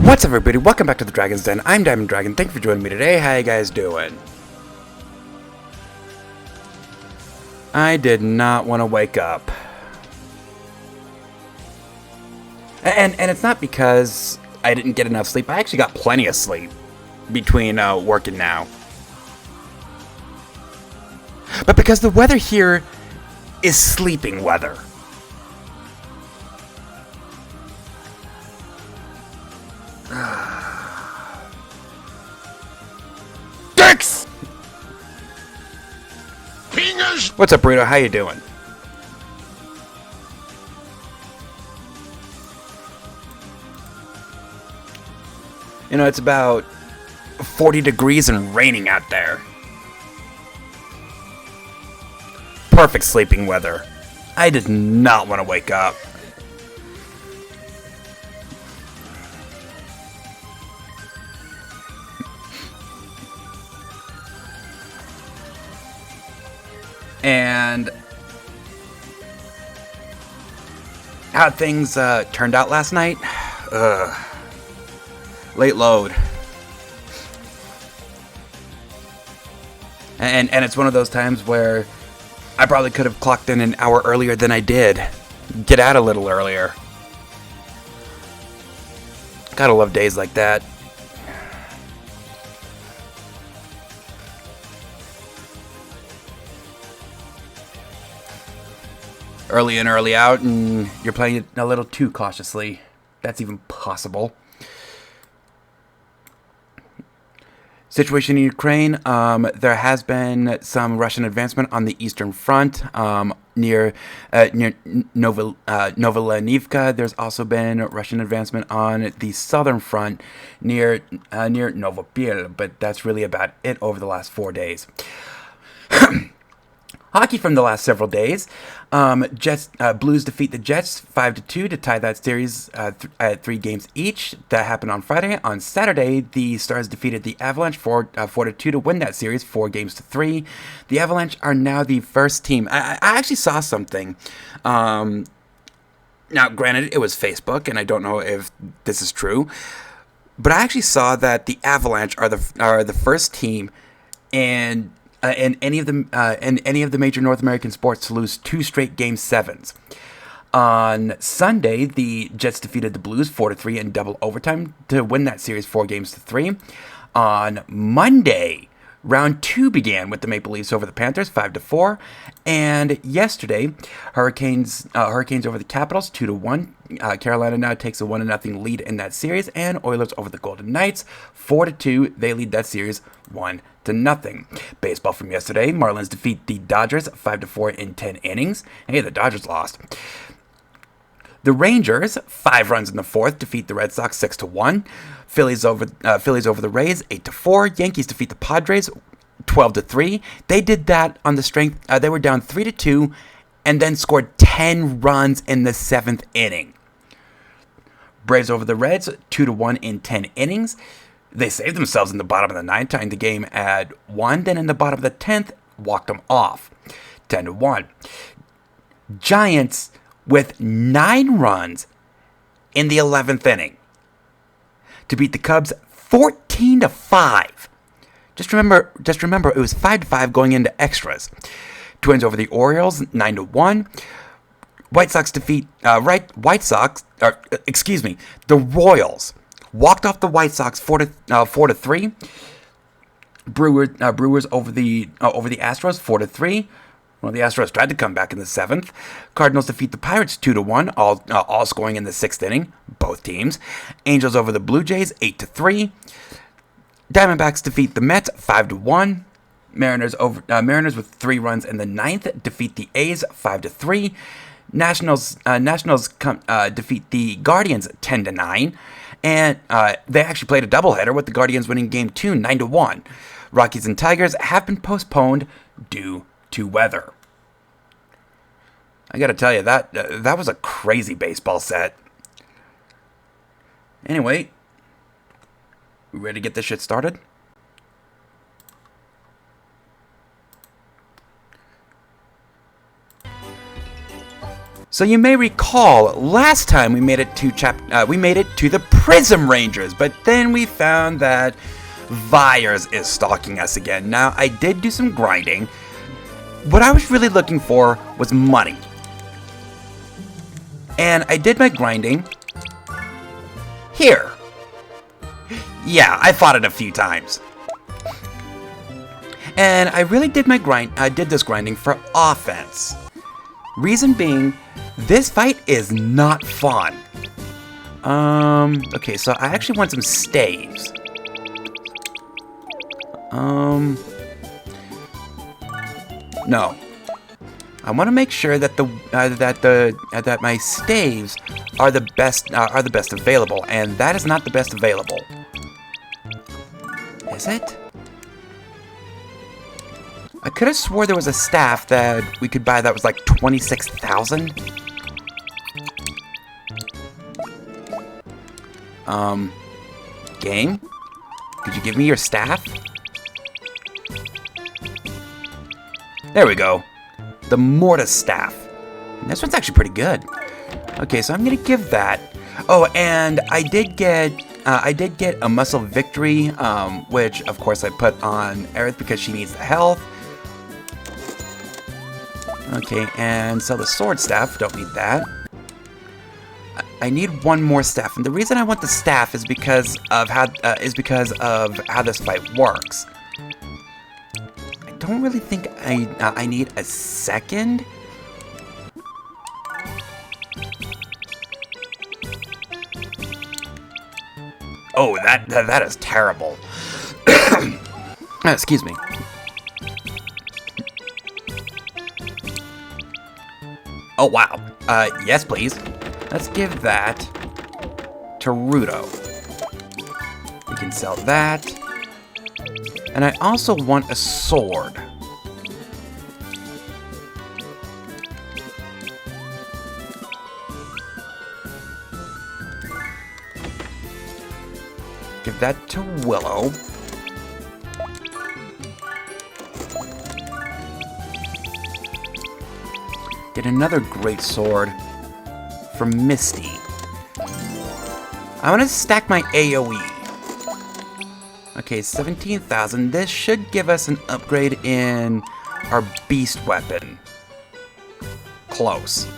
What's up, everybody? Welcome back to the Dragon's Den. I'm Diamond Dragon. Thank you for joining me today. How you guys doing? I did not want to wake up. And it's not because I didn't get enough sleep. I actually got plenty of sleep between work and now. But because the weather here is sleeping weather. Dicks! Fingers! What's up, Burrito? How you doing? You know, it's about 40 degrees and raining out there. Perfect sleeping weather. I did not want to wake up. And how things turned out last night? Late load. And it's one of those times where I probably could have clocked in an hour earlier than I did. Get out a little earlier. Gotta love days like that. Early in, early out, and you're playing it a little too cautiously. That's even possible. Situation in Ukraine, there has been some Russian advancement on the eastern front near Novolanivka. There's also been Russian advancement on the southern front near Novopil, but that's really about it over the last 4 days. Hockey from the last several days. Blues defeat the Jets 5-2 to tie that series at 3 games each. That happened on Friday. On Saturday, the Stars defeated the Avalanche 4-2 to win that series 4-3. The Avalanche are now the first team. I actually saw something. Now, granted, it was Facebook, and I don't know if this is true, but I actually saw that the Avalanche are the first team in any of the major North American sports to lose 2 straight Game 7s. On Sunday, the Jets defeated the Blues 4-3 in double overtime to win that series 4-3. On Monday, round 2 began with the Maple Leafs over the Panthers 5-4, and yesterday, Hurricanes over the Capitals 2-1. Carolina now takes a 1-0 lead in that series, and Oilers over the Golden Knights 4-2. They lead that series 1-0. Baseball from yesterday, Marlins defeat the Dodgers 5-4 in 10 innings. Hey, the Dodgers lost. The Rangers, 5 runs in the 4th, defeat the Red Sox 6-1. Phillies over the Rays 8-4. Yankees defeat the Padres 12-3. They did that on the strength. They were down 3-2, and then scored 10 runs in the 7th inning. Braves over the Reds 2-1 in 10 innings. They saved themselves in the bottom of the 9th, tying the game at 1. Then in the bottom of the 10th, walked them off 10-1. Giants with 9 runs in the 11th inning to beat the Cubs 14-5. Just remember, it was 5-5 going into extras. Twins over the Orioles 9-1. The Royals walked off the White Sox 4-3. Brewers over the Astros 4-3. Well, the Astros tried to come back in the 7th. Cardinals defeat the Pirates 2-1, all scoring in the 6th inning, both teams. Angels over the Blue Jays 8-3. Diamondbacks defeat the Mets 5-1. Mariners with 3 runs in the 9th defeat the A's 5-3. Nationals defeat the Guardians 10-9. And they actually played a doubleheader with the Guardians winning Game 2 9-1. Rockies and Tigers have been postponed due to weather. I gotta tell you, that was a crazy baseball set. Anyway, we ready to get this shit started? So you may recall last time we made it to the Prism Rangers, but then we found that Vyers is stalking us again. Now I did do some grinding. What I was really looking for was money, and I did my grinding here. Yeah, I fought it a few times, and I really did this grinding for offense. Reason being, this fight is not fun. Okay, so I actually want some staves. No. I want to make sure that that my staves are the best available, and that is not the best available. Is it? I could have swore there was a staff that we could buy that was like 26,000. Game? Could you give me your staff? There we go. The Mortis staff. And this one's actually pretty good. Okay, so I'm gonna give that. Oh, and I did get a muscle victory, which of course I put on Aerith because she needs the health. Okay, and so the sword staff, don't need that. I need one more staff, and the reason I want the staff is because of how this fight works. I don't really think I need a second. Oh, that is terrible. Excuse me. Oh, wow. Yes, please. Let's give that to Rudo. We can sell that. And I also want a sword. Give that to Willow. Get another great sword from Misty. I want to stack my AoE. Okay, 17,000. This should give us an upgrade in our beast weapon. Close.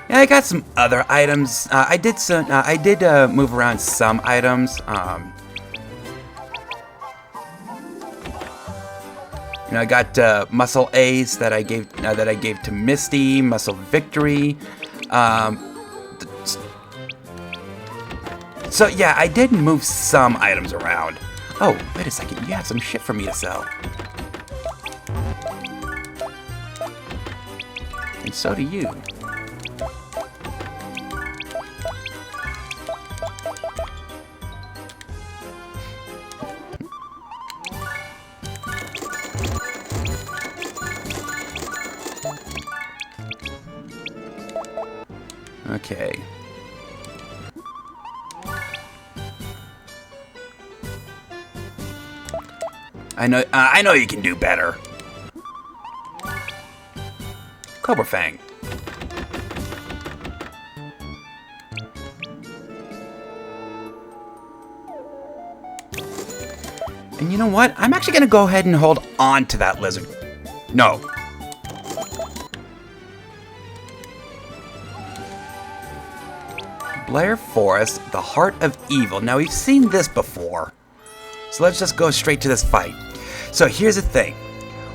Yeah, I got some other items. I did move around some items. You know, I got Muscle Ace that I gave to Misty, Muscle Victory. So yeah, I did move some items around. Oh, wait a second, you have some shit for me to sell. And so do you. Okay. I know you can do better. Cobra Fang. And you know what? I'm actually gonna go ahead and hold on to that lizard. No. Blair Forest, the Heart of Evil. Now, we've seen this before. So let's just go straight to this fight. So here's the thing.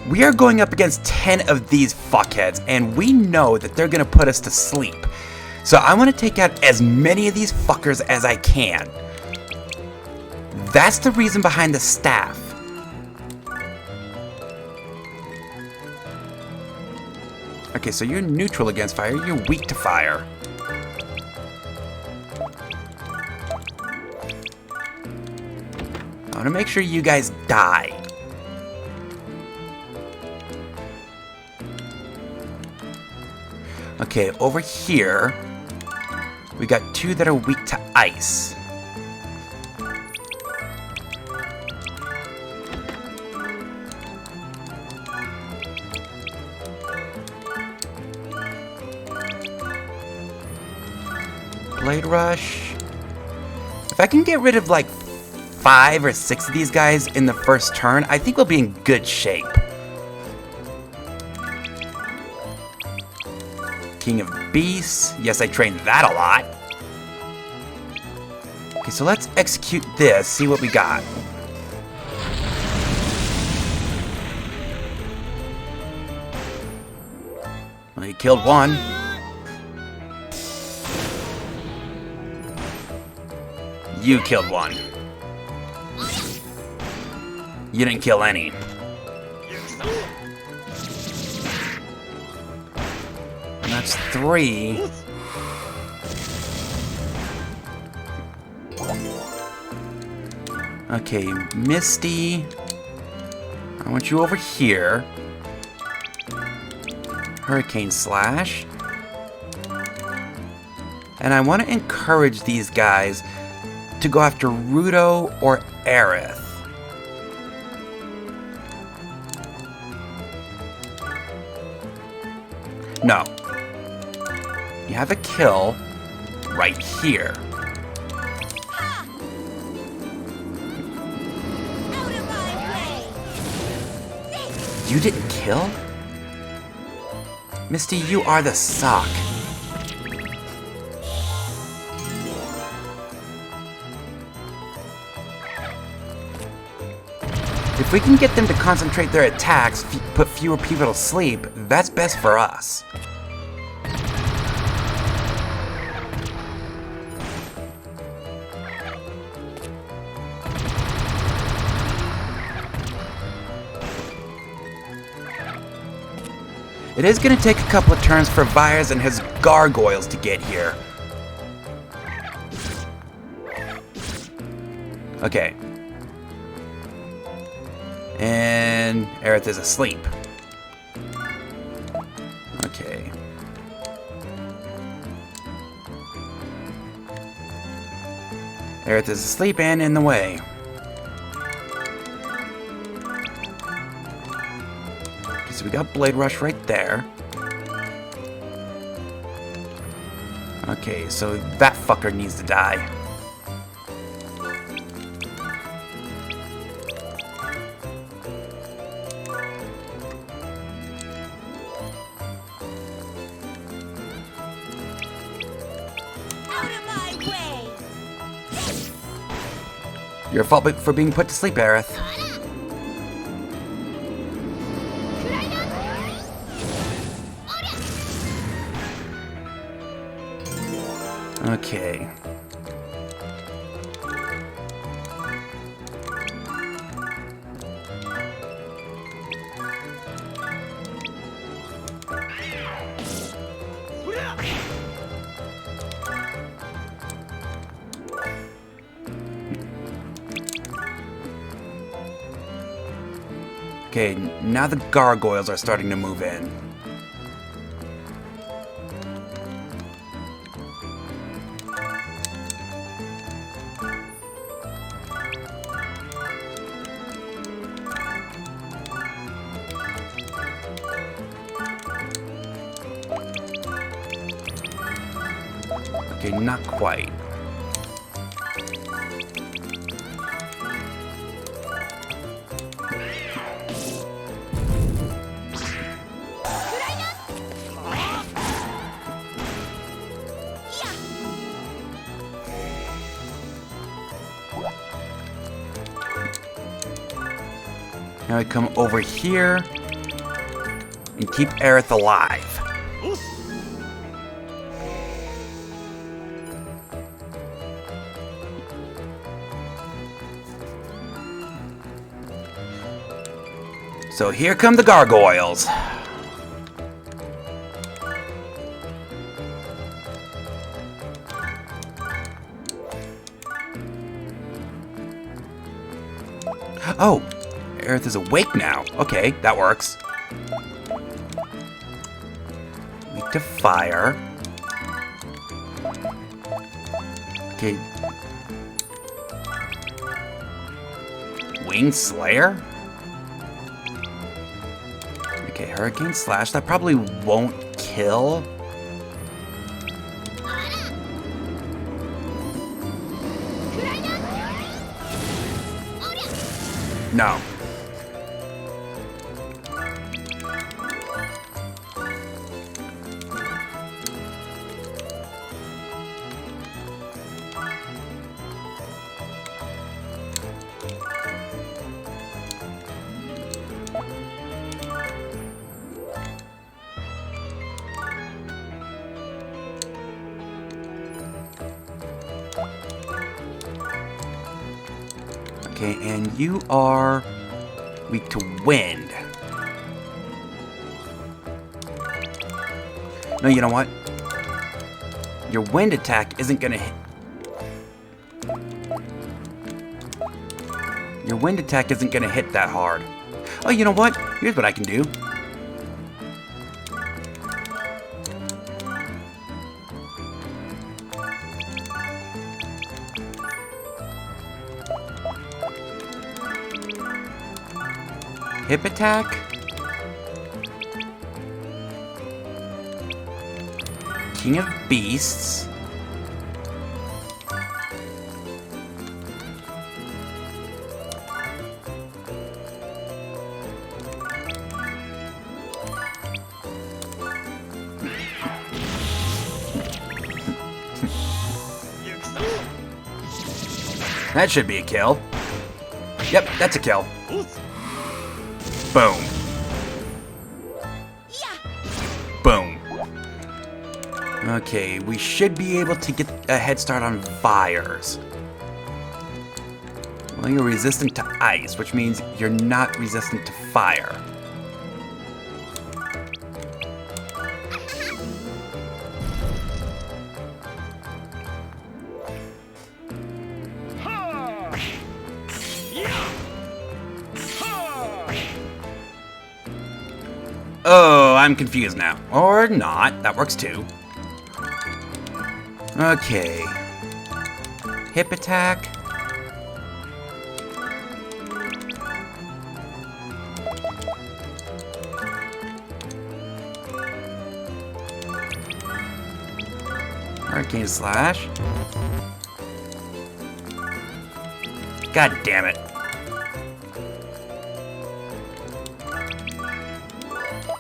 We are going up against 10 of these fuckheads, and we know that they're going to put us to sleep. So I want to take out as many of these fuckers as I can. That's the reason behind the staff. Okay, so you're neutral against fire. You're weak to fire. I want to make sure you guys die. Okay, over here, we got two that are weak to ice. Blade Rush. If I can get rid of like 5 or 6 of these guys in the first turn, I think we'll be in good shape. King of Beasts. Yes, I trained that a lot. Okay, so let's execute this, see what we got. Well, he killed one. You killed one. You didn't kill any. And that's 3. Okay, Misty. I want you over here. Hurricane Slash. And I want to encourage these guys to go after Rudo or Aerith. No. You have a kill right here. You didn't kill? Misty, you are the sock. If we can get them to concentrate their attacks, put fewer people to sleep, that's best for us. It is going to take a couple of turns for Vyres and his gargoyles to get here. Okay. And Aerith is asleep. Okay. Aerith is asleep and in the way. Okay, so we got Blade Rush right there. Okay, so that fucker needs to die. Your fault for being put to sleep, Aerith. Okay. Okay, now the gargoyles are starting to move in. Okay, not quite. Now we come over here and keep Aerith alive. So here come the gargoyles. Oh, Aerith is awake now. Okay, that works. Weak to fire. Okay. Winged Slayer? Okay, Hurricane Slash. That probably won't kill. No. Okay, and you are weak to wind. No, you know what? Your wind attack isn't gonna hit. Your wind attack isn't gonna hit that hard. Oh, you know what? Here's what I can do. Hip attack. King of Beasts. That should be a kill. Yep, that's a kill. Boom. Boom. Okay, we should be able to get a head start on fires. Well, you're resistant to ice, which means you're not resistant to fire. Oh, I'm confused now. Or not. That works too. Okay. Hip attack. Hurricane slash. God damn it.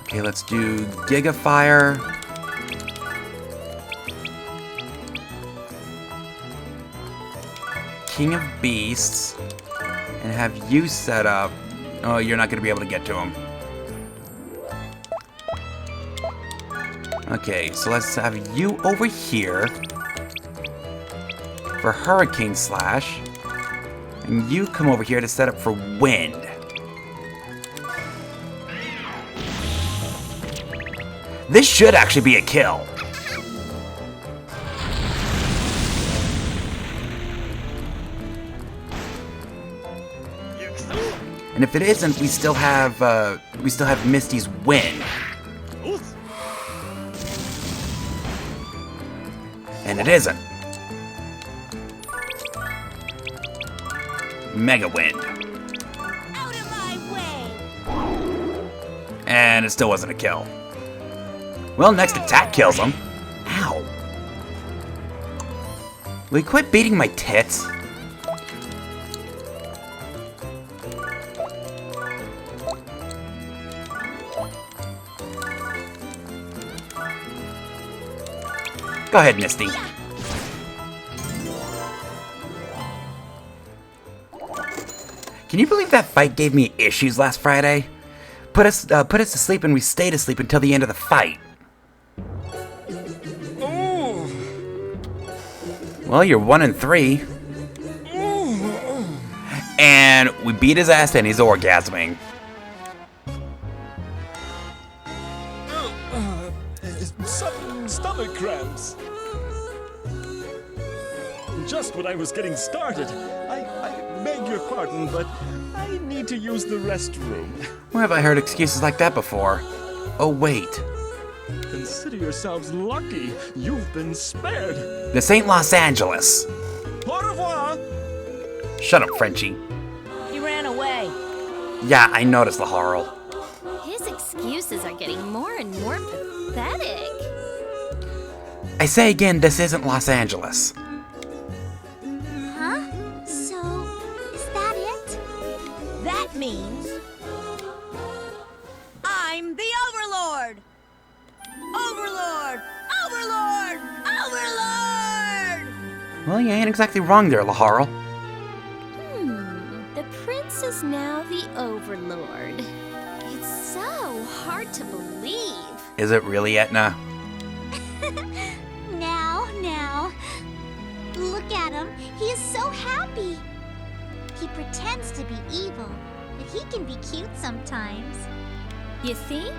Okay, let's do Giga Fire. King of Beasts. And have you set up. Oh, you're not going to be able to get to him. Okay, so let's have you over here for Hurricane Slash. And you come over here to set up for Wind. This should actually be a kill. And if it isn't, we still have Misty's Wind. And it isn't. Mega Wind. Out of my way. And it still wasn't a kill. Well, next attack kills him. Ow. Will you quit beating my tits? Go ahead, Misty. Can you believe that fight gave me issues last Friday? Put us to sleep, and we stayed asleep until the end of the fight. Well, you're 1-3. And we beat his ass and he's orgasming. Sudden stomach cramps. Just when I was getting started. I beg your pardon, but I need to use the restroom. Where have I heard excuses like that before? Oh, wait. Consider yourselves lucky. You've been spared. This ain't Los Angeles. Au revoir. Shut up, Frenchie. He ran away. Yeah, I noticed, Laharl. His excuses are getting more and more pathetic. I say again, this isn't Los Angeles. Huh? So, is that it? That Well, you ain't exactly wrong there, Laharl. The prince is now the overlord. It's so hard to believe. Is it really, Etna? Now. Look at him. He is so happy. He pretends to be evil, but he can be cute sometimes. You think?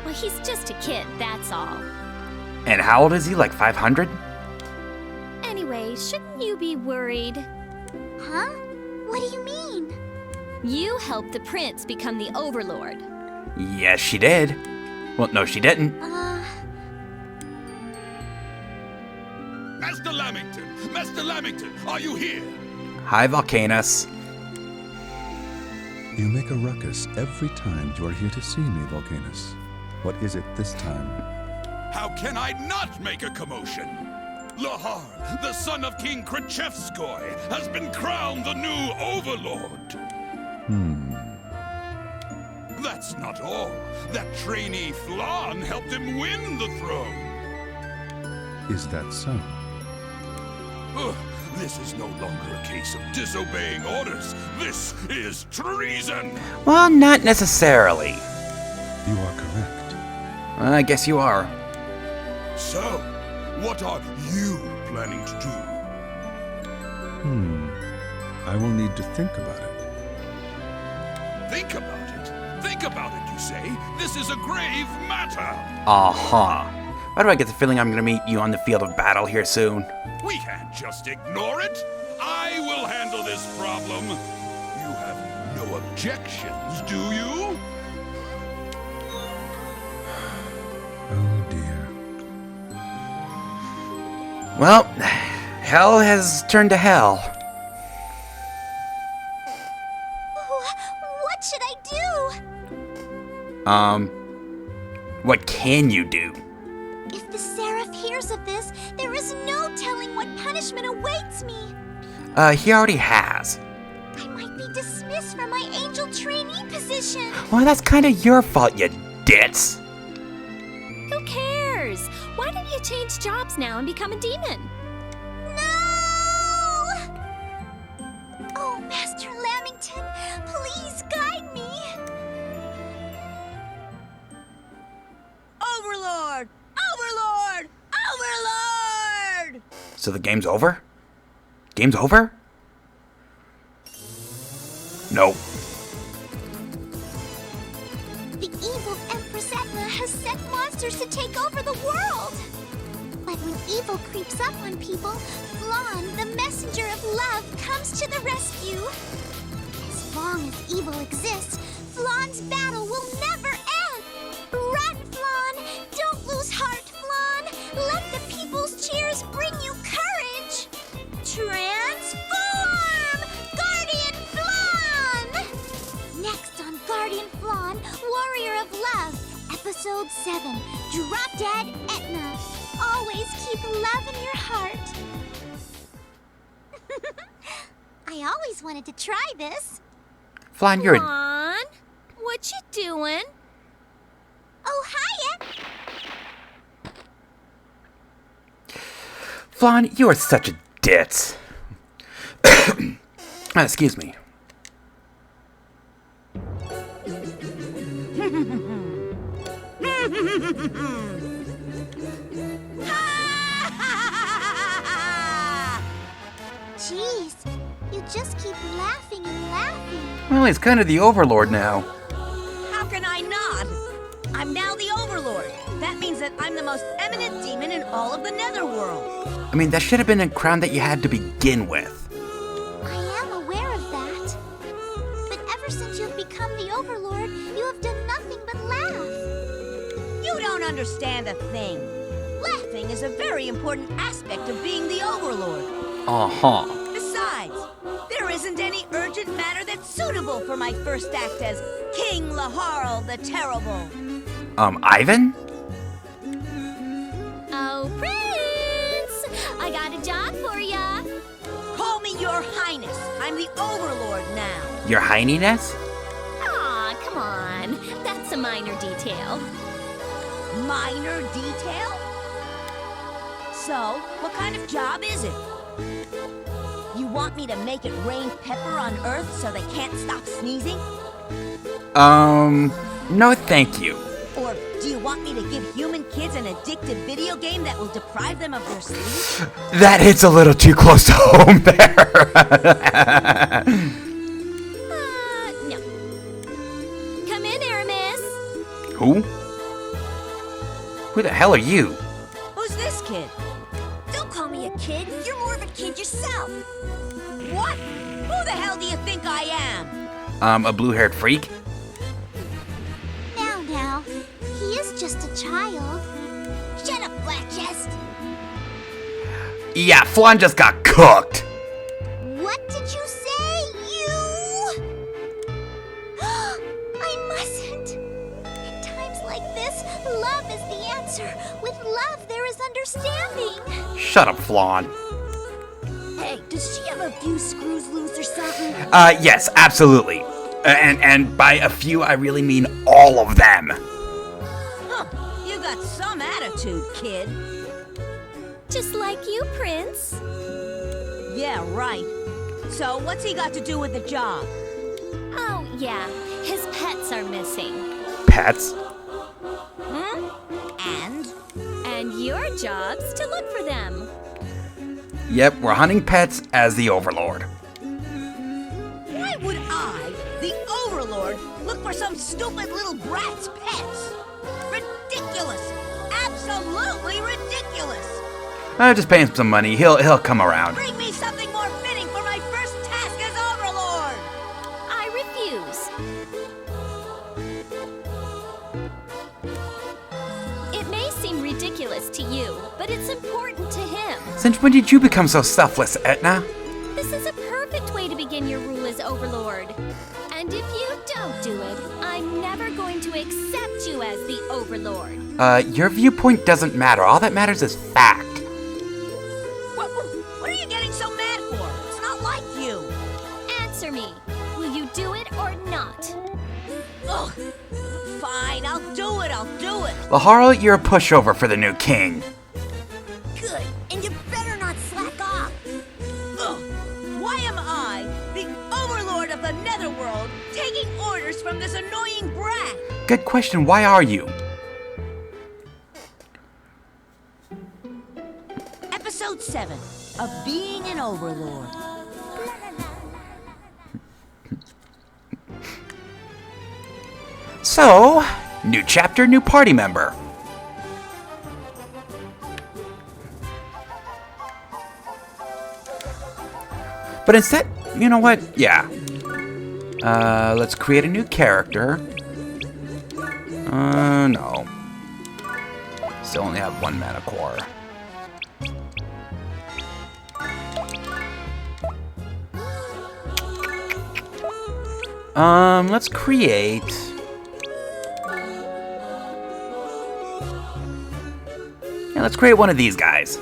Well, he's just a kid, that's all. And how old is he, like 500? Anyway, shouldn't you be worried? Huh? What do you mean? You helped the prince become the overlord. Yes, she did. Well, no, she didn't. Master Lamington! Master Lamington, are you here? Hi, Volcanus. You make a ruckus every time you are here to see me, Volcanus. What is it this time? How can I not make a commotion? Lahar, the son of King Krichevskoy, has been crowned the new overlord. That's not all. That trainee Flan helped him win the throne. Is that so? Ugh, this is no longer a case of disobeying orders. This is treason. Well, not necessarily. You are correct. I guess you are. So, what are you planning to do? I will need to think about it. Think about it. Think about it, you say? This is a grave matter. Uh-huh. Why do I get the feeling I'm gonna meet you on the field of battle here soon? We can't just ignore it. I will handle this problem. You have no objections, do you? Oh dear. Well, hell has turned to hell. What should I do? What can you do? If the Seraph hears of this, there is no telling what punishment awaits me. He already has. I might be dismissed from my angel trainee position. Well, that's kinda your fault, you ditz. Who cares? Why don't you change jobs now and become a demon? No! Oh, Master Lamington, please guide me. Overlord! Overlord! Overlord! So the game's over? Game's over? No. The evil Empress Etna has sent monsters to take over the world. But when evil creeps up on people, Flan, the messenger of love, comes to the rescue. As long as evil exists, Flan's battle will never end. Run, Flan! Don't lose heart, Flan! Let the people's cheers bring you courage! Transform! Guardian Flan! Next on Guardian Flan, Warrior of Love, Episode 7, Drop Dead Etna. Always keep love in your heart. I always wanted to try this. Flan, you're a... Flan, what you doing? Oh, hiya! Flan, you are such a ditz. Excuse me. Jeez, you just keep laughing and laughing. Well, he's kind of the overlord now. How can I not? I'm now the Overlord. That means that I'm the most eminent demon in all of the Netherworld. I mean, that should have been a crown that you had to begin with. I am aware of that. But ever since you've become the Overlord, you have done nothing but laugh. You don't understand a thing. Laughing is a very important aspect of being the Overlord. Uh-huh. Besides, there isn't any urgent matter that's suitable for my first act as King Laharl the Terrible. Ivan? Oh, Prince! I got a job for ya. Call me Your Highness. I'm the Overlord now. Your Highness? Aw, come on. That's a minor detail. Minor detail? So, what kind of job is it? You want me to make it rain pepper on Earth so they can't stop sneezing? No thank you. Or do you want me to give human kids an addictive video game that will deprive them of their sleep? That hits a little too close to home there. No. Come in, Aramis. Who? Who the hell are you? Who's this kid? Don't call me a kid. You're more of a kid yourself. What? Who the hell do you think I am? A blue-haired freak? Now, he is just a child. Shut up, Black Chest. Yeah, Flan just got cooked. What did you say, you? I mustn't. In times like this, love is the answer. With love, there is understanding. Shut up, Flan. Hey, does she have a few screws loose or something? Yes, absolutely. And by a few, I really mean all of them. Huh, you got some attitude, kid. Just like you, Prince. Yeah, right. So what's he got to do with the job? Oh, yeah. His pets are missing. Pets? And your job's to look for them. Yep, we're hunting pets as the Overlord. Why would I, the Overlord, look for some stupid little brat's pets? Ridiculous! Absolutely ridiculous! Just pay him some money. He'll come around. Bring me something more fitting for my first task as Overlord! I refuse. It may seem ridiculous to you, but it's important to him. Since when did you become so selfless, Etna? This is a perfect way to begin your rule as Overlord. And if you don't do it, I'm never going to accept you as the Overlord. Your viewpoint doesn't matter. All that matters is fact. What are you getting so mad for? It's not like you. Answer me. Will you do it or not? Ugh. Fine, I'll do it. Lahara, you're a pushover for the new king. Good, and you better not slack off. Ugh. Why am I, the Overlord of the Netherworld, taking orders from this annoying brat? Good question. Why are you? Episode 7 of Being an Overlord. So, new chapter, new party member. But instead, you know what? Yeah. Let's create a new character. No. Still only have one mana core. Let's create... Yeah, let's create one of these guys.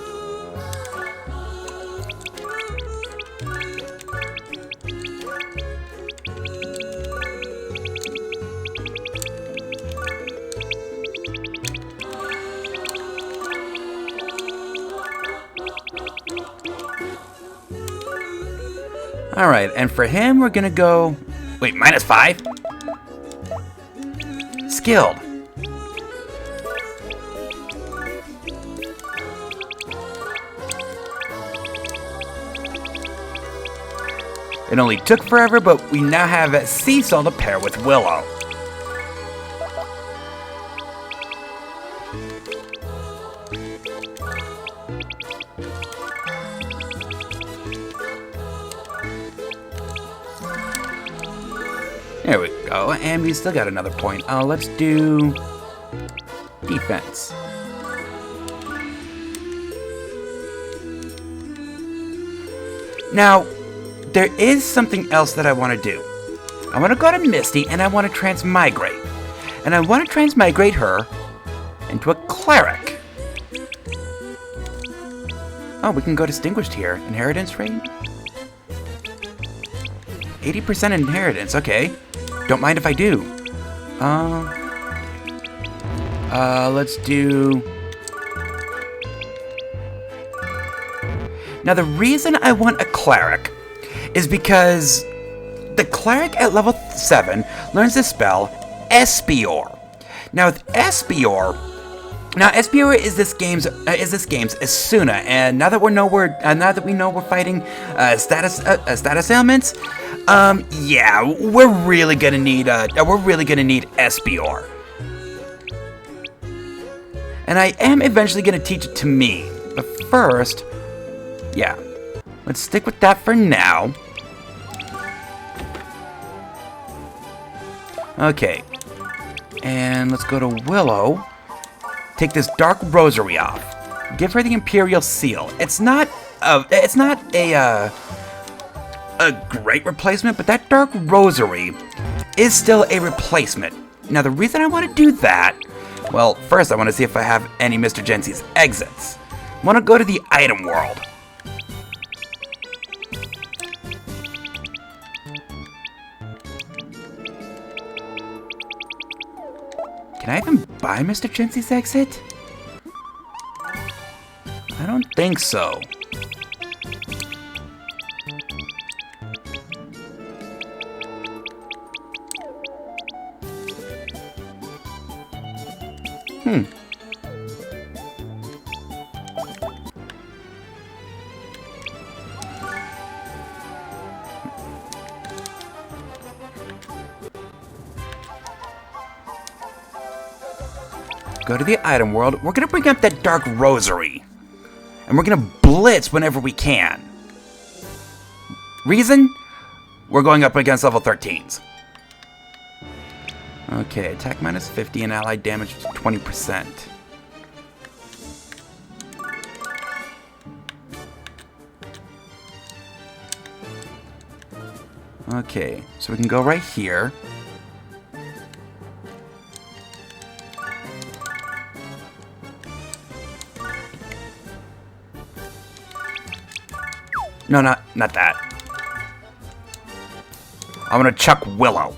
Alright, and for him, we're gonna go... Wait, -5? Skilled. It only took forever, but we now have Cecil to pair with Willow. There we go, and we still got another point. Let's do defense. Now, there is something else that I want to do. I want to go to Misty, and I want to transmigrate. And I want to transmigrate her into a cleric. Oh, we can go distinguished here. Inheritance rate? 80% inheritance, okay. Don't mind if I do. Let's do... Now, the reason I want a cleric is because the cleric at level 7 learns the spell Espior. Now, with Espior, Espior is this game's Asuna, and now that we know we're fighting status ailments, yeah, we're really gonna need Espior. And I am eventually gonna teach it to me, but first, yeah, let's stick with that for now. Okay, and let's go to Willow. Take this dark rosary off. Give her the Imperial Seal. It's not a great replacement, but that dark rosary is still a replacement. Now, the reason I want to do that, well, first I want to see if I have any Mr. Gensi's exits. I want to go to the item world. Can I even buy Mr. Gensi's exit? I don't think so. Go to the item world. We're gonna bring up that dark rosary. And we're gonna blitz whenever we can. Reason? We're going up against level 13s. Okay, attack minus 50 and allied damage 20%. Okay, so we can go right here. No, not that. I'm gonna chuck Willow.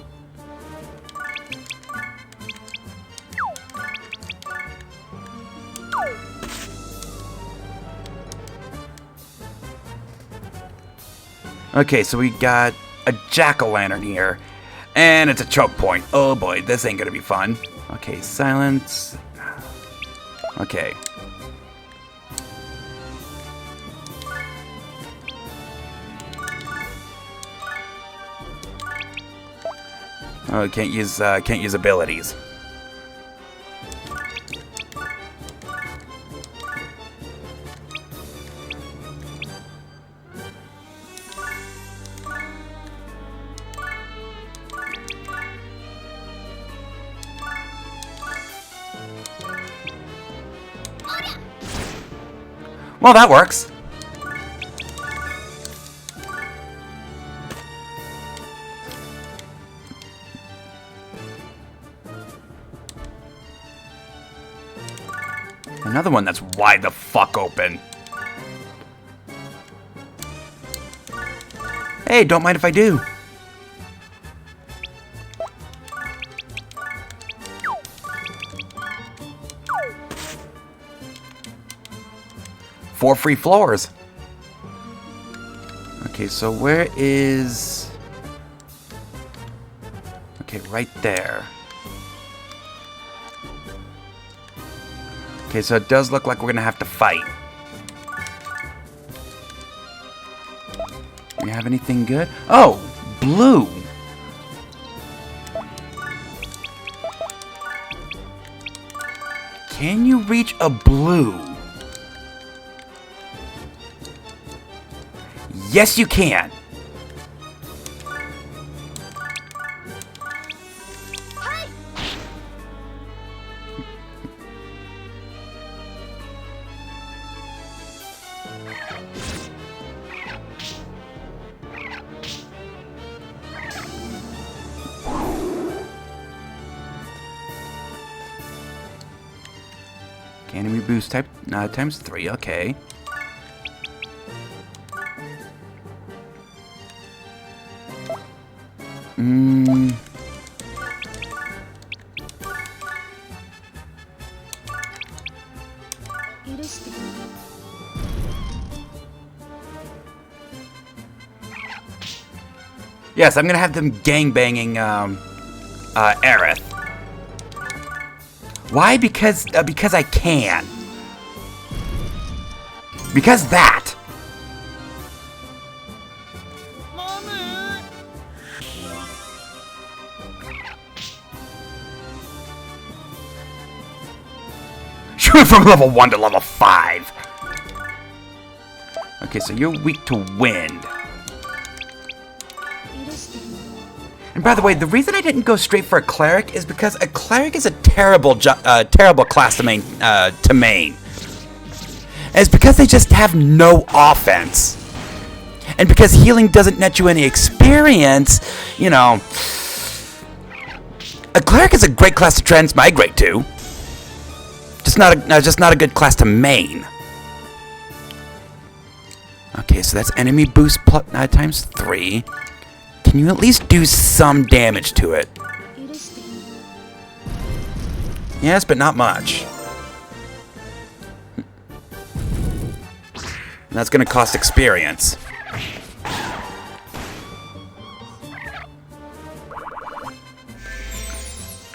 Okay, so we got a jack-o'-lantern here, and it's a choke point. Oh boy, this ain't gonna be fun. Okay, silence. Okay. Oh, can't use abilities. Well, that works. Another one that's wide the fuck open. Hey, don't mind if I do. Four free floors. Okay, so where is... Okay, right there. Okay, so it does look like we're gonna have to fight. Do you have anything good? Oh, blue. Can you reach a blue? Yes, you can. Enemy boost type times 3, okay. Yes, I'm gonna have them gangbanging Aerith. Why? Because I can. Because that. She went from level 1 to level 5. Okay, so you're weak to wind. And by the way, the reason I didn't go straight for a cleric is because a cleric is a terrible class to main. And it's because they just have no offense. And because healing doesn't net you any experience, you know, a cleric is a great class to transmigrate to. Just not a good class to main. Okay, so that's enemy boost times 3. Can you at least do some damage to it? Yes, but not much. And that's going to cost experience.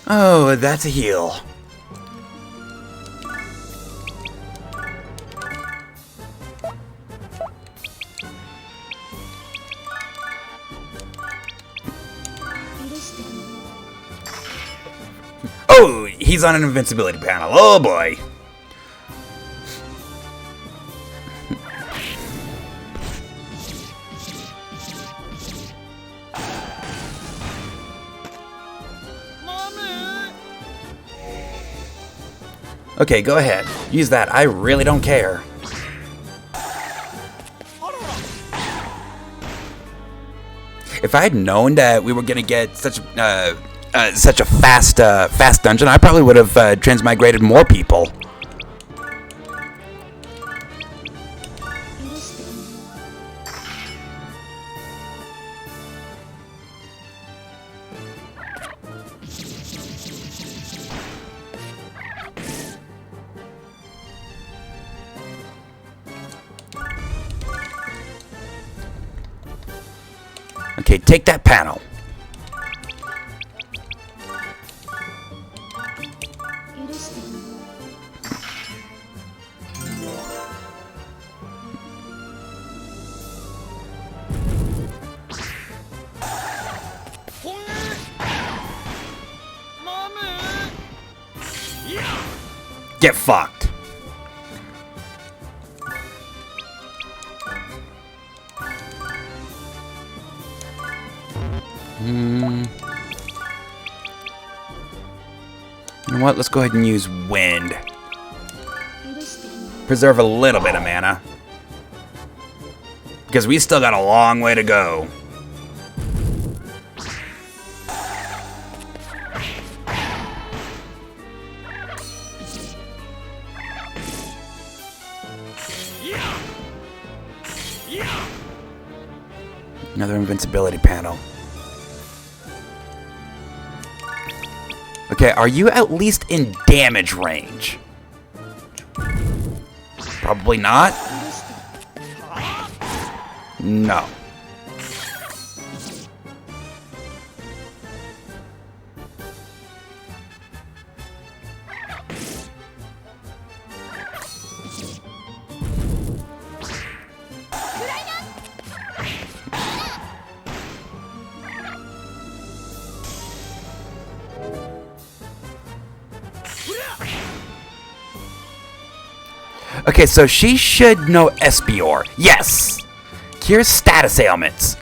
Oh, that's a heal. Oh, he's on an invincibility panel. Oh boy. Okay, go ahead. Use that. I really don't care. If I had known that we were gonna get such a fast dungeon, I probably would have transmigrated more people. Okay, take that panel. Get fucked. You know what? Let's go ahead and use wind. Preserve a little bit of mana. Because we still got a long way to go. Another invincibility panel. Okay, are you at least in damage range? Probably not. No. Okay, so she should know Espior. Yes! Cure status ailments.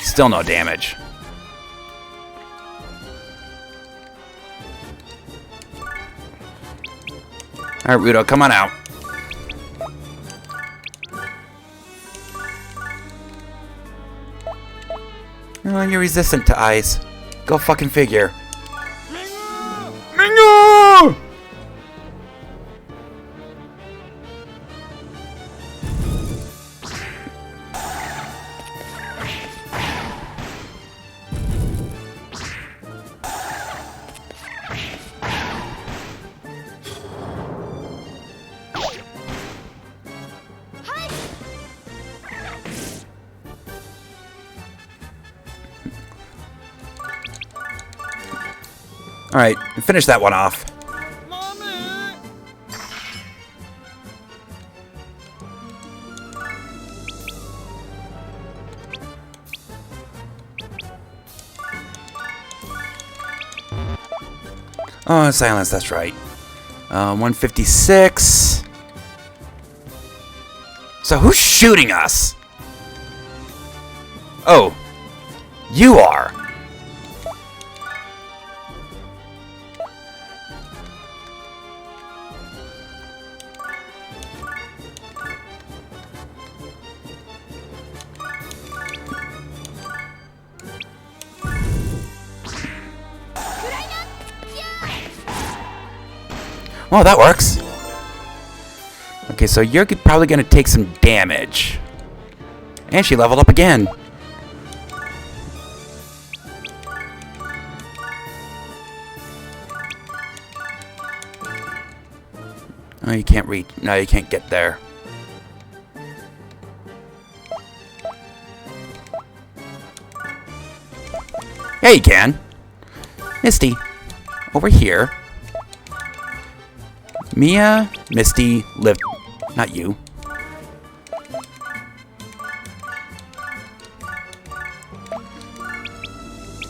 Still no damage. Alright, Rudo, come on out. Oh, you're resistant to ice. Go fucking figure. Mingo! Alright, finish that one off. Oh, silence, that's right. 156. So who's shooting us? Oh, you are. Well, that works. Okay, so you're probably going to take some damage. And she leveled up again. Oh, you can't reach. No, you can't get there. Yeah, you can. Misty, over here. Mia, Misty, lift. Not you.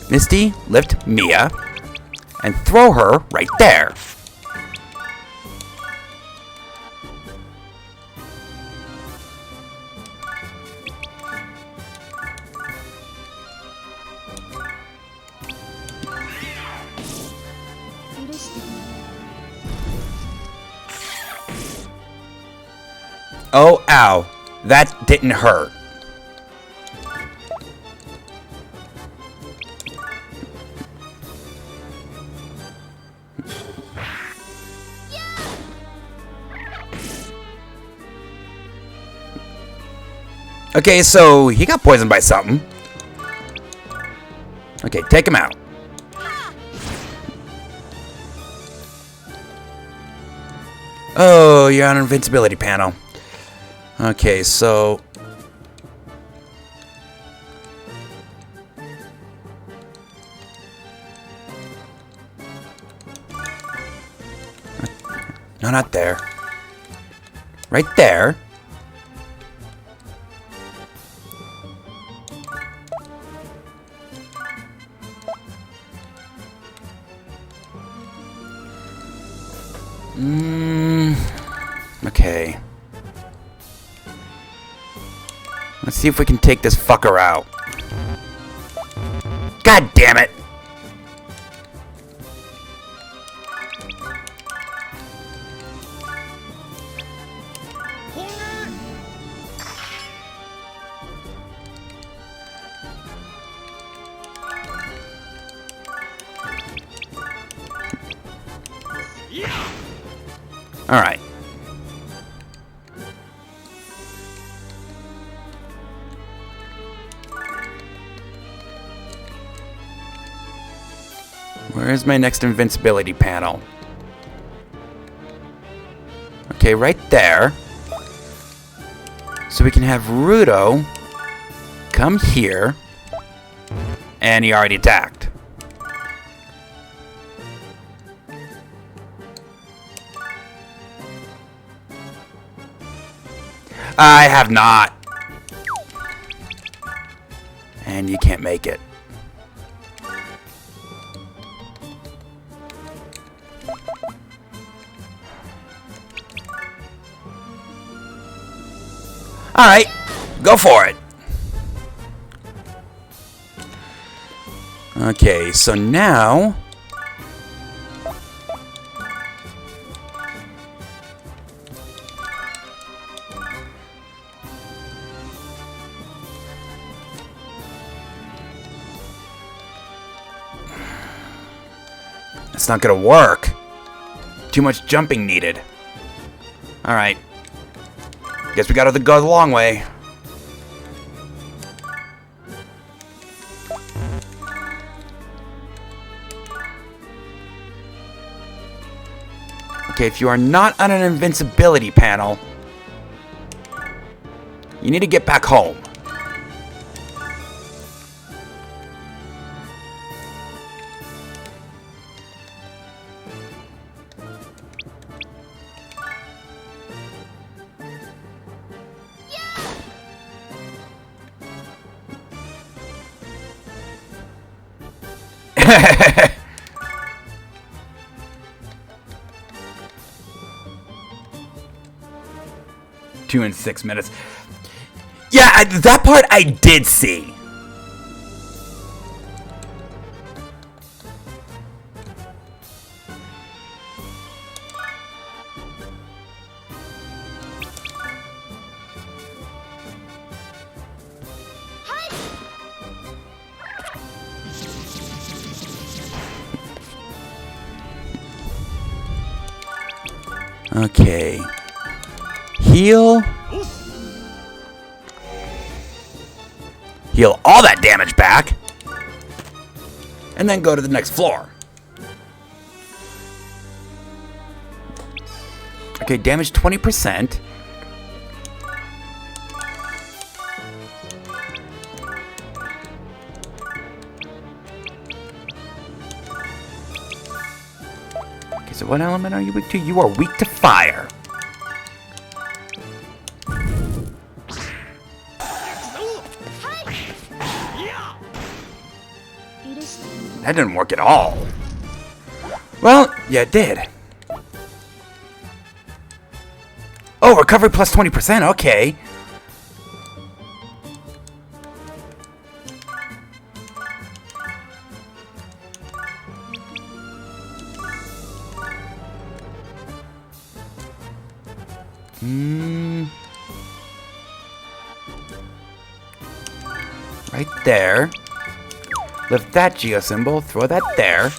Misty, lift Mia, and throw her right there. Oh, ow. That didn't hurt. Okay, so he got poisoned by something. Okay, take him out. Oh, you're on an invincibility panel. Okay, so... No, not there. Right there. Okay. Let's see if we can take this fucker out. God damn it! All right. Where's my next invincibility panel? Okay, right there. So we can have Rudo come here. And he already attacked. I have not. And you can't make it. Alright, go for it. Okay, so now... It's not gonna work. Too much jumping needed. Alright. Guess we gotta go the long way. Okay, if you are not on an invincibility panel, you need to get back home. Two and 6 minutes. Yeah, that part I did see. Okay. Heal. Heal all that damage back. And then go to the next floor. Okay, damage 20%. Okay, so what element are you weak to? You are weak to fire. That didn't work at all. Well, yeah, it did. Oh, recovery plus 20%, okay. Right there. Lift that geo symbol, throw that there.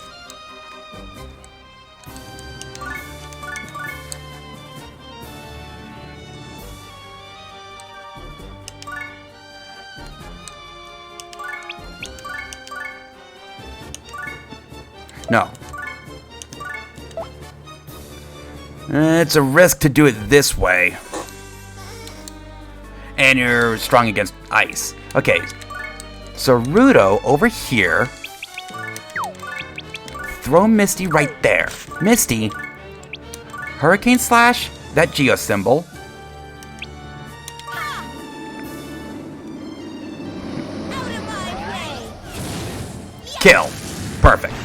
No. It's a risk to do it this way. And you're strong against ice. Okay. So Rudo over here. Throw Misty right there. Misty. Hurricane Slash. That geo symbol. Kill. Perfect.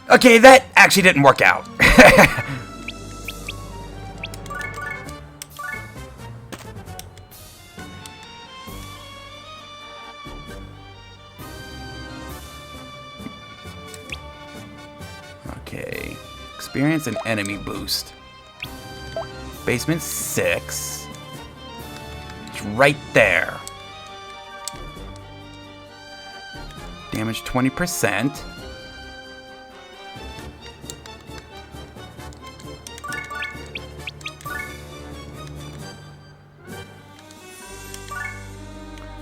Okay, that actually didn't work out. Okay. Experience and enemy boost. Basement 6. It's right there. Damage 20%.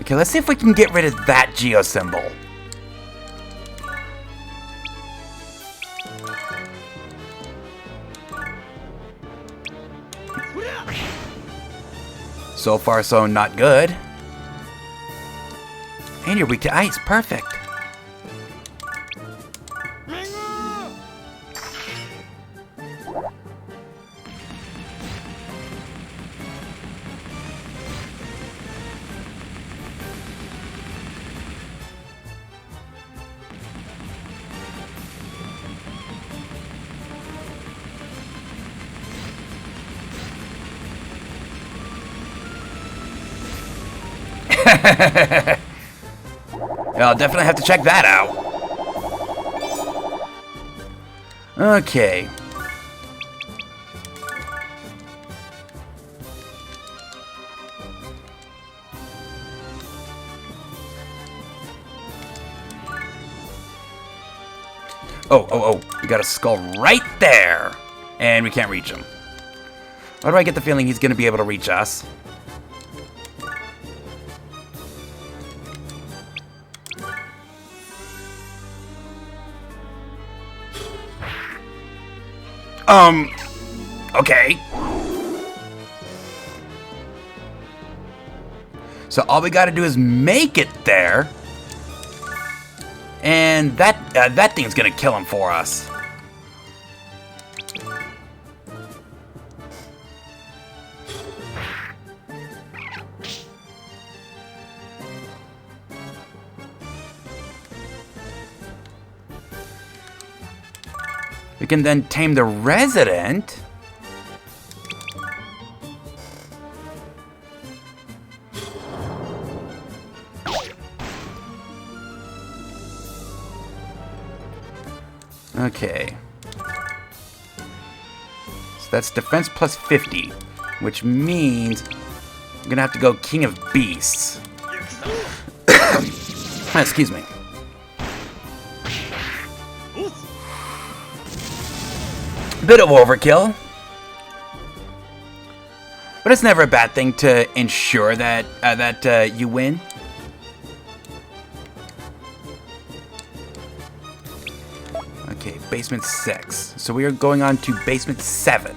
Okay, let's see if we can get rid of that geo symbol. So far, so not good. And you're weak to ice. Perfect. I'll definitely have to check that out. Okay. Oh, we got a skull right there. And we can't reach him. Why do I get the feeling he's going to be able to reach us? Okay. So all we gotta do is make it there. And that thing's gonna kill him for us. We can then tame the resident. Okay. So that's defense plus 50, which means I'm gonna have to go King of Beasts. Excuse me. Bit of overkill. But it's never a bad thing to ensure that you win. Okay, basement 6. So we are going on to basement 7.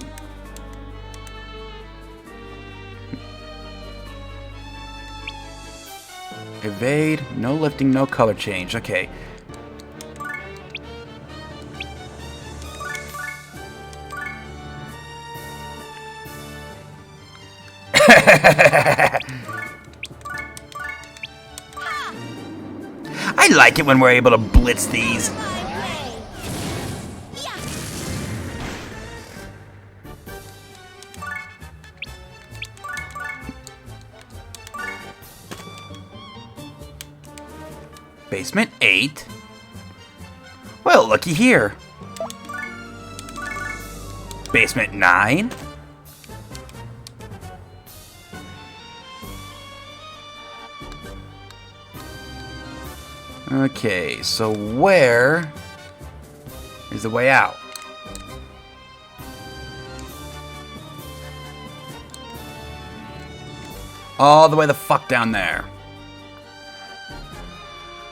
Evade, no lifting, no color change. Okay. I like it when we're able to blitz these. Basement 8. Well, looky here. Basement 9. Okay, so where is the way out? All the way the fuck down there.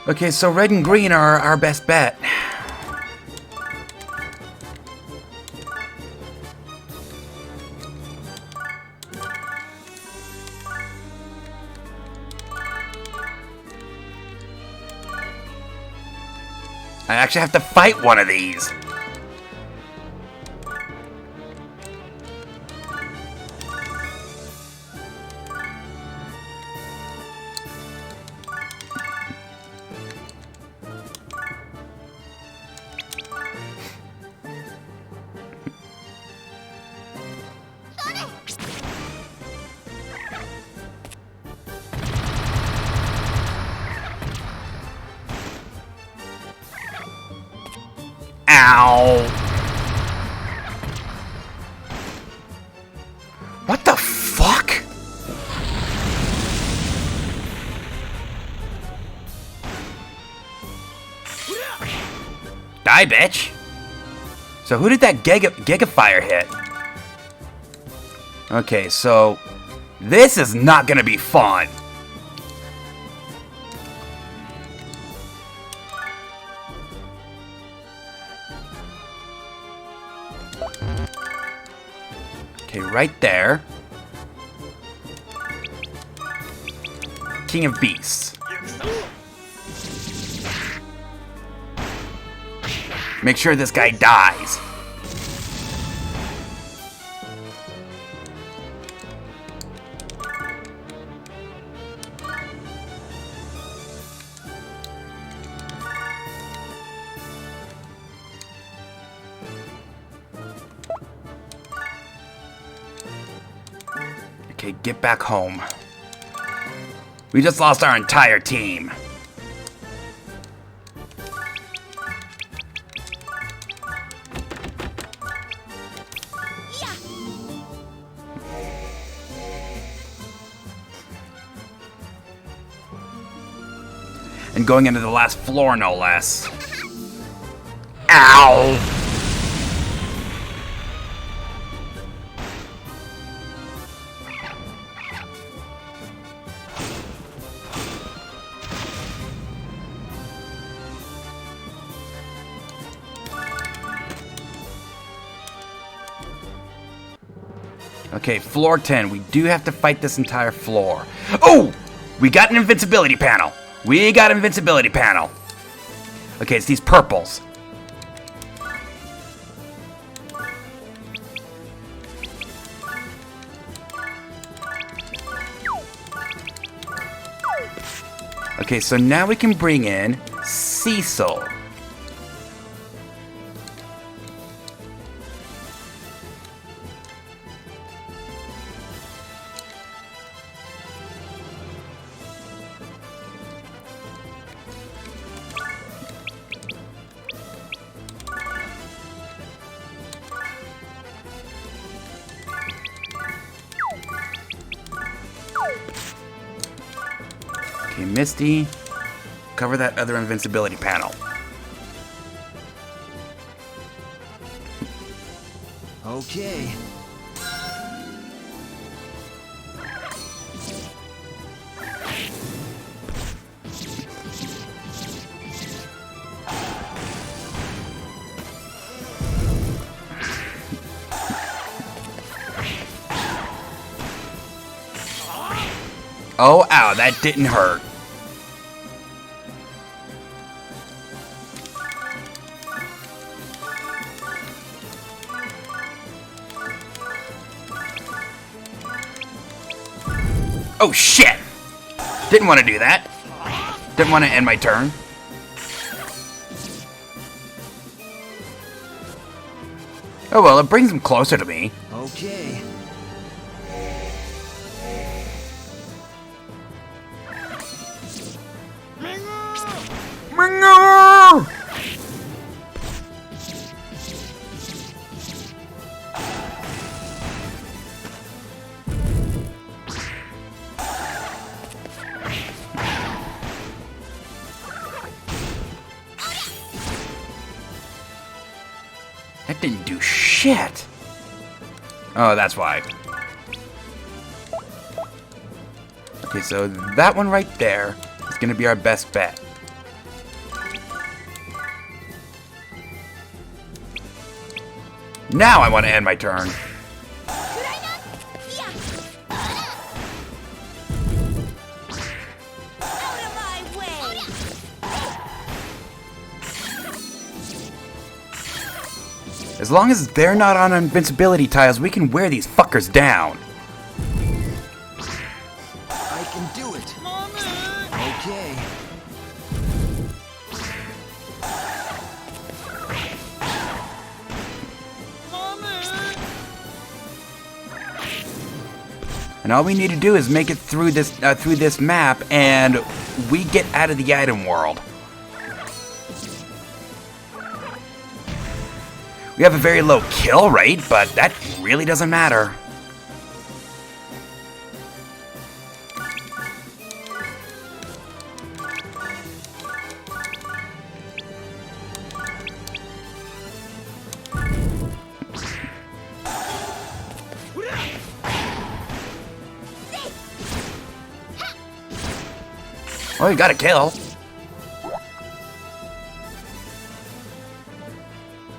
Okay, so red and green are our best bet. I actually have to fight one of these. Ow! What the fuck? Die, bitch! So who did that Gigafire hit? Okay, so this is not gonna be fun. Okay, right there. King of Beasts. Make sure this guy dies. Okay, get back home. We just lost our entire team. And going into the last floor, no less. Ow! Okay, floor 10. We do have to fight this entire floor. Oh! We got an invincibility panel. We got an invincibility panel. Okay, it's these purples. Okay, so now we can bring in Cecil. Okay, Misty, cover that other invincibility panel. Okay. Oh, ow, that didn't hurt. Oh, shit! Didn't want to do that. Didn't want to end my turn. Oh, well, it brings him closer to me. Okay. No! That didn't do shit. Oh, that's why. Okay, so that one right there is going to be our best bet. Now I want to end my turn. Out of my way! As long as they're not on invincibility tiles, we can wear these fuckers down. I can do it. Okay. And all we need to do is make it through this map, and we get out of the item world. We have a very low kill rate, but that really doesn't matter. Oh, you got a kill.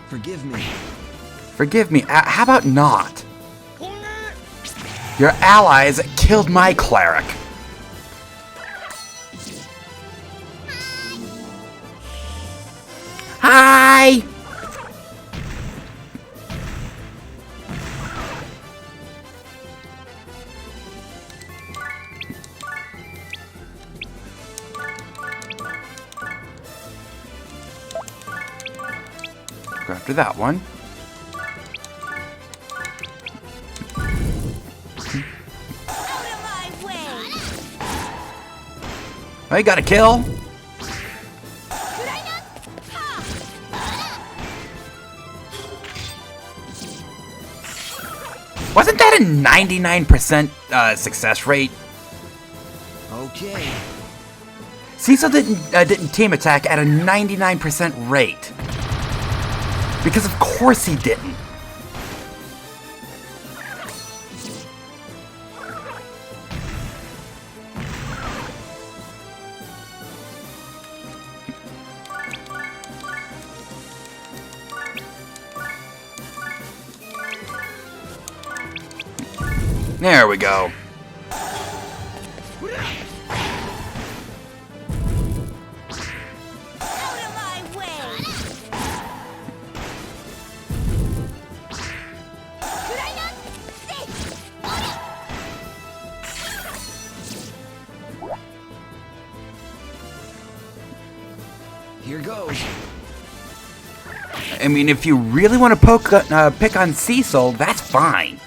Forgive me. Forgive me. How about not? Your allies killed my cleric. Hi! Go after that one. Out of my way! Oh, you got a kill. Wasn't that a 99% success rate? Okay. Cecil didn't team attack at a 99% rate. Because of course he didn't. There we go. Out of my Here goes. I mean, if you really want to pick on Cecil, that's fine.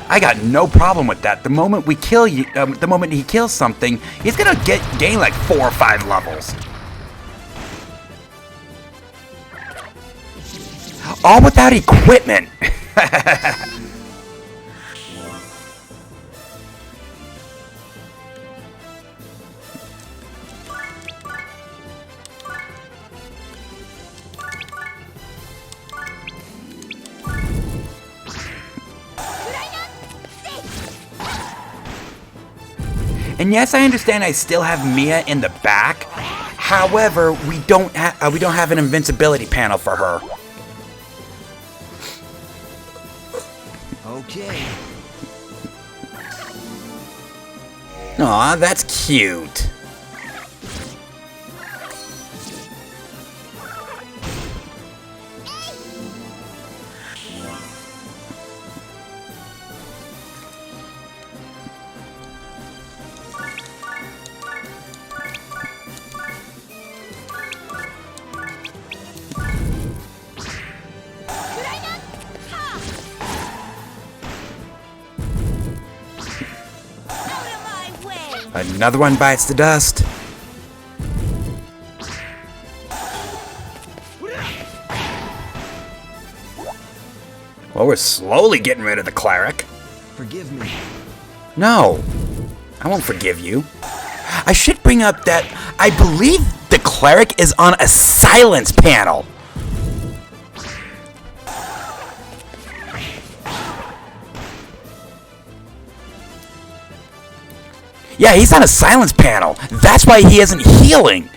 I got no problem with that. The moment we kill you, the moment he kills something, he's gonna gain like 4 or 5 levels. All without equipment. And yes, I understand I still have Mia in the back. However, we don't have an invincibility panel for her. Okay. Aw, that's cute. Another one bites the dust. Well, we're slowly getting rid of the cleric. Forgive me. No, I won't forgive you. I should bring up that I believe the cleric is on a silence panel. Yeah, he's on a silence panel. That's why he isn't healing.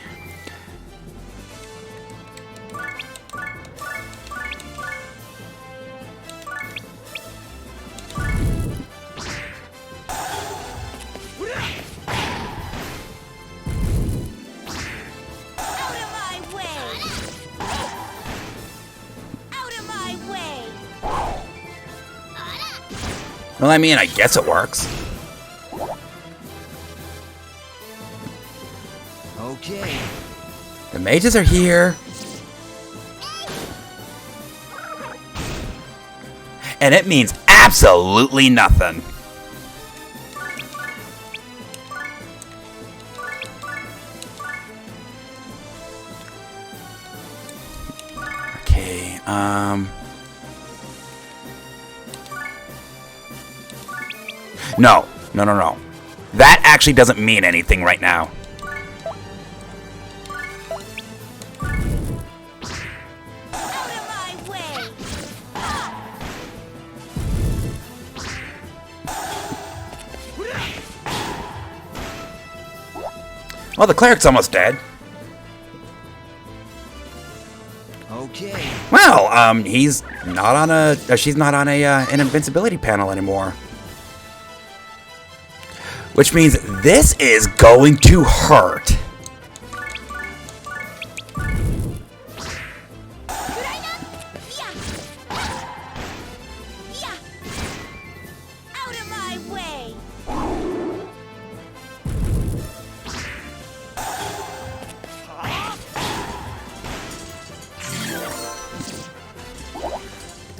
Well, I mean, I guess it works. Okay. The mages are here. And it means absolutely nothing. Okay, No. That actually doesn't mean anything right now. Well, the cleric's almost dead. Okay. Well, he's not on a. She's not on an invincibility panel anymore. Which means this is going to hurt.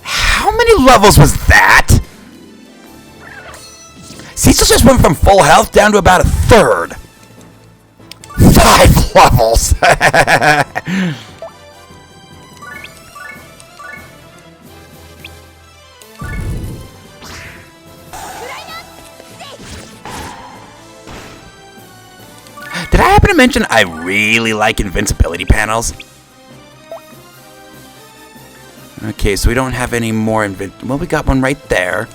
How many levels was that? Cecil just went from full health down to about a third. 5 levels. Did I happen to mention I really like invincibility panels? Okay, so we don't have any more well, we got one right there.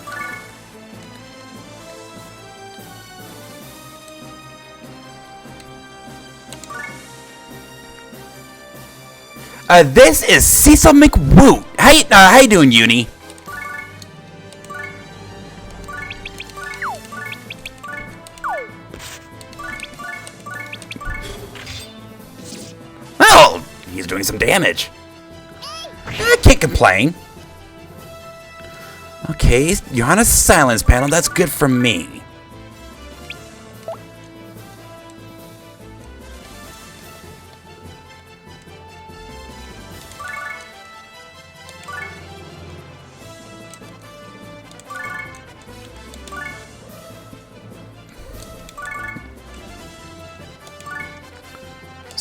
This is Cecil McWoot. How you doing, Uni? Oh, he's doing some damage. I can't complain. Okay, you're on a silence panel. That's good for me.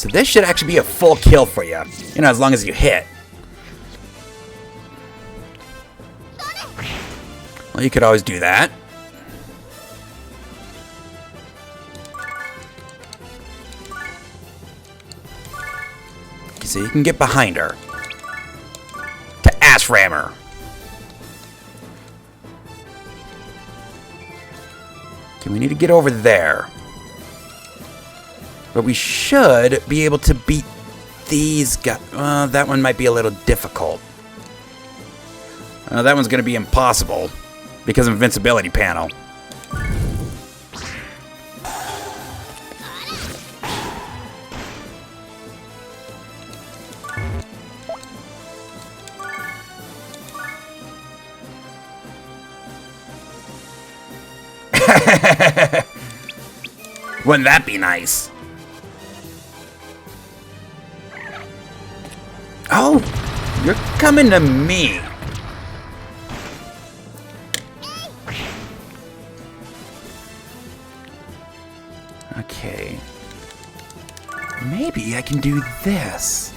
So this should actually be a full kill for you. You know, as long as you hit. Well, you could always do that. So you can get behind her. To ass ram her. Okay, we need to get over there. But we should be able to beat these guys. That one might be a little difficult. That one's going to be impossible because of invincibility panel. Wouldn't that be nice? Oh, you're coming to me. Okay. Maybe I can do this.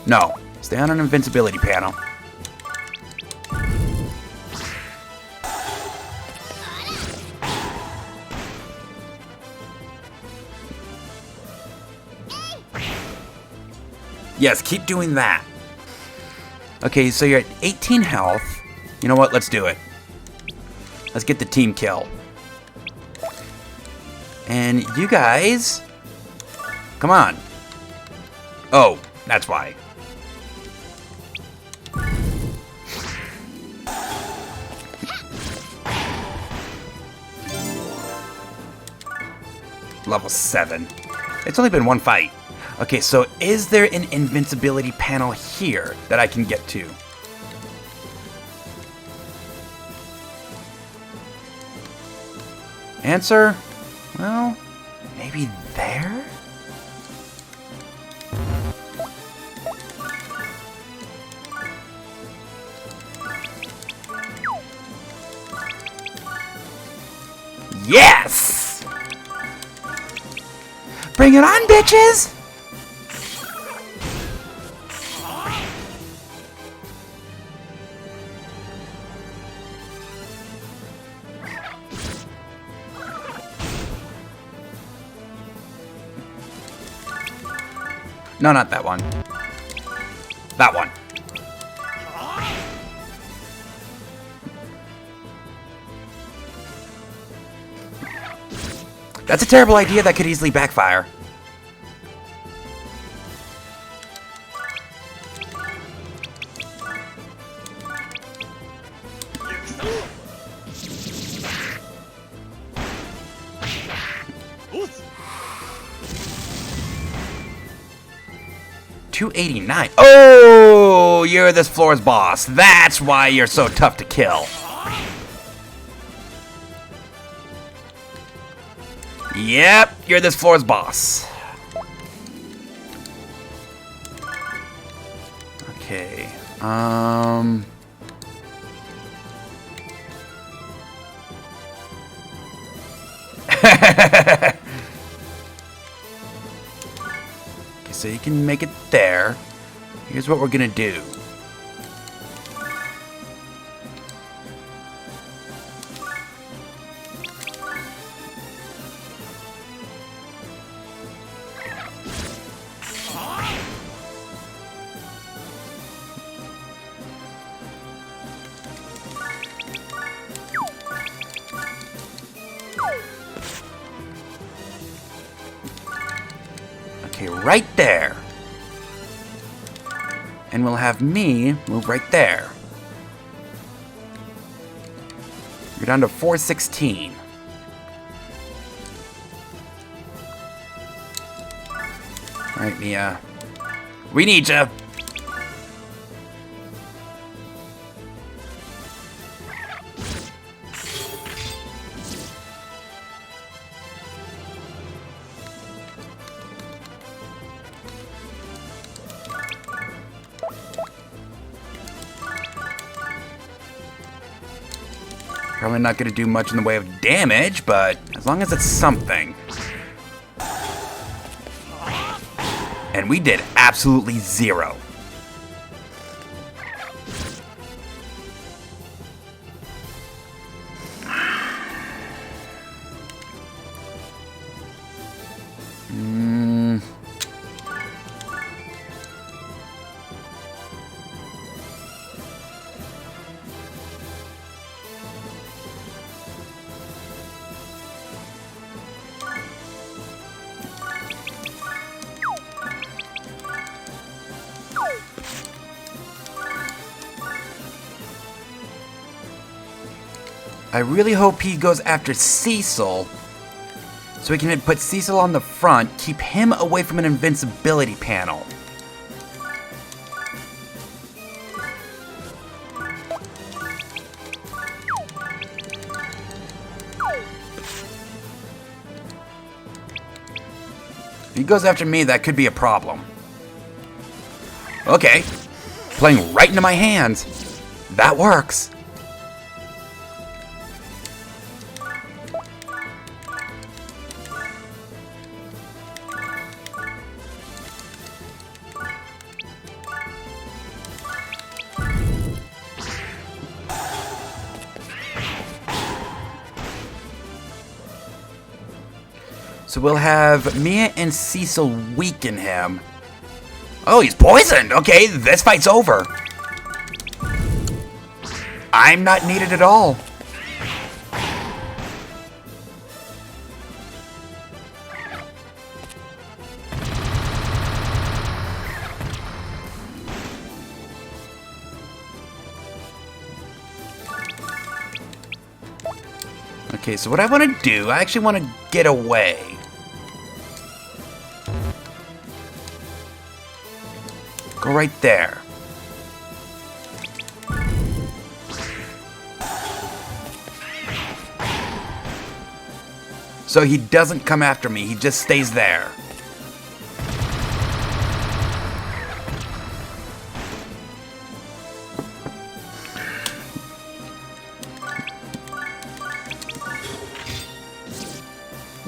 No, stay on an invincibility panel. Yes, keep doing that. Okay, so you're at 18 health. You know what? Let's do it. Let's get the team kill. And you guys... Come on. Oh, that's why. Level 7. It's only been one fight. Okay, so is there an invincibility panel here that I can get to? Answer? Well, maybe there? Yes! Bring it on, bitches! No, not that one. That one. That's a terrible idea that could easily backfire. $289. Oh, you're this floor's boss. That's why you're so tough to kill. Yep, you're this floor's boss. Okay. Okay, so you can make it there. Here's what we're gonna do. Okay, right there. And we'll have me move right there. You're down to 416. Alright, Mia. We need you. Probably not going to do much in the way of damage, but as long as it's something. And we did absolutely zero. I really hope he goes after Cecil, so we can put Cecil on the front, keep him away from an invincibility panel. If he goes after me, that could be a problem. Okay, playing right into my hands. That works. So we'll have Mia and Cecil weaken him. Oh, he's poisoned! Okay, this fight's over. I'm not needed at all. Okay, so what I want to do, I actually want to get away. Go right there. So he doesn't come after me, he just stays there.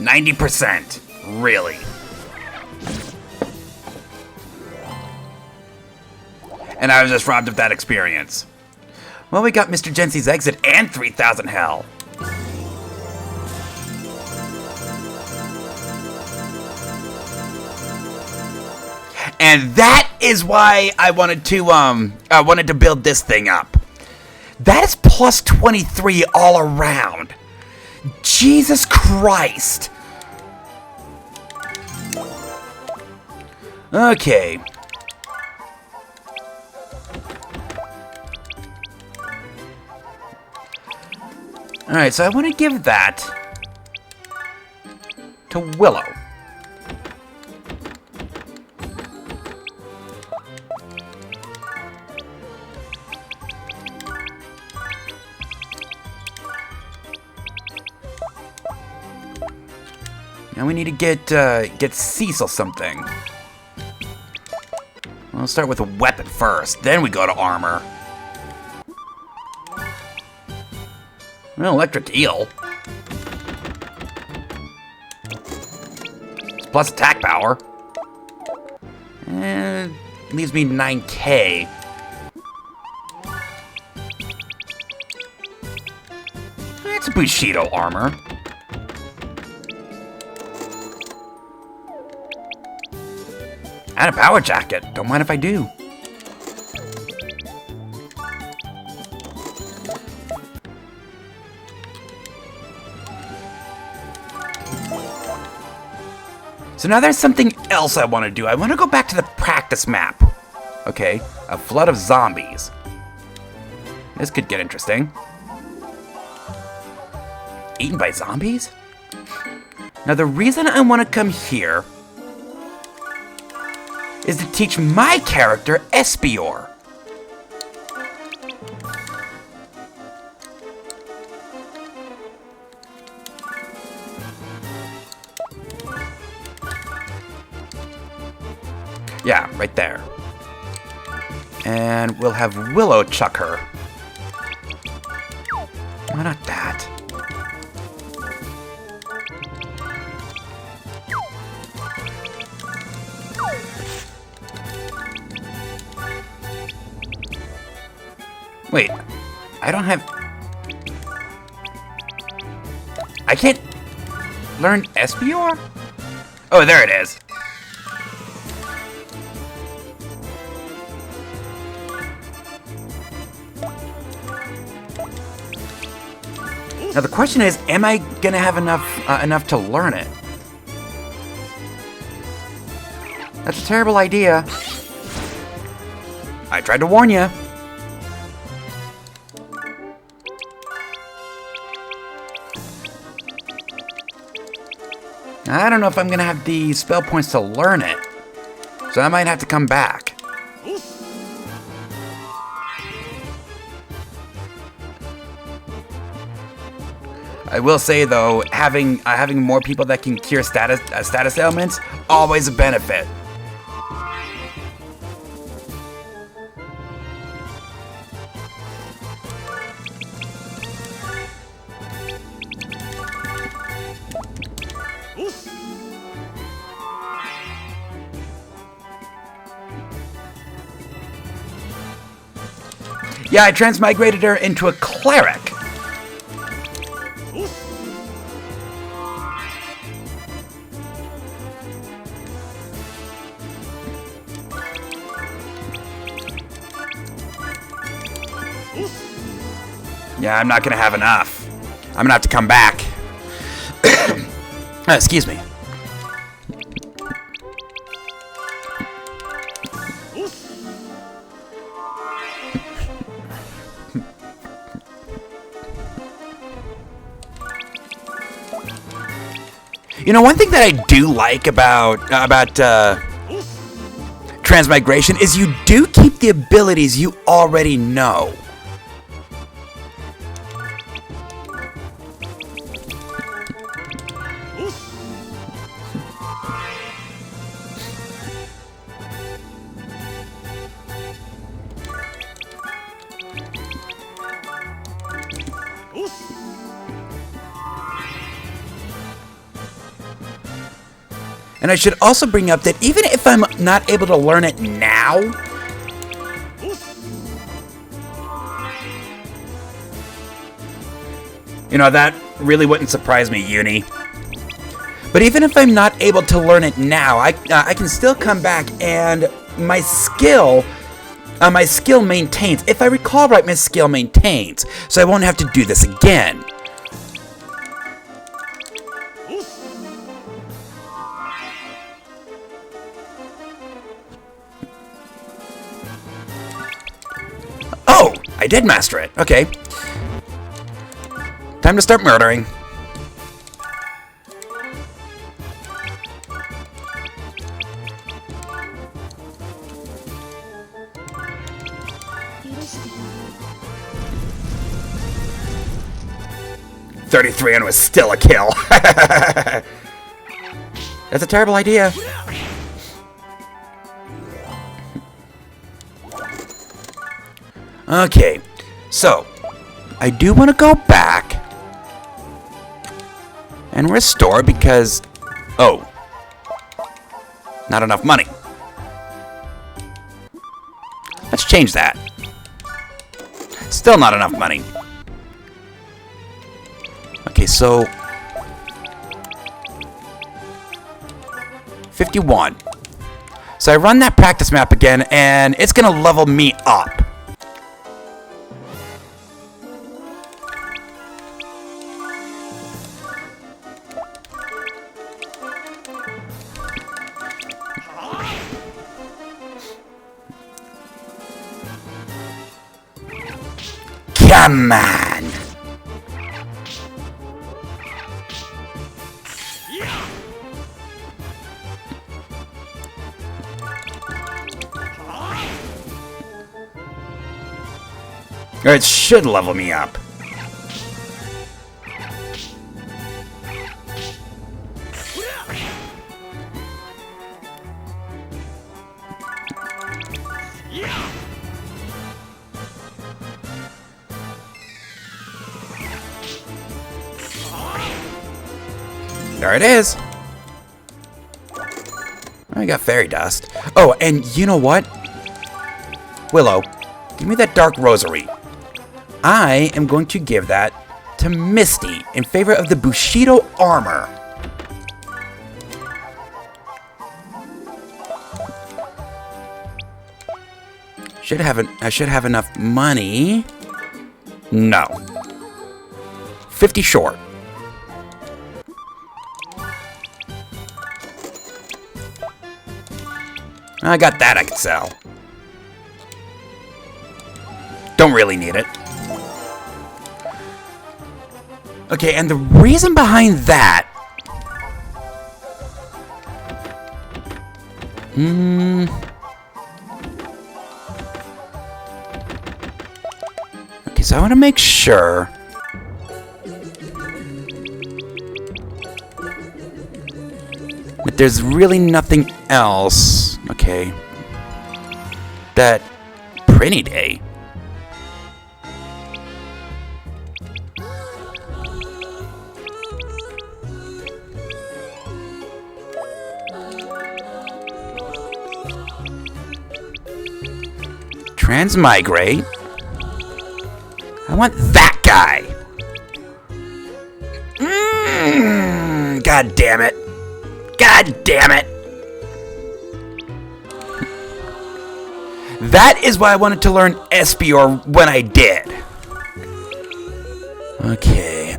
%, really. And I was just robbed of that experience. Well, we got Mr. Jency's exit and 3,000 hell. And that is why I wanted to build this thing up. That is plus 23 all around. Jesus Christ. Okay. Alright, so I want to give that to Willow. Now we need to get Cecil something. We'll start with a weapon first, then we go to armor. Well, electric eel. It's plus attack power. And leaves me 9k. It's Bushido armor. And a power jacket. Don't mind if I do. So now there's something else I want to do. I want to go back to the practice map. Okay, a flood of zombies. This could get interesting. Eaten by zombies? Now the reason I want to come here is to teach my character Espior. Yeah, right there. And we'll have Willow chuck her. Why not that? Wait, I don't have... I can't learn SPR? Oh, there it is. Now the question is, am I gonna have enough to learn it? That's a terrible idea. I tried to warn you. I don't know if I'm gonna have the spell points to learn it, so I might have to come back. I will say though, having more people that can cure status ailments, always a benefit. Yeah, I transmigrated her into a cleric. Yeah, I'm not gonna have enough. I'm gonna have to come back. Excuse me. You know, one thing that I do like about transmigration is you do keep the abilities you already know. And I should also bring up that even if I'm not able to learn it now, you know, that really wouldn't surprise me, Uni. But even if I'm not able to learn it now, I can still come back and my skill maintains. If I recall right, my skill maintains. So I won't have to do this again. Oh, I did master it. Okay. Time to start murdering. $33 and was still a kill. That's a terrible idea. Okay, so I do want to go back and restore because, oh, not enough money. Let's change that. Still not enough money. Okay, so 51. So I run that practice map again, and it's gonna level me up. Come on! Or it should level me up. There it is. I got fairy dust. Oh, and you know what? Willow, give me that dark rosary. I am going to give that to Misty in favor of the Bushido armor. I should have enough money. No. 50 short. I got that I could sell. Don't really need it. Okay, and the reason behind that... Okay, so I want to make sure... But there's really nothing else. Okay. That Prinny Day. Transmigrate. I want that guy. God damn it. God damn it! That is why I wanted to learn Espior when I did. Okay,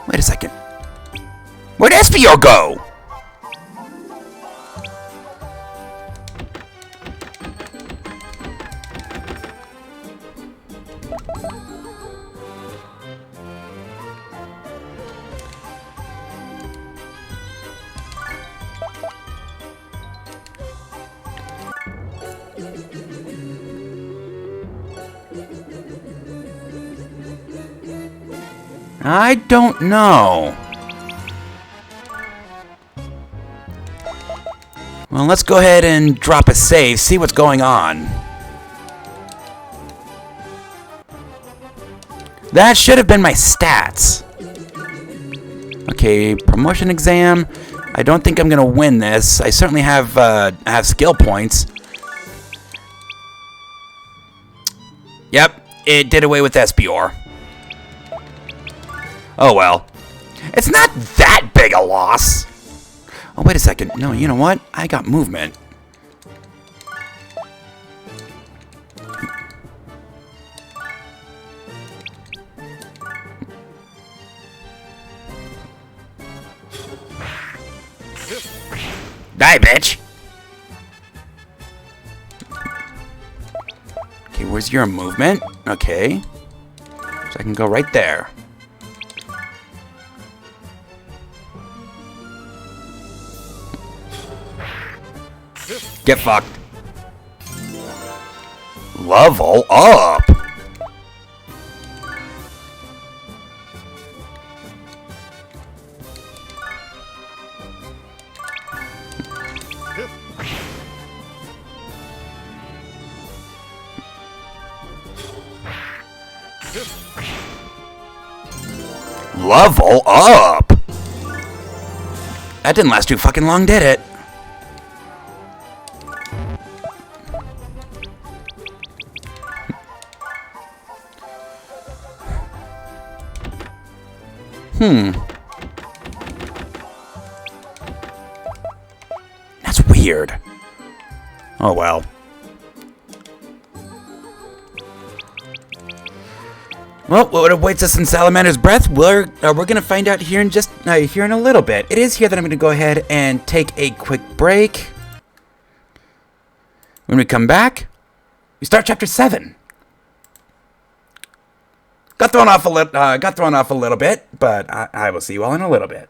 wait a second. Where'd Espio go? I don't know. Well, let's go ahead and drop a save, see what's going on. That should have been my stats. Okay, promotion exam. I don't think I'm gonna win this. I certainly have skill points. Yep, it did away with Espior. Oh well. It's not that big a loss. Oh, wait a second. No, you know what? I got movement. Die, bitch! Okay, where's your movement? Okay. So I can go right there. Get fucked. Level up. Level up. That didn't last too fucking long, did it? That's weird. Oh well. Well, what awaits us in Salamander's Breath? We're gonna find out here in here in a little bit. It is here that I'm gonna go ahead and take a quick break. When we come back, we start chapter 7. Got thrown off a little bit, but I will see you all in a little bit.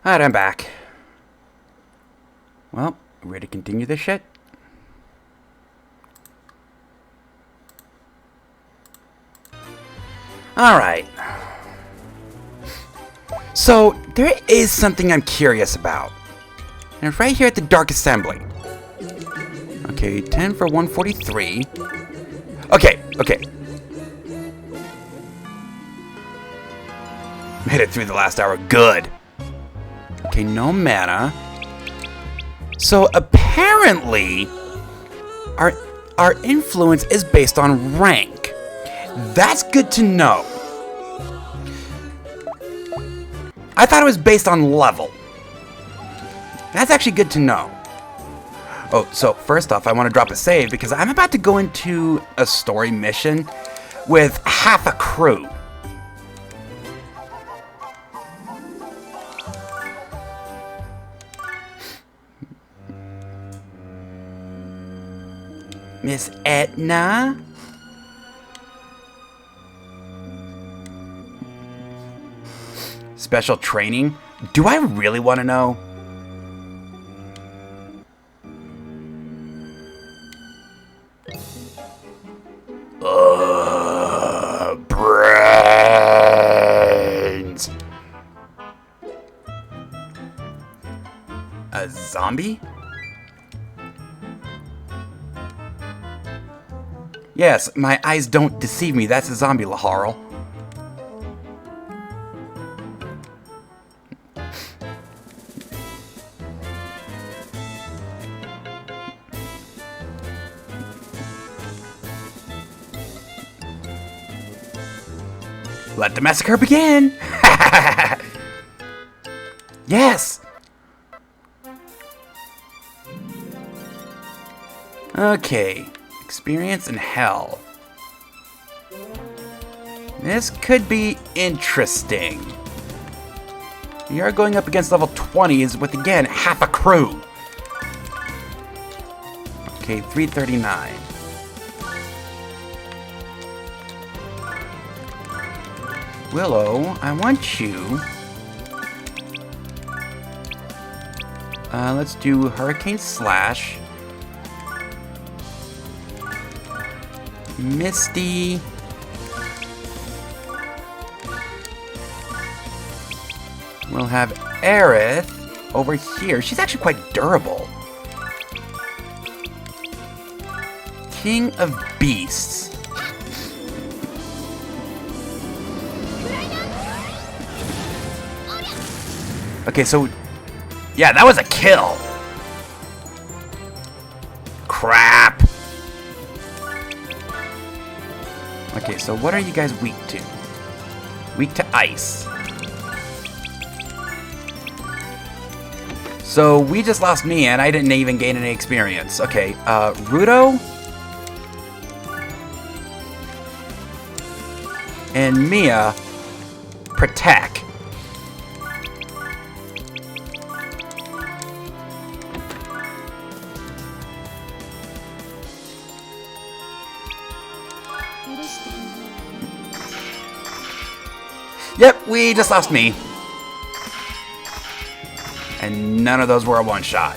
Alright, I'm back. Well, ready to continue this shit? Alright. So, there is something I'm curious about. And it's right here at the Dark Assembly. Okay, 10 for 143. Okay. Made it through the last hour. Good. Okay, no mana. So apparently, our influence is based on rank. That's good to know. I thought it was based on level. That's actually good to know. Oh, so first off, I want to drop a save because I'm about to go into a story mission with half a crew. Miss Etna? Special training? Do I really want to know? Brains. A zombie? Yes, my eyes don't deceive me. That's a zombie, Laharl. Let the massacre begin! Yes! Okay. Experience in hell. This could be interesting. We are going up against level 20s with, again, half a crew. Okay, 339. Willow, I want you. Let's do Hurricane Slash. Misty. We'll have Aerith over here. She's actually quite durable. King of Beasts. Okay, so yeah, that was a kill. Crap. Okay, so what are you guys weak to? Weak to ice. So we just lost Mia, and I didn't even gain any experience. Okay, Rudo and Mia protect. Yep, we just lost me. And none of those were a one-shot.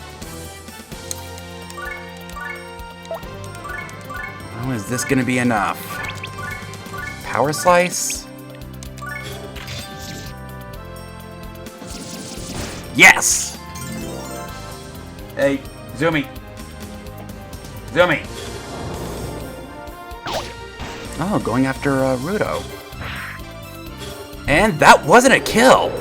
Oh, is this gonna be enough? Power Slice? Yes! Hey, Zoomy. Zoomy. Oh, going after Rudo. And that wasn't a kill.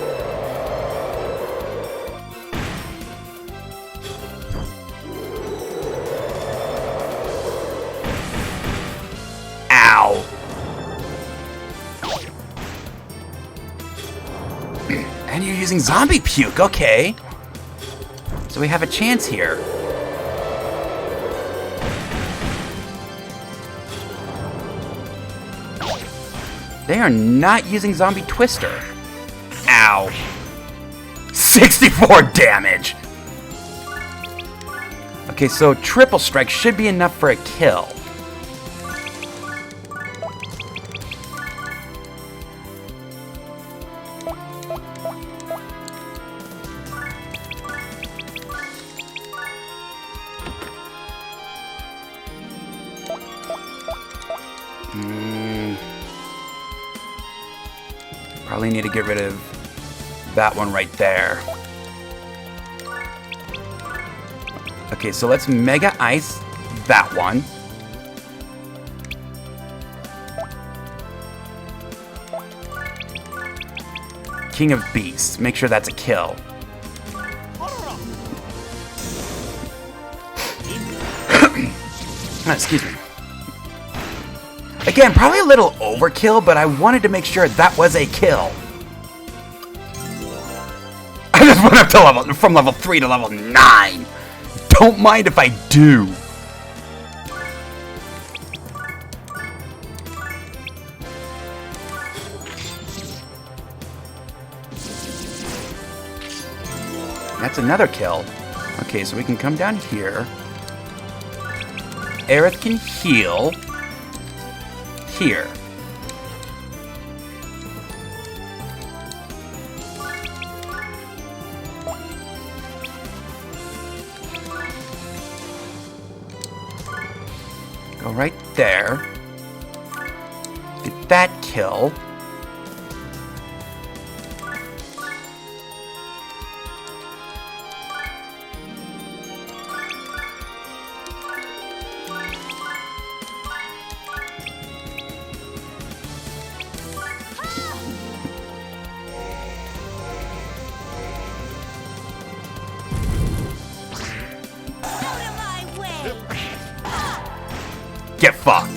Ow. And you're using zombie puke, okay. So we have a chance here. They are not using Zombie Twister. Ow. 64 damage! Okay, so Triple Strike should be enough for a kill. Probably need to get rid of that one right there. Okay, so let's Mega Ice that one. King of Beasts. Make sure that's a kill. Excuse me. Again, probably a little overkill, but I wanted to make sure that was a kill. I just went up to from level 3 to level 9. Don't mind if I do. That's another kill. Okay, so we can come down here. Aerith can heal here. Go right there. Get that kill. Get fucked.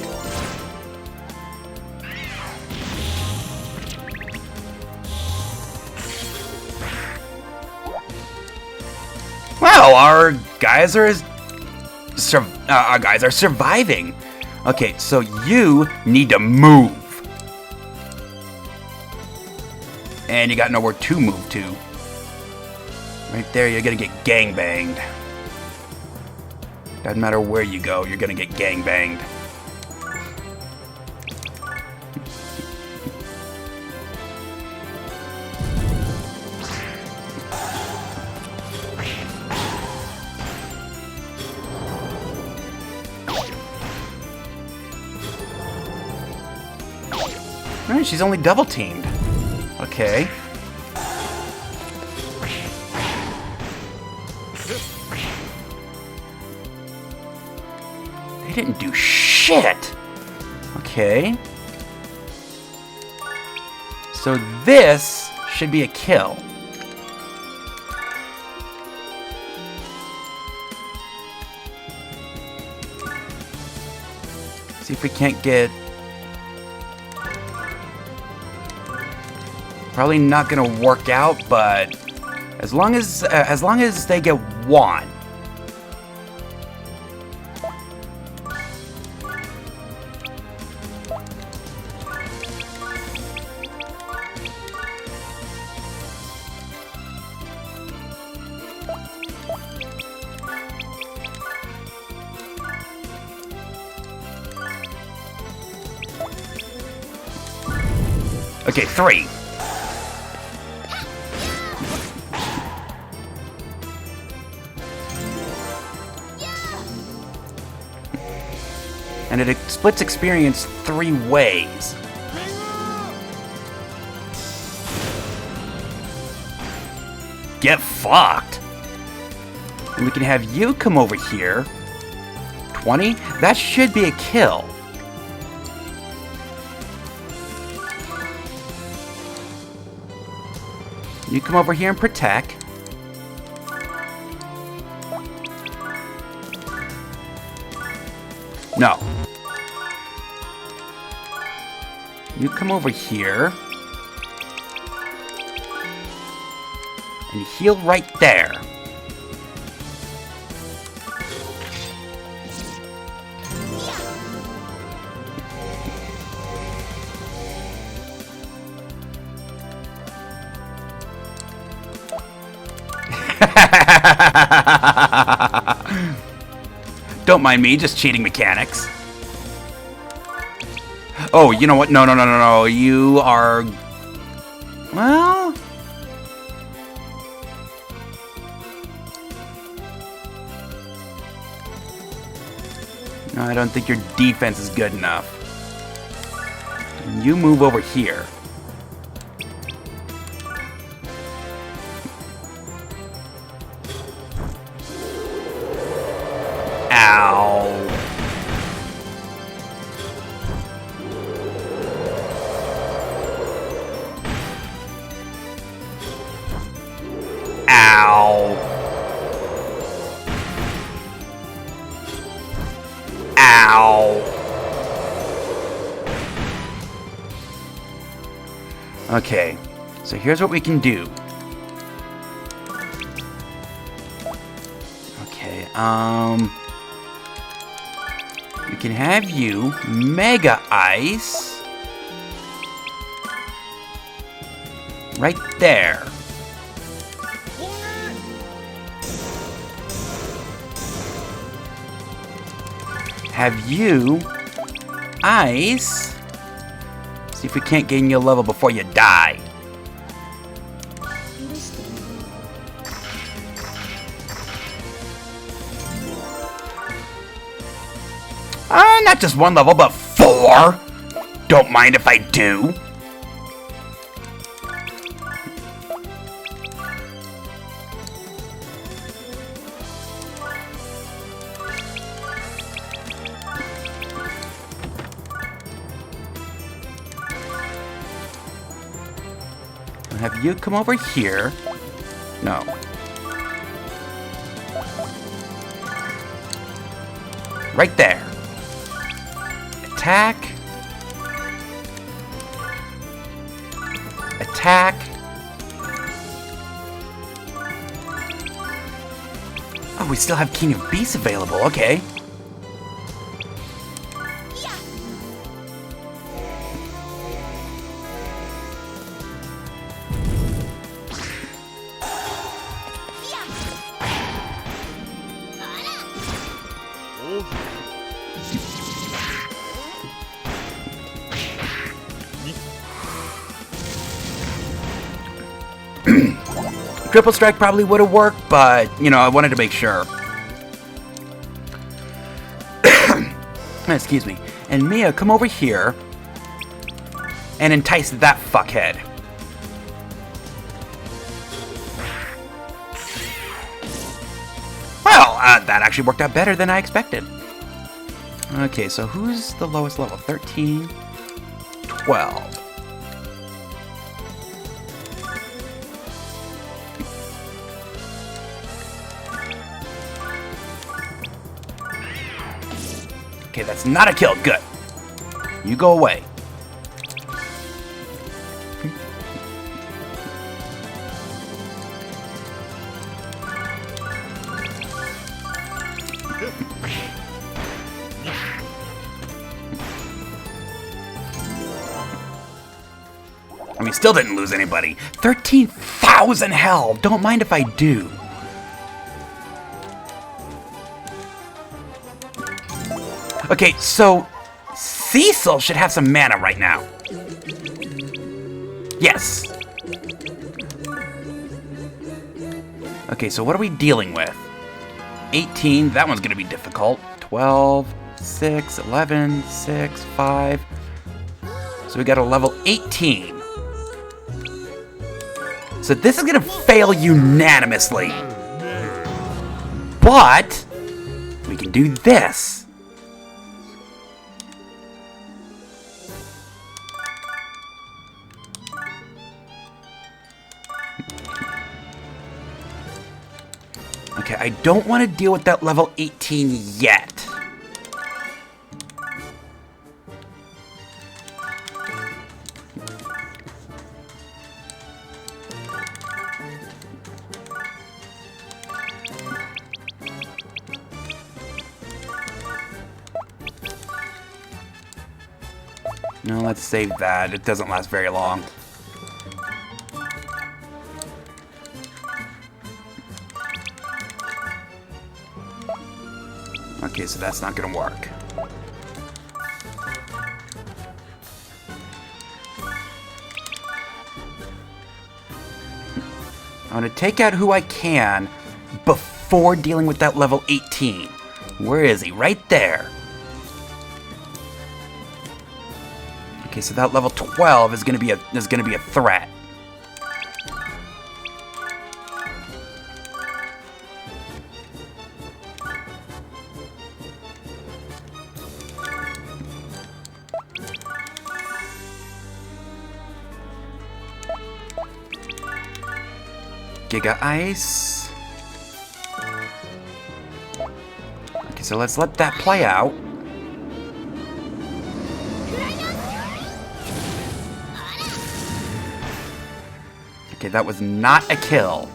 Well, our guys are surviving. Okay, so you need to move. And you got nowhere to move to. Right there, you're gonna get gangbanged. Doesn't matter where you go, you're gonna get gangbanged. Alright, she's only double teamed. Okay. They didn't do shit. Okay. So this should be a kill. See if we can't get... Probably not gonna work out, but as long as they get one. Okay, 3. And it splits experience 3 ways. Get fucked. And we can have you come over here. 20? That should be a kill. You come over here and protect. No. You come over here. And heal right there. Don't mind me, just cheating mechanics. Oh, you know what? No. You are... Well... No, I don't think your defense is good enough. You move over here. Ow. Ow. Ow. Okay, so here's what we can do. Okay, we can have you Mega Ice right there. Have you Ice. See if we can't gain you a level before you die. Not just one level, but 4. Don't mind if I do. I'll have you come over here. No. Right there. Attack. Attack. Oh, we still have King of Beasts available. Okay. Triple strike probably would have worked, but, you know, I wanted to make sure. Excuse me. And Mia, come over here and entice that fuckhead. Well, that actually worked out better than I expected. Okay, so who's the lowest level? 13, 12. Okay, that's not a kill. Good. You go away. I mean, still didn't lose anybody. 13,000 hell. Don't mind if I do. Okay, so Cecil should have some mana right now. Yes. Okay, so what are we dealing with? 18, that one's going to be difficult. 12, 6, 11, 6, 5. So we got a level 18. So this is going to fail unanimously. But we can do this. Okay, I don't want to deal with that level 18 yet. No, let's save that. It doesn't last very long. Okay, so that's not gonna work. I'm gonna take out who I can before dealing with that level 18. Where is he? Right there. Okay, so that level 12 is gonna be a threat. Giga Ice. Okay, so let's let that play out. Okay, that was not a kill.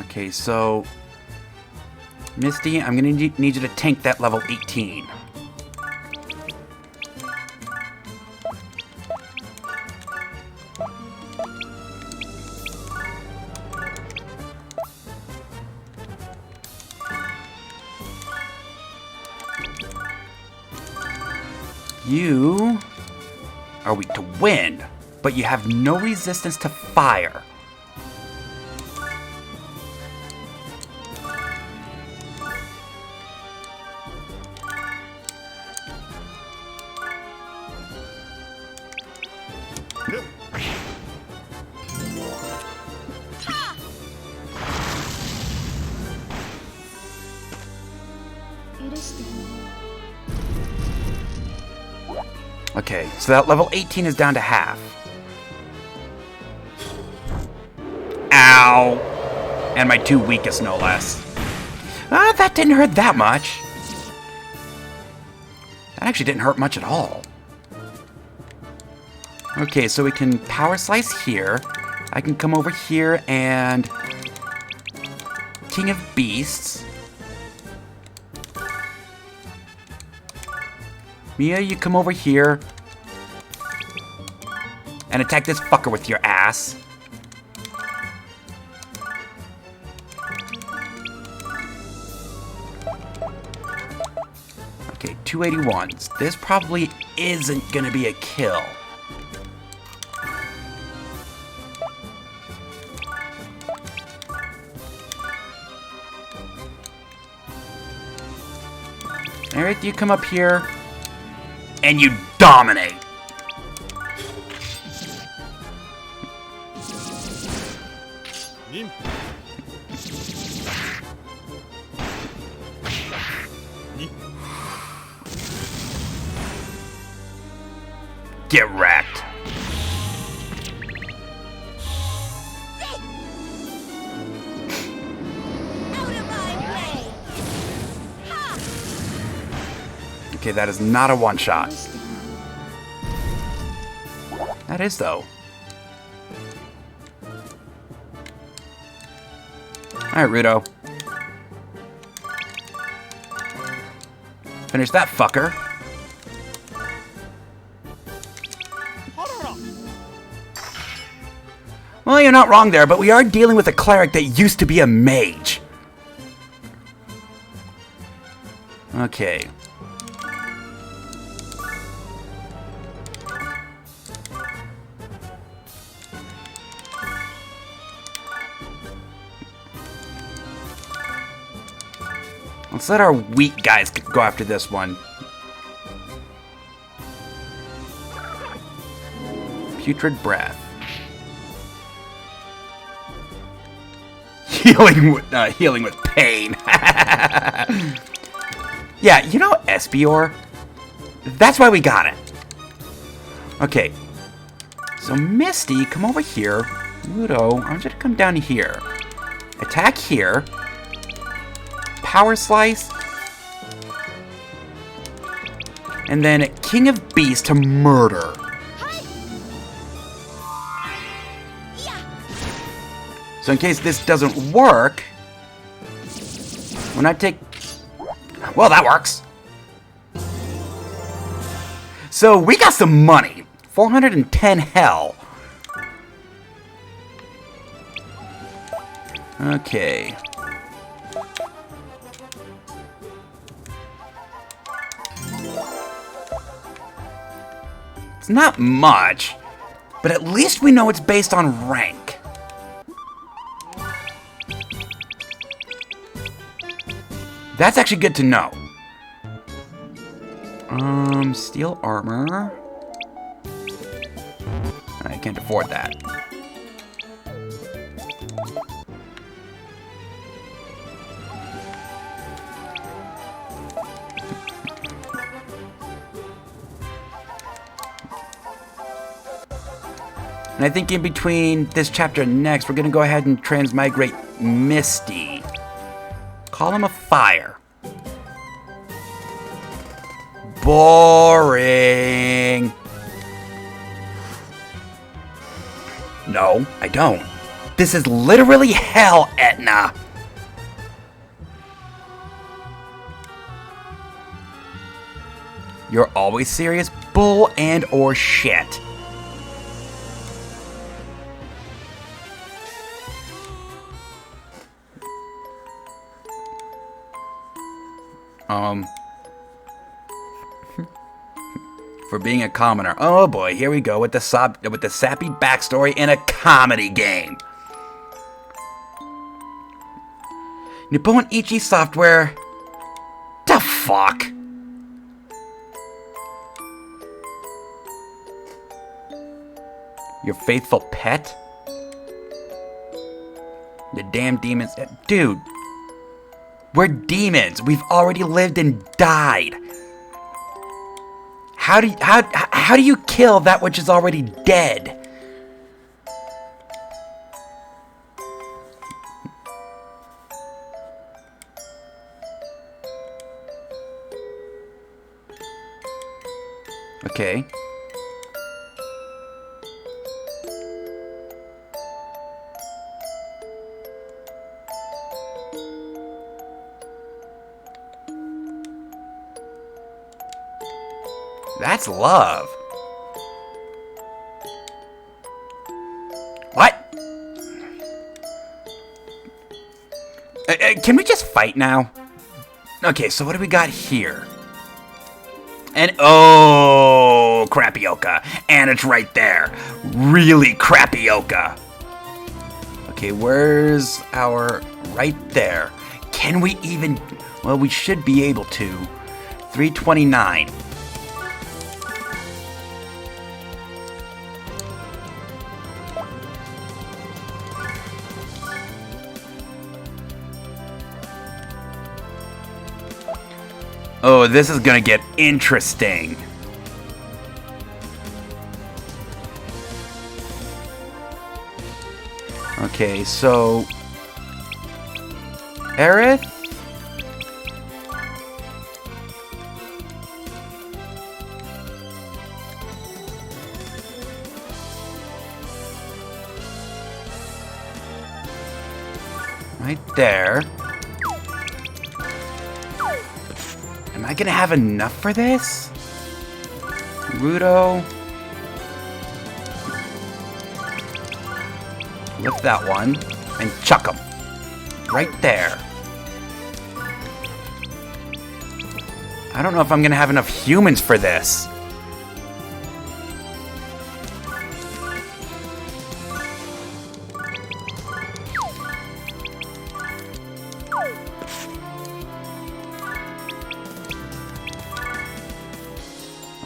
Okay, so Misty, I'm gonna need you to tank that level 18. You are weak to wind, but you have no resistance to fire. Okay, so that level 18 is down to half. Ow! And my two weakest, no less. That didn't hurt that much. That actually didn't hurt much at all. Okay, so we can power slice here. I can come over here and King of Beasts. Mia, you come over here and attack this fucker with your ass. Okay, 281s. This probably isn't gonna be a kill. Alright, you come up here and you dominate. Get wrecked. Okay, that is not a one-shot. That is, though. Alright, Rudo. Finish that fucker. Well, you're not wrong there, but we are dealing with a cleric that used to be a mage. Okay. Let's let our weak guys go after this one. Putrid Breath. Healing with pain. Yeah, you know Espior? That's why we got it. Okay. So Misty, come over here. Ludo, I want you to come down here. Attack here. Power Slice. And then King of Beasts to murder. So in case this doesn't work, when I take... Well, that works. So we got some money. 410 hell. Okay. It's not much, but at least we know it's based on rank. That's actually good to know. Steel armor. I can't afford that. And I think in between this chapter and next, we're going to go ahead and transmigrate Misty. Column of Fire. Boring. No, I don't. This is literally hell, Etna. You're always serious? Bull and or shit. For being a commoner. Oh boy, here we go with the sappy backstory in a comedy game. Nippon Ichi Software. The fuck? Your faithful pet? The damn demons. Dude. We're demons. We've already lived and died. How do you kill that which is already dead? Okay. That's love. What? Can we just fight now? Okay, so what do we got here? And oh, Crapioka. And it's right there. Really Crapioka. Okay, where's our... Right there. Can we even... Well, we should be able to. 329. Oh, this is gonna get interesting. Okay, so... Aerith? Right there. Am I gonna have enough for this? Rudo. Lift that one and chuck him. Right there. I don't know if I'm gonna have enough humans for this.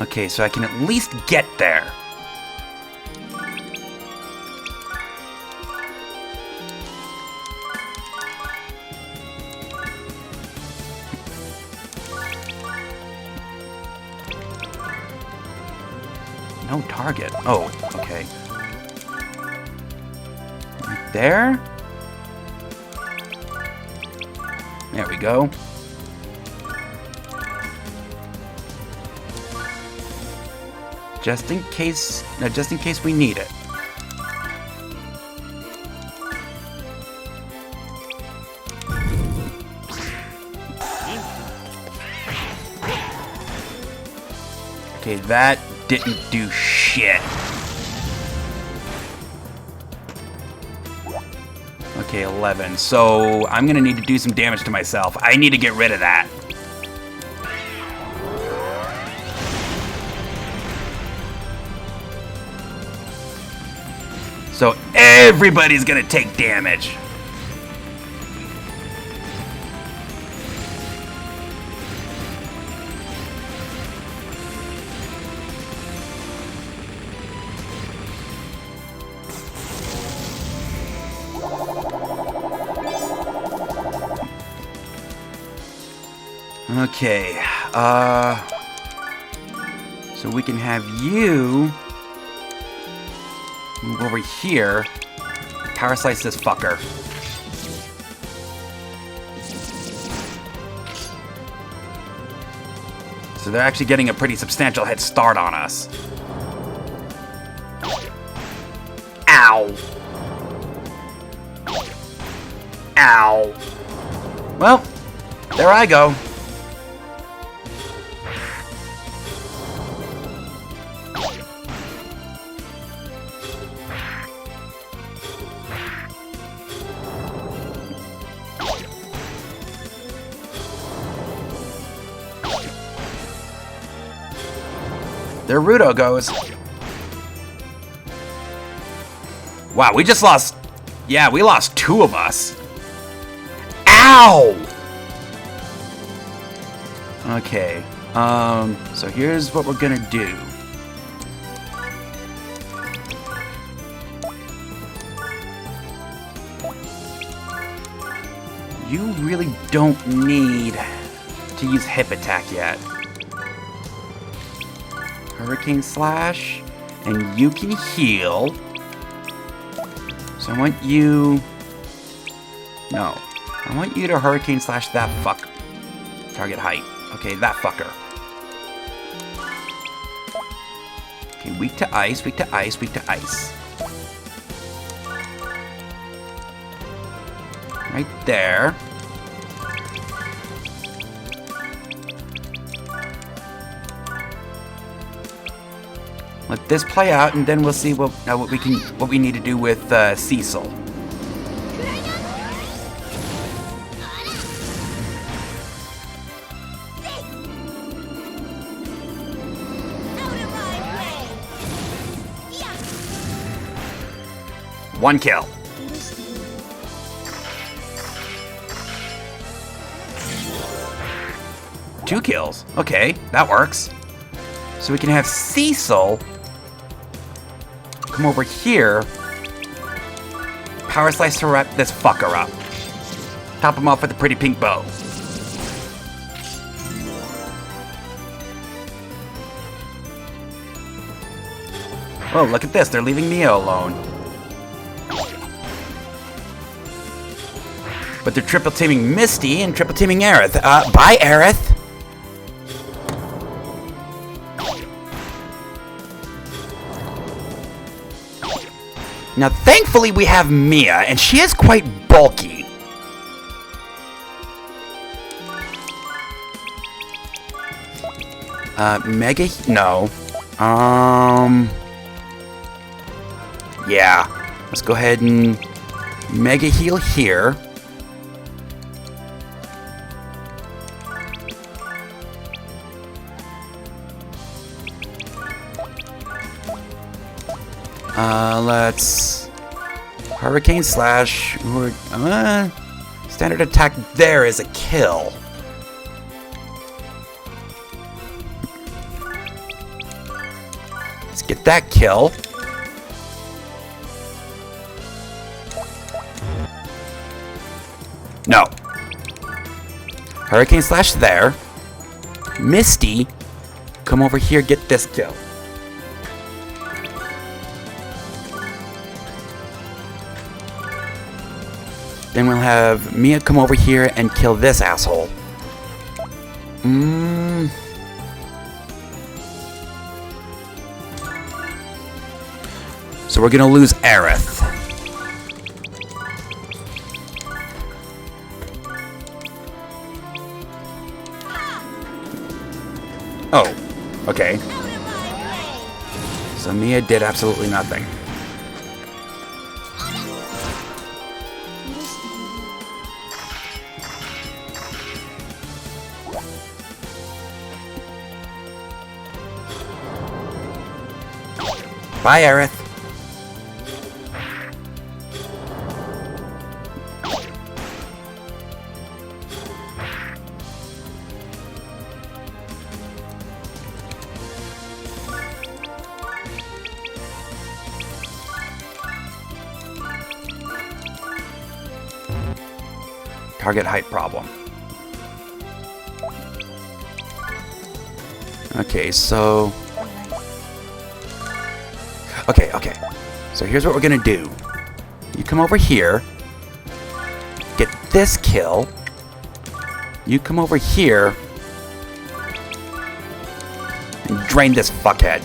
Okay, so I can at least get there. No target. Oh, okay. Right there. There we go. Just in case we need it. Okay, that didn't do shit. Okay, 11. So I'm gonna need to do some damage to myself. I need to get rid of that. So everybody's gonna take damage. Okay. So we can have you move over here. Power slice this fucker. So they're actually getting a pretty substantial head start on us. Ow. Ow. Well, there I go. There Rudo goes. Wow, we just lost... Yeah, we lost 2 of us. Ow! Okay. So here's what we're gonna do. You really don't need to use hip attack yet. Hurricane Slash, and you can heal. So I want you... No. I want you to Hurricane Slash that fuck. Target height. Okay, that fucker. Okay, weak to ice, weak to ice, weak to ice. Right there. Let this play out, and then we'll see what we need to do with Cecil. One kill. Two kills. Okay, that works. So we can have Cecil come over here. Power Slice to wrap this fucker up. Top him off with a pretty pink bow. Oh, look at this. They're leaving Mia alone. But they're triple teaming Misty and triple teaming Aerith. Bye, Aerith. Now, thankfully, we have Mia, and she is quite bulky. Mega... No. Yeah. Let's go ahead and Mega Heal here. Let's Hurricane Slash. Standard attack there is a kill. Let's get that kill. No. Hurricane Slash there. Misty, come over here, get this kill. Then we'll have Mia come over here and kill this asshole. So we're gonna lose Aerith. Oh, okay. So Mia did absolutely nothing. Bye, Aerith. Target height problem. Okay, so... Okay. So here's what we're gonna do. You come over here. Get this kill. You come over here. And drain this fuckhead.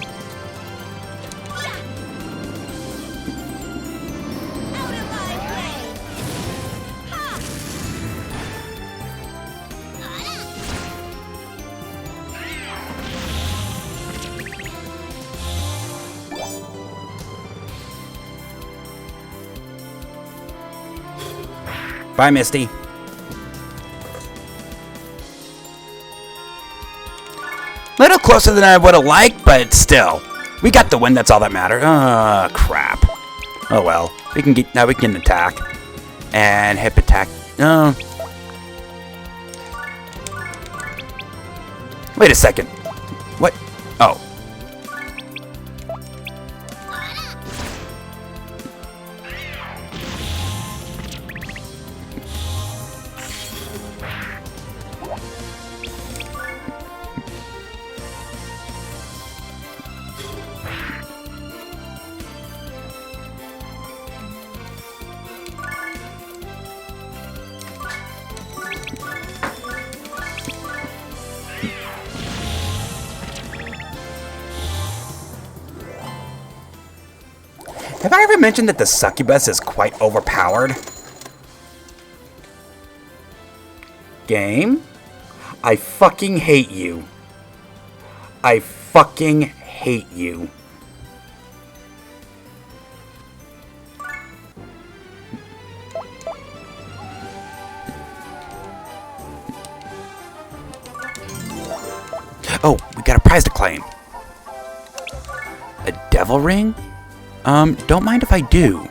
Out of my way! Ha! Bye, Misty. Little closer than I would have liked, but still. We got the win, that's all that matters. Crap. Oh well. We can attack. And hip attack. Wait a second. What? Oh. Have I ever mentioned that the succubus is quite overpowered? Game? I fucking hate you. I fucking hate you. Oh, we got a prize to claim. A devil ring? Don't mind if I do.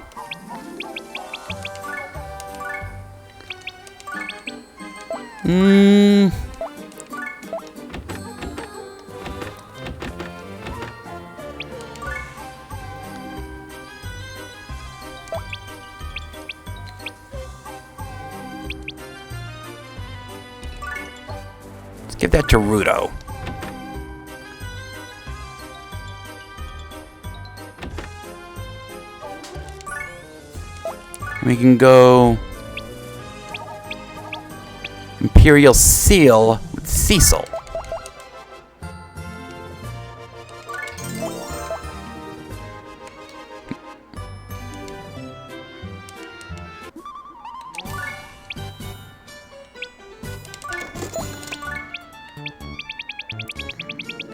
Let's give that to Rudo. We can go Imperial Seal with Cecil.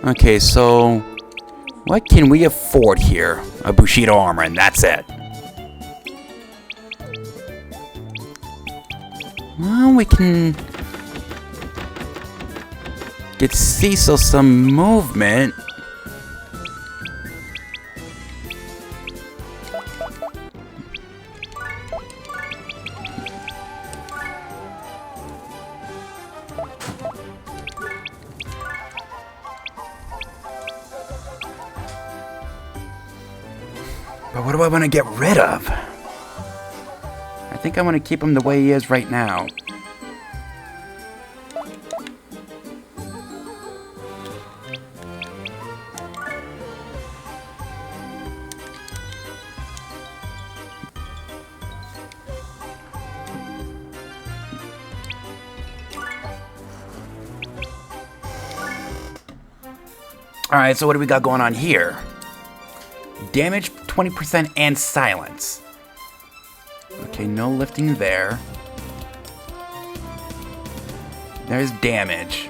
Okay, so what can we afford here? A Bushido armor, and that's it. Well, we can get Cecil some movement. But what do I want to get rid of? I think I want to keep him the way he is right now. Alright, so what do we got going on here? Damage 20% and silence. Okay, no lifting there. There's damage.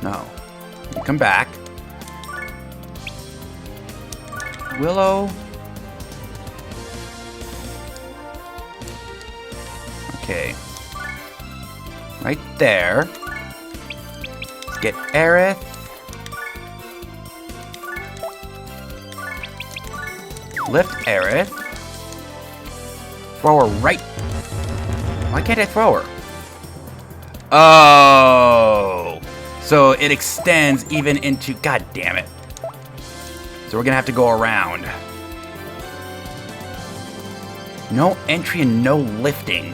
No. You come back. Willow. Okay. Right there. Let's get Aerith. Lift Aerith. Throw her right. Why can't I throw her? Oh. So it extends even into... God damn it. So we're going to have to go around. No entry and no lifting.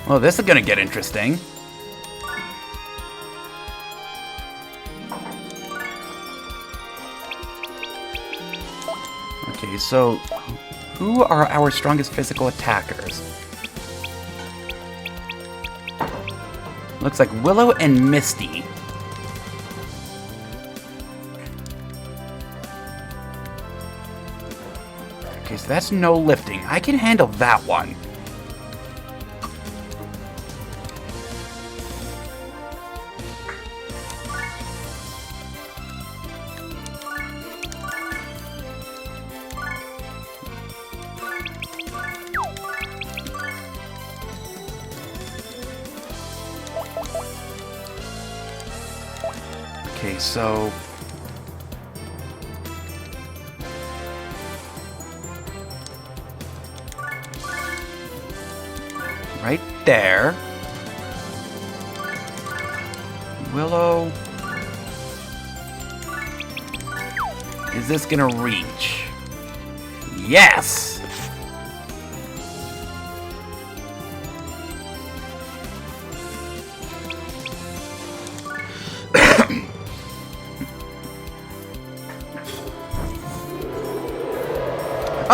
Well, this is gonna get interesting. Okay, so who are our strongest physical attackers? Looks like Willow and Misty. Okay, so that's no lifting. I can handle that one. Okay, so... right there. Willow... is this gonna reach? Yes!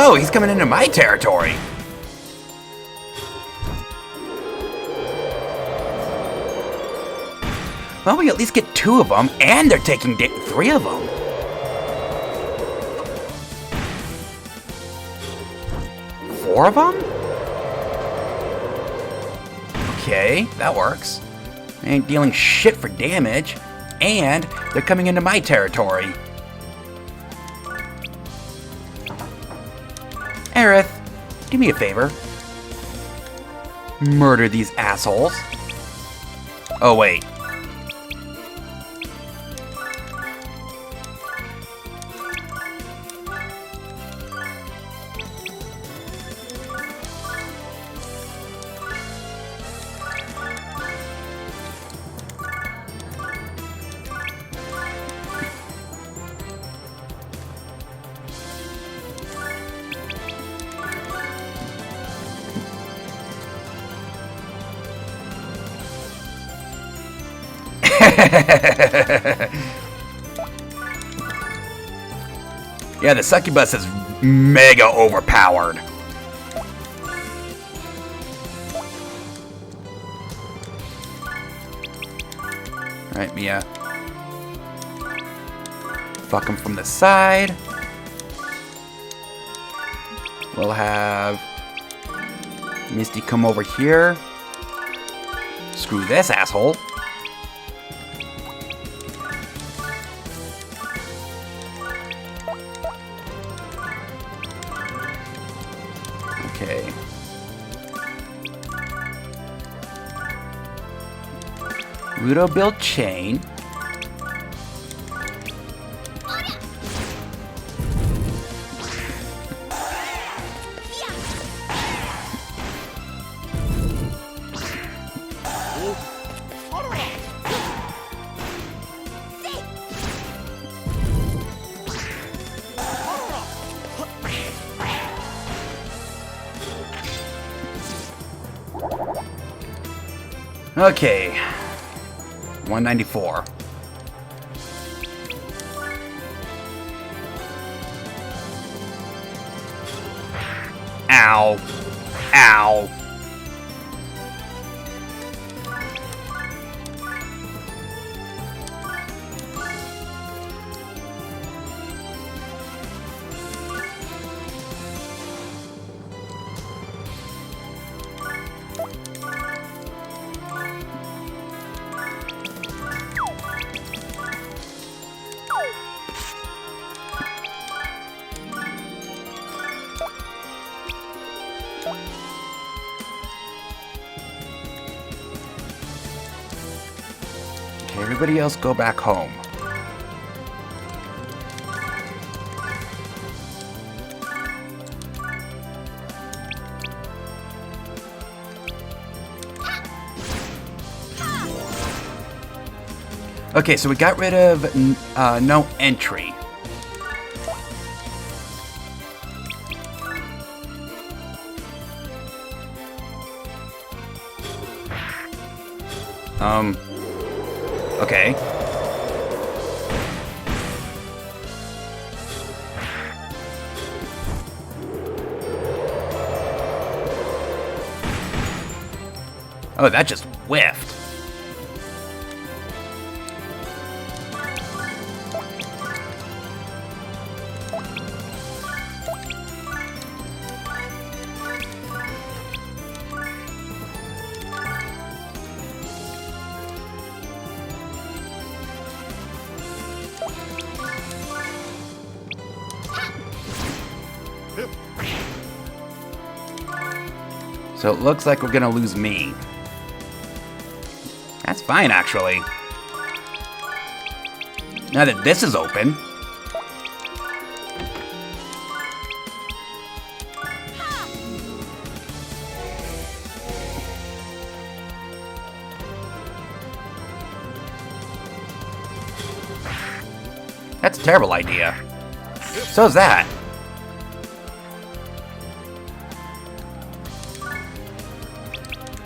Oh, he's coming into my territory. Well, we at least get 2 of them, and they're taking 3 of them. Four of them? Okay, that works. I ain't dealing shit for damage, and they're coming into my territory. Aerith, do me a favor. Murder these assholes. Oh, wait. Yeah, the succubus is mega overpowered. Alright, Mia. Fuck him from the side. We'll have Misty come over here. Screw this asshole. Okay. Rudo build chain. Okay. 194. Ow. Ow. Okay, everybody else go back home. Okay, so we got rid of no entry. Okay. Oh, that just whiffed. So it looks like we're gonna lose me. That's fine, actually. Now that this is open. That's a terrible idea. So's that.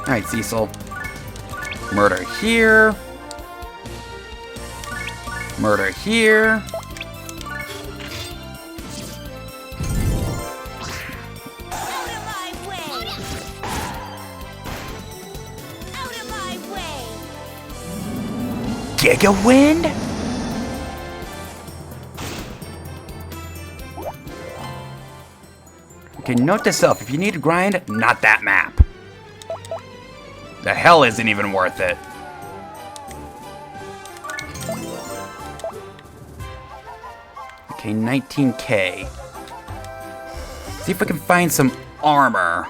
Alright, Cecil. Murder here. Murder here. Out of my way! Out of my way! Giga Wind? Okay, note to self, if you need to grind, not that map. The hell isn't even worth it. Okay, 19K. See if we can find some armor.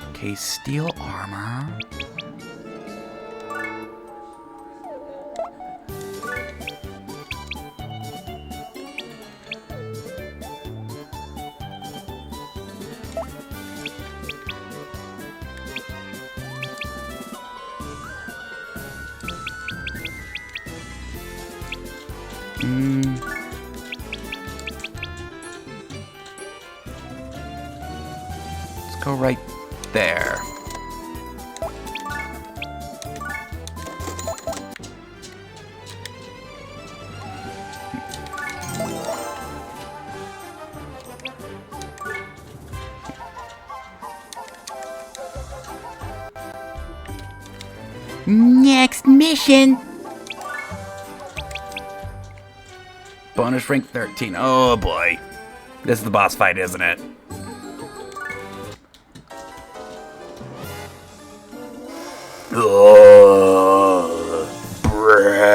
Okay, steel armor. Let's go right there. Next mission. Bonus rank 13. Oh boy. This is the boss fight, isn't it? Oh, Brent.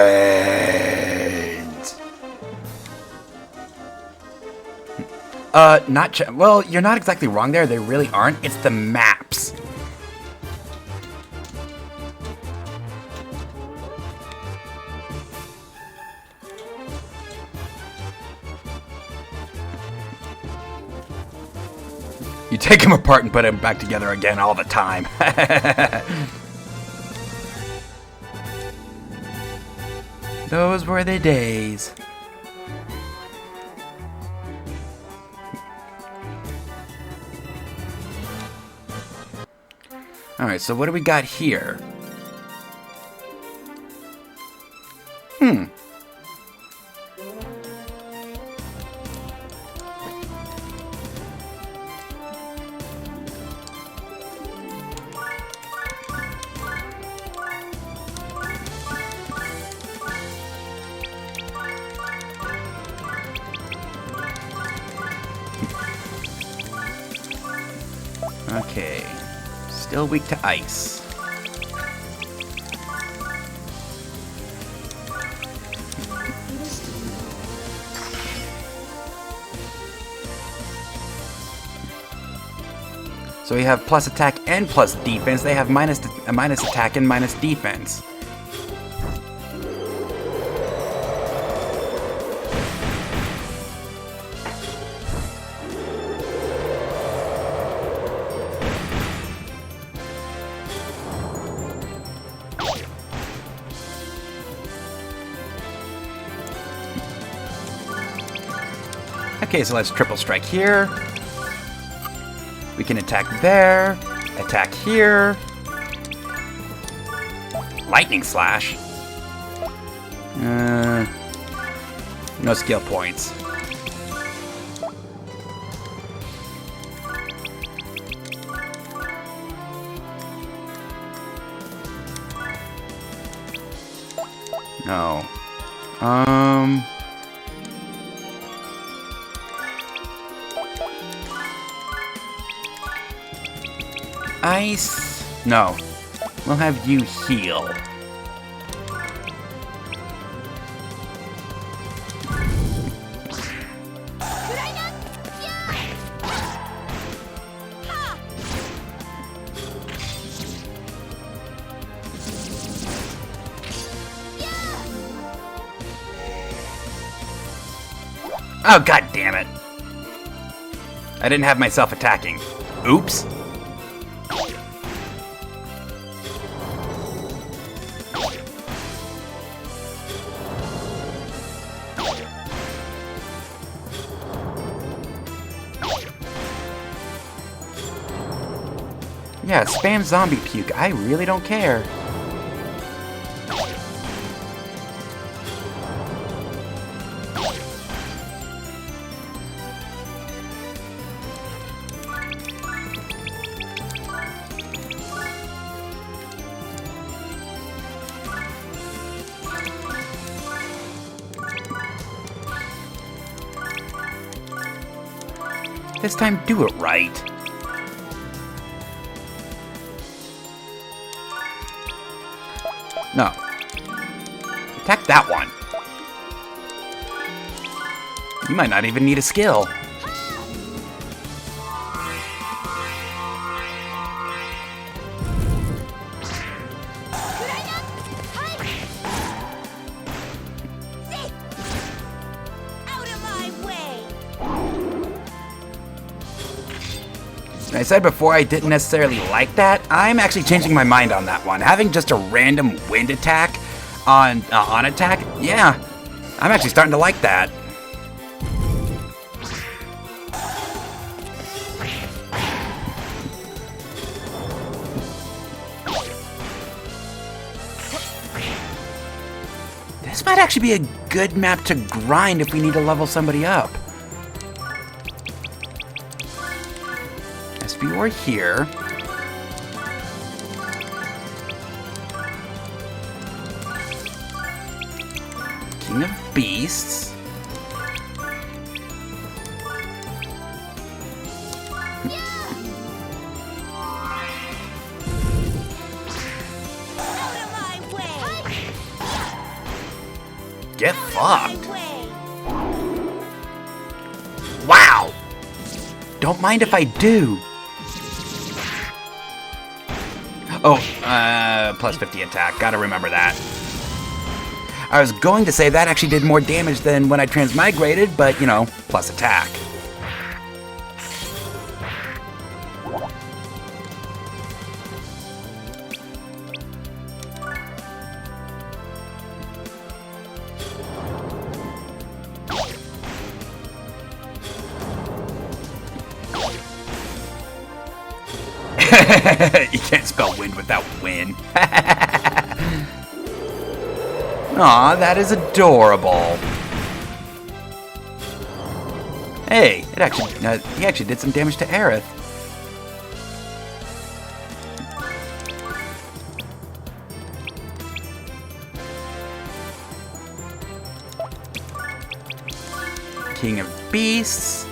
Well, you're not exactly wrong there. They really aren't. It's the maps. You take them apart and put them back together again all the time. Those were the days. Alright, so what do we got here? Okay. Still weak to ice. So we have plus attack and plus defense. They have minus attack and minus defense. Okay, so let's triple strike here. We can attack there, attack here. Lightning slash. No skill points. No. Ice? No. We'll have you heal. Oh, god damn it. I didn't have myself attacking. Oops. Yeah, spam zombie puke. I really don't care. This time, do it right. No. Attack that one. You might not even need a skill. I said before I didn't necessarily like that. I'm actually changing my mind on that one. Having just a random wind attack on attack, yeah, I'm actually starting to like that. This might actually be a good map to grind if we need to level somebody up. If you are here, King of Beasts, get fucked. Wow! Don't mind if I do. Oh, plus 50 attack. Gotta remember that. I was going to say that actually did more damage than when I transmigrated, but, you know, plus attack. You can't spell wind without win. Aw, that is adorable. Hey, it actually he actually did some damage to Aerith. King of Beasts.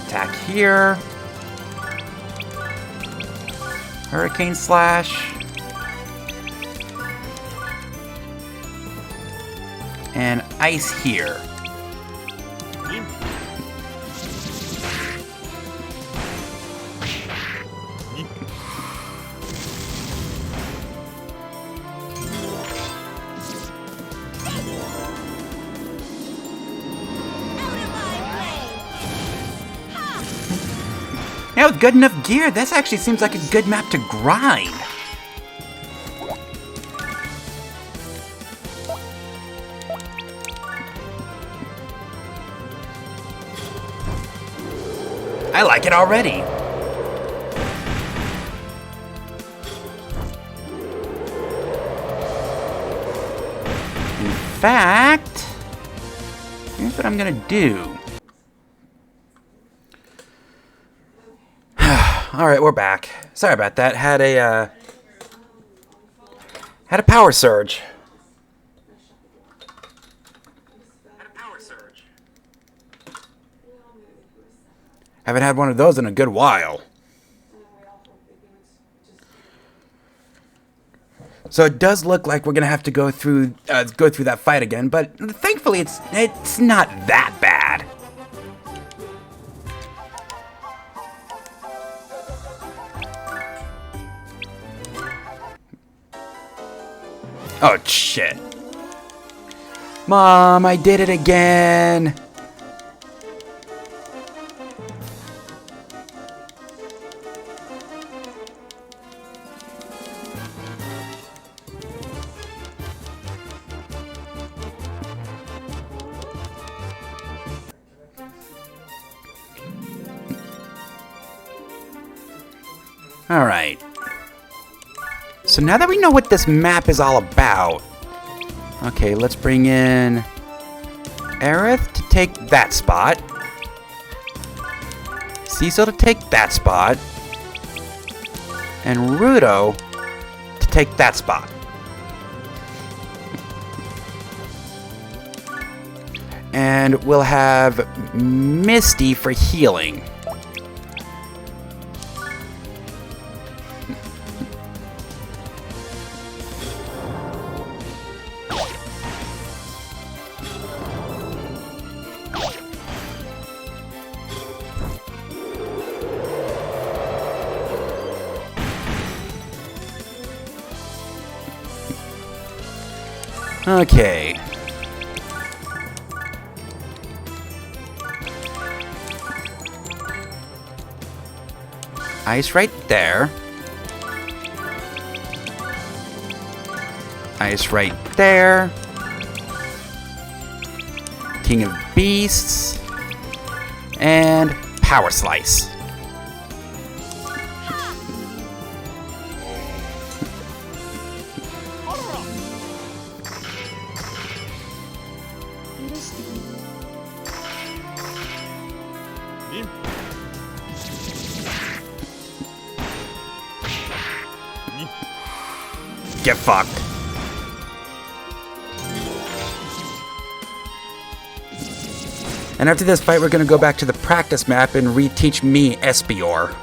Attack here. Hurricane Slash. And ice here. Yeah, with good enough gear, this actually seems like a good map to grind. I like it already. In fact, here's what I'm gonna do. All right, we're back. Sorry about that. Had a power surge. Haven't had one of those in a good while. So it does look like we're gonna have to go through that fight again, but thankfully it's not that bad. Oh shit. Mom, I did it again. Alright. So now that we know what this map is all about, okay, let's bring in Aerith to take that spot, Cecil to take that spot, and Rudo to take that spot. And we'll have Misty for healing. Okay. Ice right there. Ice right there. King of Beasts. And Power Slice. Get fucked. And after this fight, we're gonna go back to the practice map and reteach me Espior.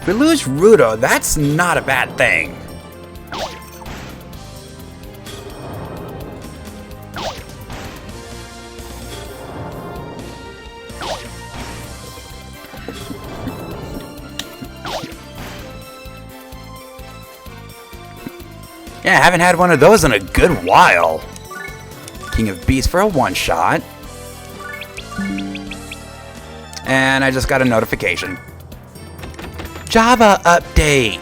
If we lose Rudo, that's not a bad thing. Yeah, I haven't had one of those in a good while. King of Beasts for a one-shot. And I just got a notification. Java update!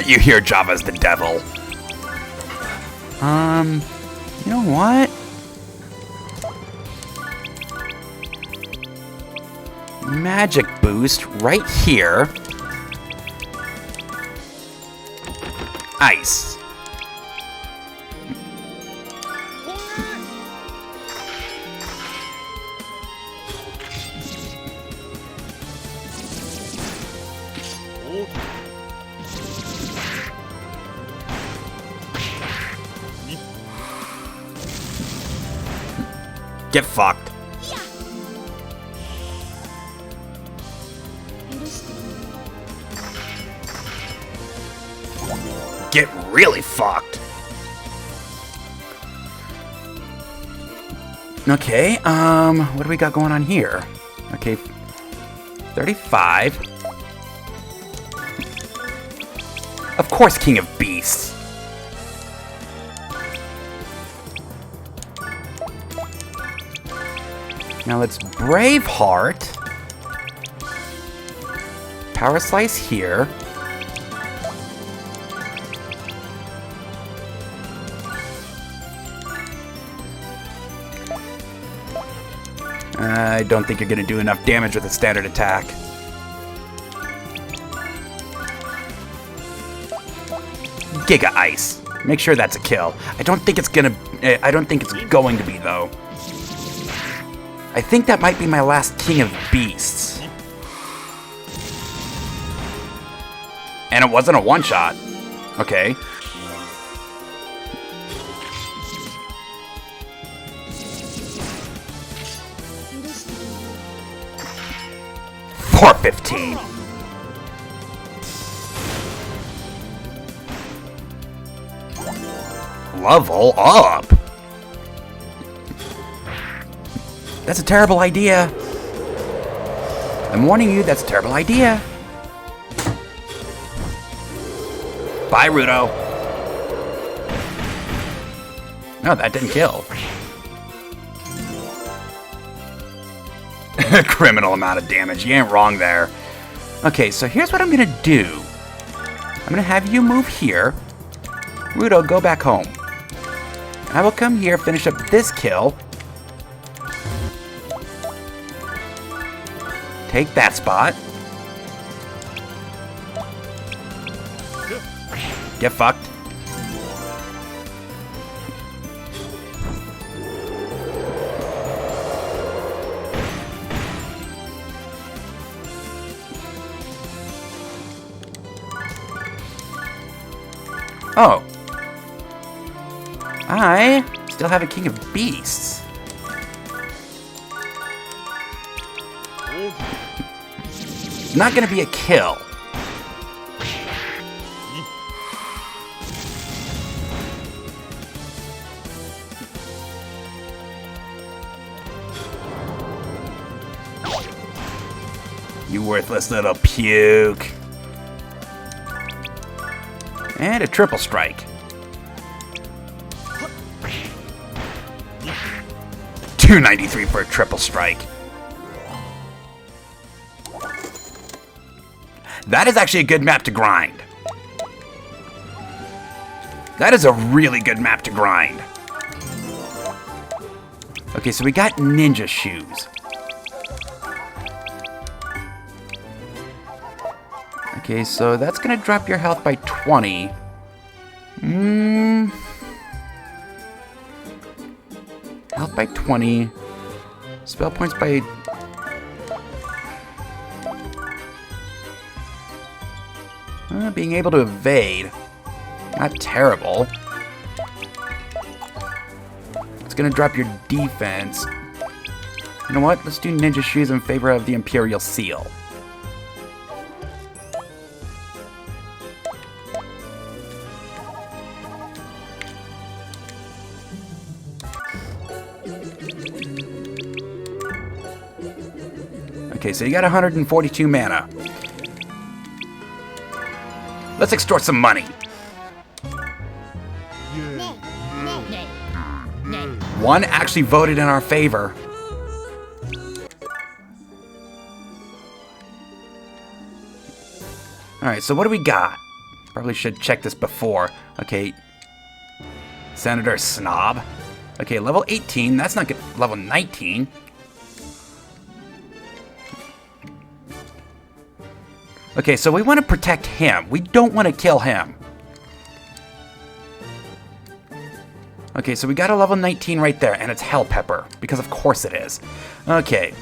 You hear Java's the devil. You know what? Magic boost right here. Ice. Get fucked. Get really fucked. Okay, what do we got going on here? Okay, 35. Of course, King of Beasts. Now let's Braveheart. Power Slice here. I don't think you're going to do enough damage with a standard attack. Giga Ice. Make sure that's a kill. I don't think it's going to be though. I think that might be my last King of Beasts. And it wasn't a one-shot. Okay. $4.15. Level up. That's a terrible idea. I'm warning you, that's a terrible idea. Bye, Rudo. No, that didn't kill. Criminal amount of damage. You ain't wrong there. Okay, so here's what I'm gonna do. I'm gonna have you move here. Rudo, go back home. I will come here, finish up this kill. Take that spot. Get fucked. Oh. I still have a King of Beasts. Not gonna be a kill. You worthless little puke. And a triple strike. $293 for a triple strike. That is actually a good map to grind. That is a really good map to grind. Okay, so we got ninja shoes. Okay, so that's gonna drop your health by 20. Health by 20. Spell points by... being able to evade. Not terrible. It's gonna drop your defense. You know what? Let's do ninja shoes in favor of the Imperial Seal. Okay, so you got 142 mana. Let's extort some money. One actually voted in our favor. Alright, so what do we got? Probably should check this before. Okay. Senator Snob. Okay, level 18. That's not good. Level 19. Okay, so we want to protect him. We don't want to kill him. Okay, so we got a level 19 right there, and it's Hell Pepper, because of course it is. Okay.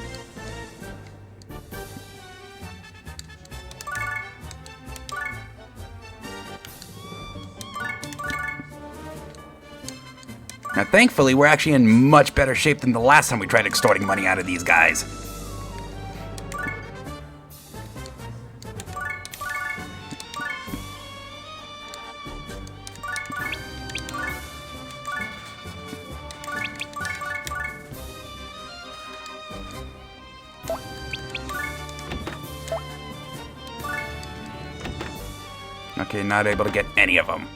Now, thankfully, we're actually in much better shape than the last time we tried extorting money out of these guys. Okay, not able to get any of them.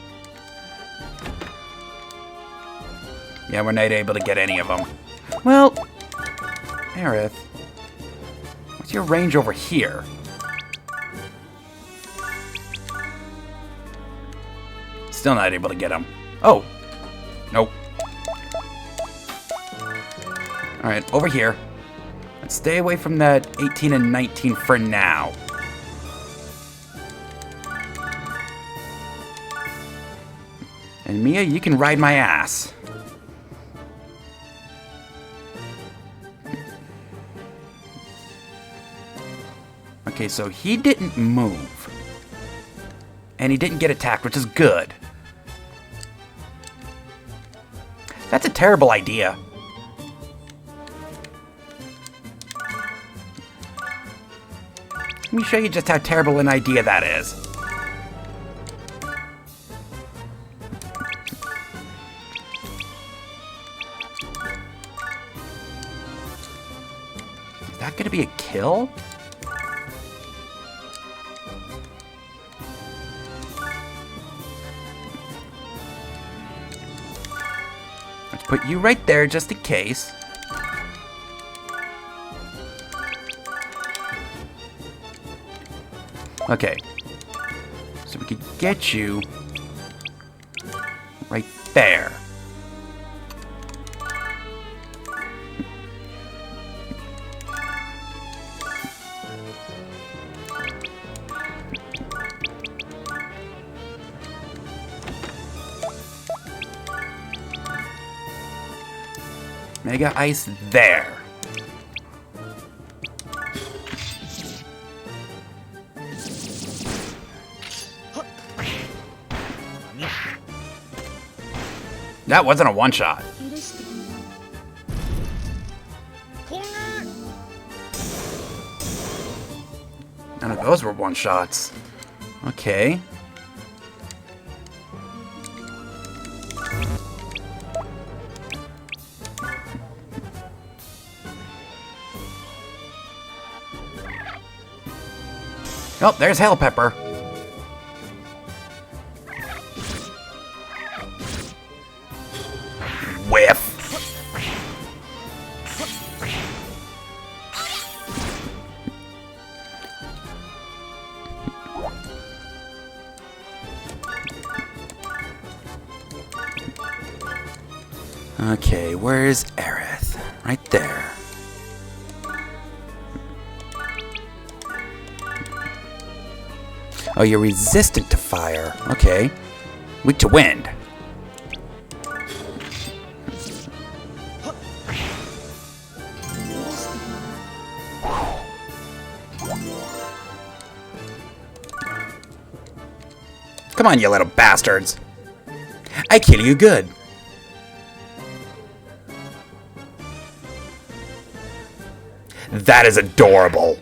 Yeah, we're not able to get any of them. Well, Aerith, what's your range over here? Still not able to get them. Oh, nope. Alright, over here. Let's stay away from that 18 and 19 for now. And Mia, you can ride my ass. Okay, so he didn't move. And he didn't get attacked, which is good. That's a terrible idea. Let me show you just how terrible an idea that is. Is that gonna be a kill? Let's put you right there just in case. Okay, so we could get you right there. Mega Ice there. That wasn't a one-shot. None of those were one-shots. Okay. Oh, there's Hail Pepper. Whiff. Okay, where's Aerith? Right there. Oh, you're resistant to fire. Okay. Weak to wind. Come on, you little bastards. I kill you good. That is adorable.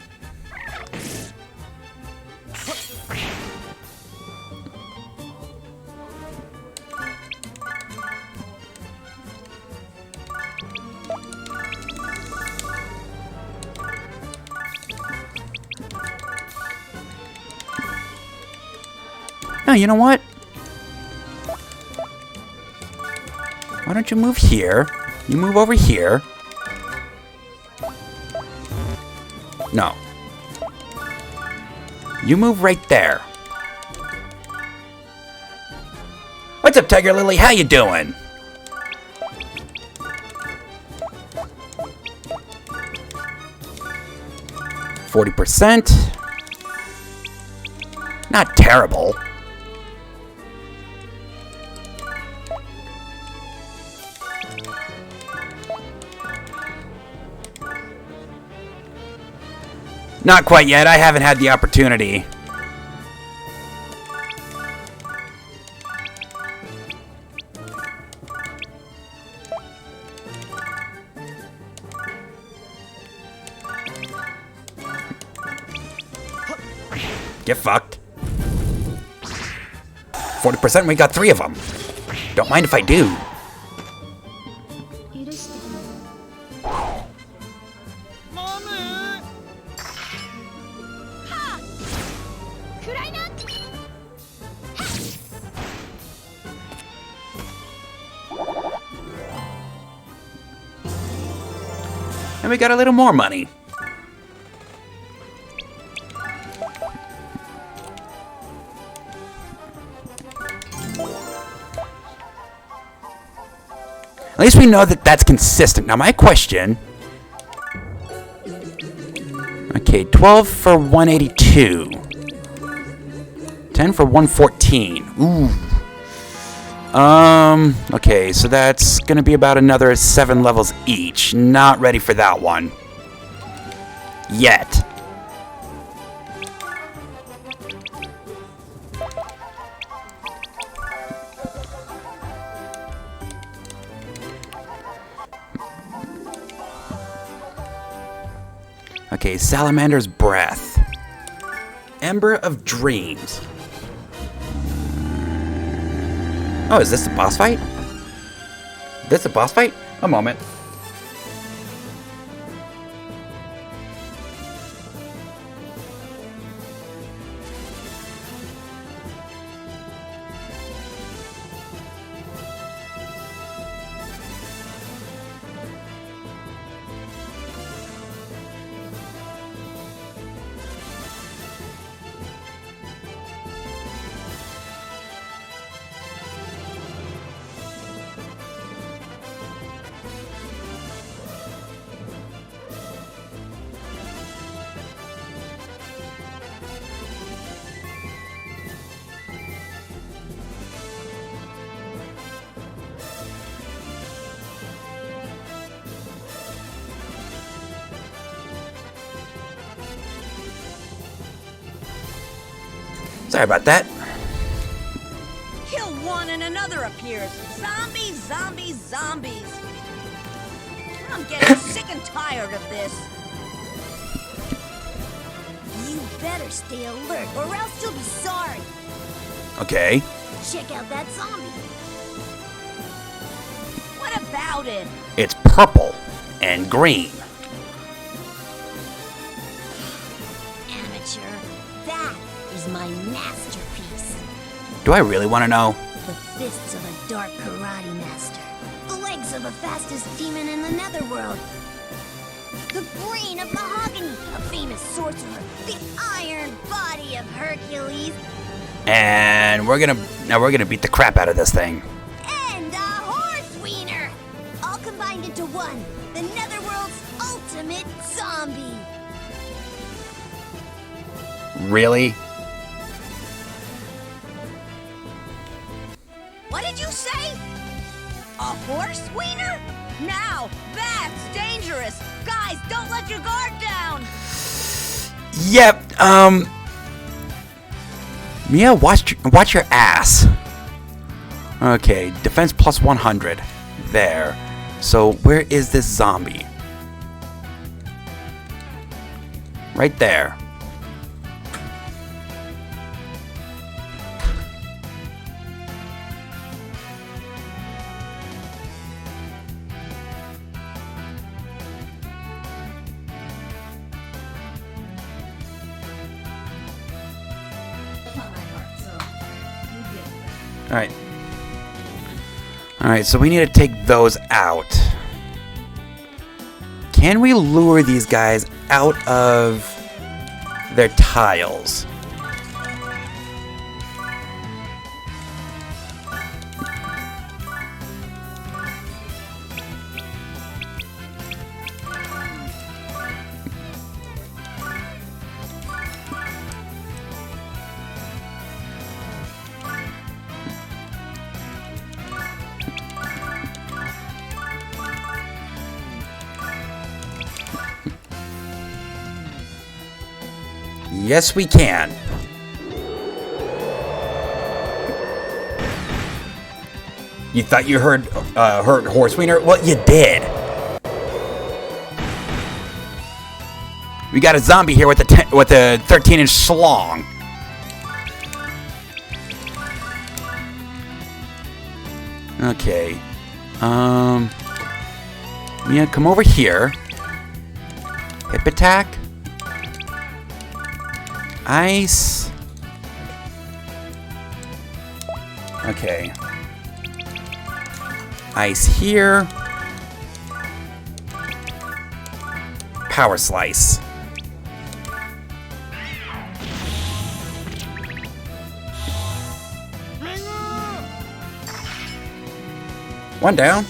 No, you know what? Why don't you move here? You move over here. No. You move right there. What's up, Tiger Lily? How you doing? %. Not terrible. Not quite yet. I haven't had the opportunity. Get fucked. 40%, we got 3 of them. Don't mind if I do. And we got a little more money. At least we know that that's consistent. Now my question... Okay, 12 for 182. 10 for 114. Ooh. Okay, so that's gonna be about another 7 levels each. Not ready for that one. Yet. Okay, Salamander's Breath. Ember of Dreams. Oh, is this the boss fight? This a boss fight? A moment. Sorry about that. Kill one and another appears. Zombies, zombies, zombies. I'm getting sick and tired of this. You better stay alert, or else you'll be sorry. Okay. Check out that zombie. What about it? It's purple and green. Amateur. That is my masterpiece. Do I really want to know? The fists of a dark karate master. The legs of the fastest demon in the netherworld. The brain of Mahogany, a famous sorcerer. The iron body of Hercules. And we're gonna beat the crap out of this thing. And a horse wiener. All combined into one. The netherworld's ultimate zombie. Really? What did you say? A horse wiener? Now, that's dangerous. Guys, don't let your guard down. Yep. Mia, watch your ass. Okay, defense plus 100. There. So where is this zombie? Right there. Alright. Alright, so we need to take those out. Can we lure these guys out of their tiles? Yes, we can. You thought you heard horse wiener? Well, you did. We got a zombie here with a 13-inch schlong. Okay. Mia, come over here. Hip attack. Ice. Okay. Ice here. Power Slice. One down.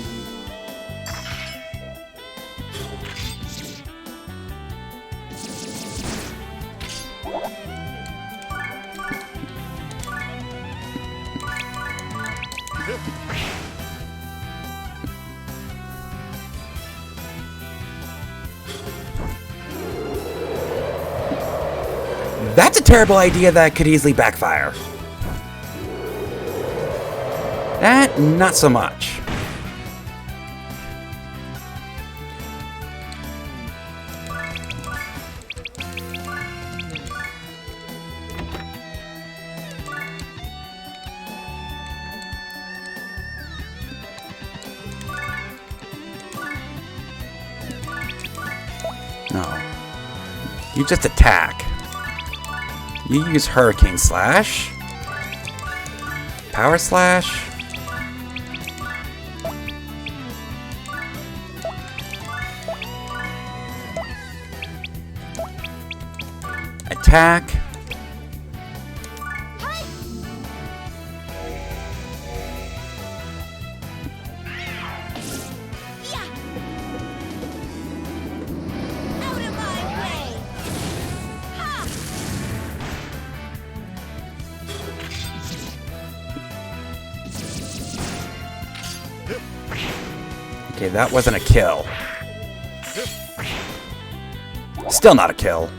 That's a terrible idea that could easily backfire. That, not so much. No. You just attack. You use Hurricane Slash. Power Slash. Attack. Okay, that wasn't a kill. Still not a kill.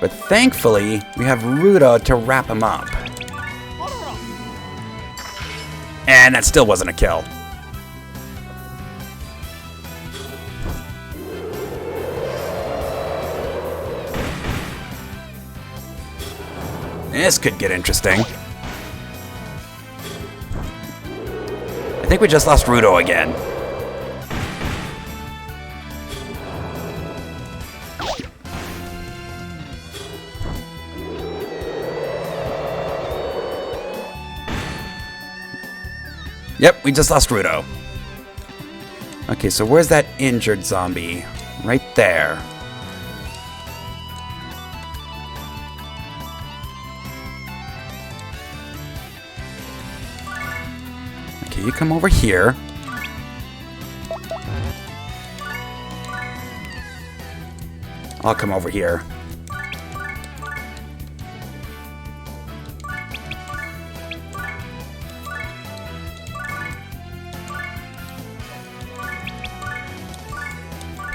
But thankfully, we have Rudo to wrap him up. And that still wasn't a kill. This could get interesting. I think we just lost Rudo again. Yep, we just lost Rudo. Okay, so where's that injured zombie? Right there. Okay, you come over here. I'll come over here.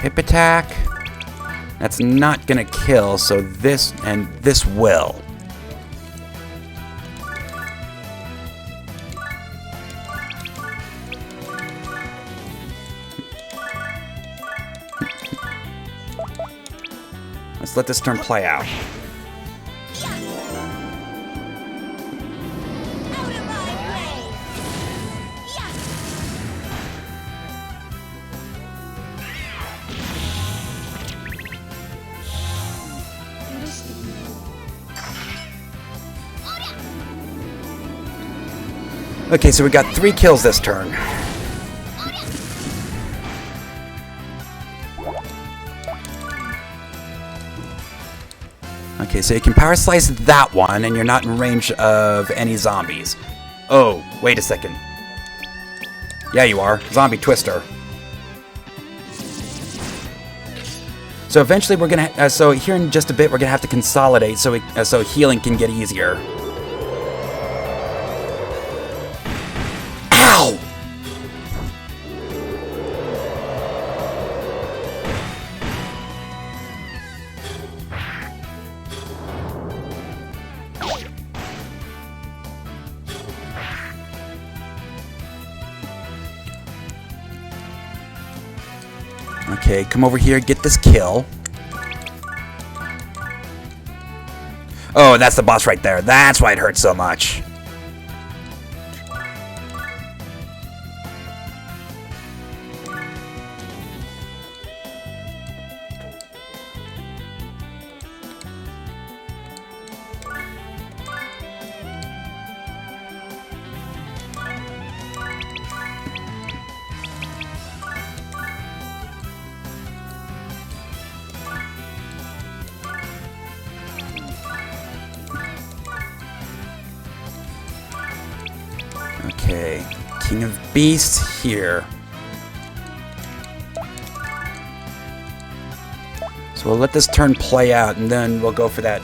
Hip attack. That's not gonna kill, so this and this will. Let's let this turn play out. Okay, so we got 3 kills this turn. Okay, so you can power slice that one, and you're not in range of any zombies. Oh, wait a second. Yeah, you are. Zombie Twister. So eventually we're gonna, so here in just a bit, we're gonna have to consolidate so so healing can get easier. Ow! Okay, come over here, get this kill. Oh, that's the boss right there. That's why it hurts so much. King of Beasts here. So we'll let this turn play out, and then we'll go for that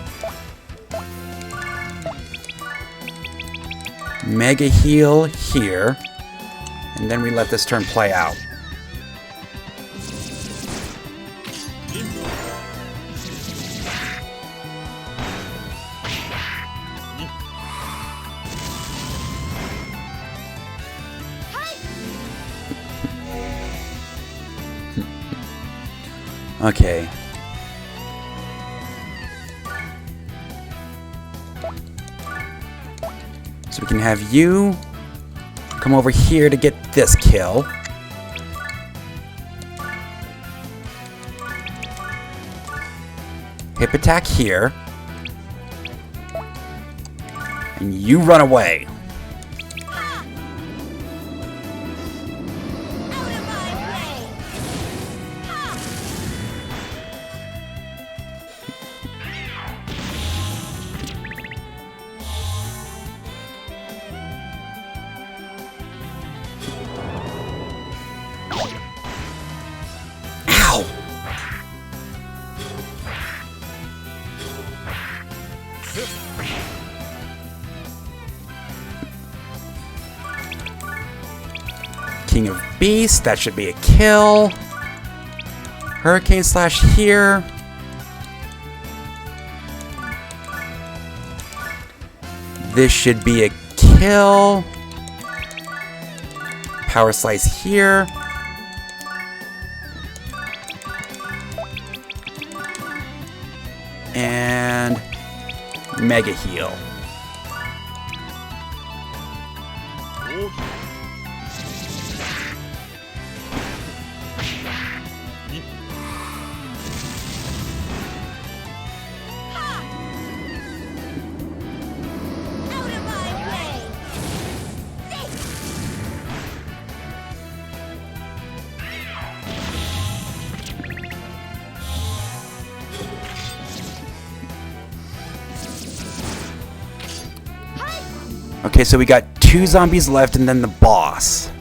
Mega Heal here. And then we let this turn play out. Okay. So we can have you come over here to get this kill. Hip attack here. And you run away. Ow! King of Beasts, that should be a kill. Hurricane Slash here. This should be a kill. Power Slice here. And Mega Heal. Okay, so we got 2 zombies left and then the boss.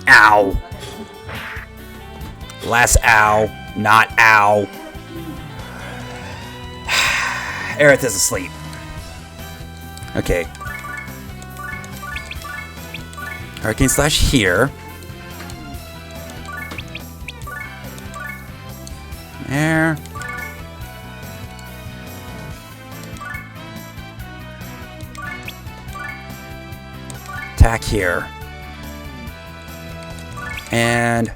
Ow. Less ow, not ow. Aerith is asleep. Okay. Hurricane Slash here. There. Attack here. And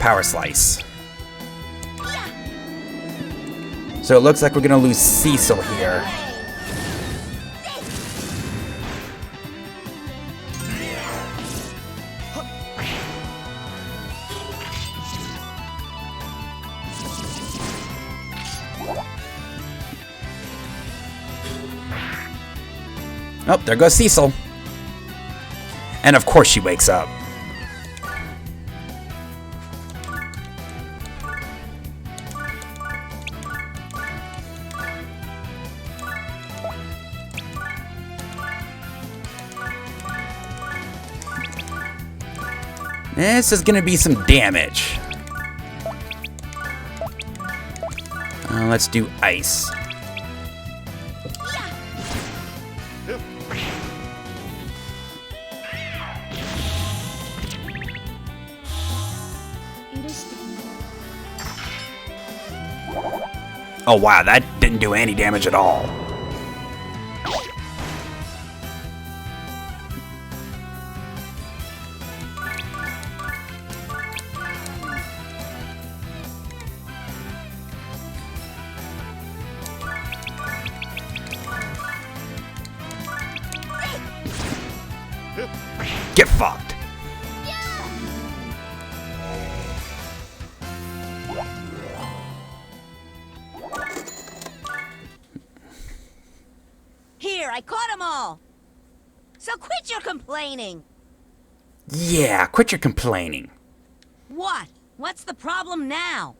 Power Slice. So it looks like we're gonna lose Cecil here. Oh, there goes Cecil. And of course she wakes up. This is gonna be some damage. Let's do ice. Oh wow, that didn't do any damage at all. Get fucked. Here, I caught them all. So quit your complaining. Yeah, quit your complaining. What? What's the problem now?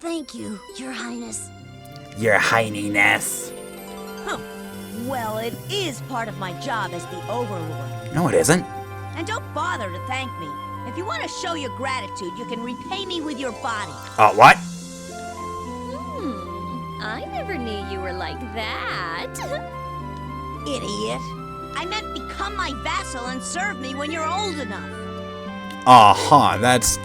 Thank you, Your Highness. Your Highness. Huh. Well, it is part of my job as the Overlord. No, it isn't. And don't bother to thank me. If you want to show your gratitude, you can repay me with your body. What? I never knew you were like that. Idiot. I meant become my vassal and serve me when you're old enough. That's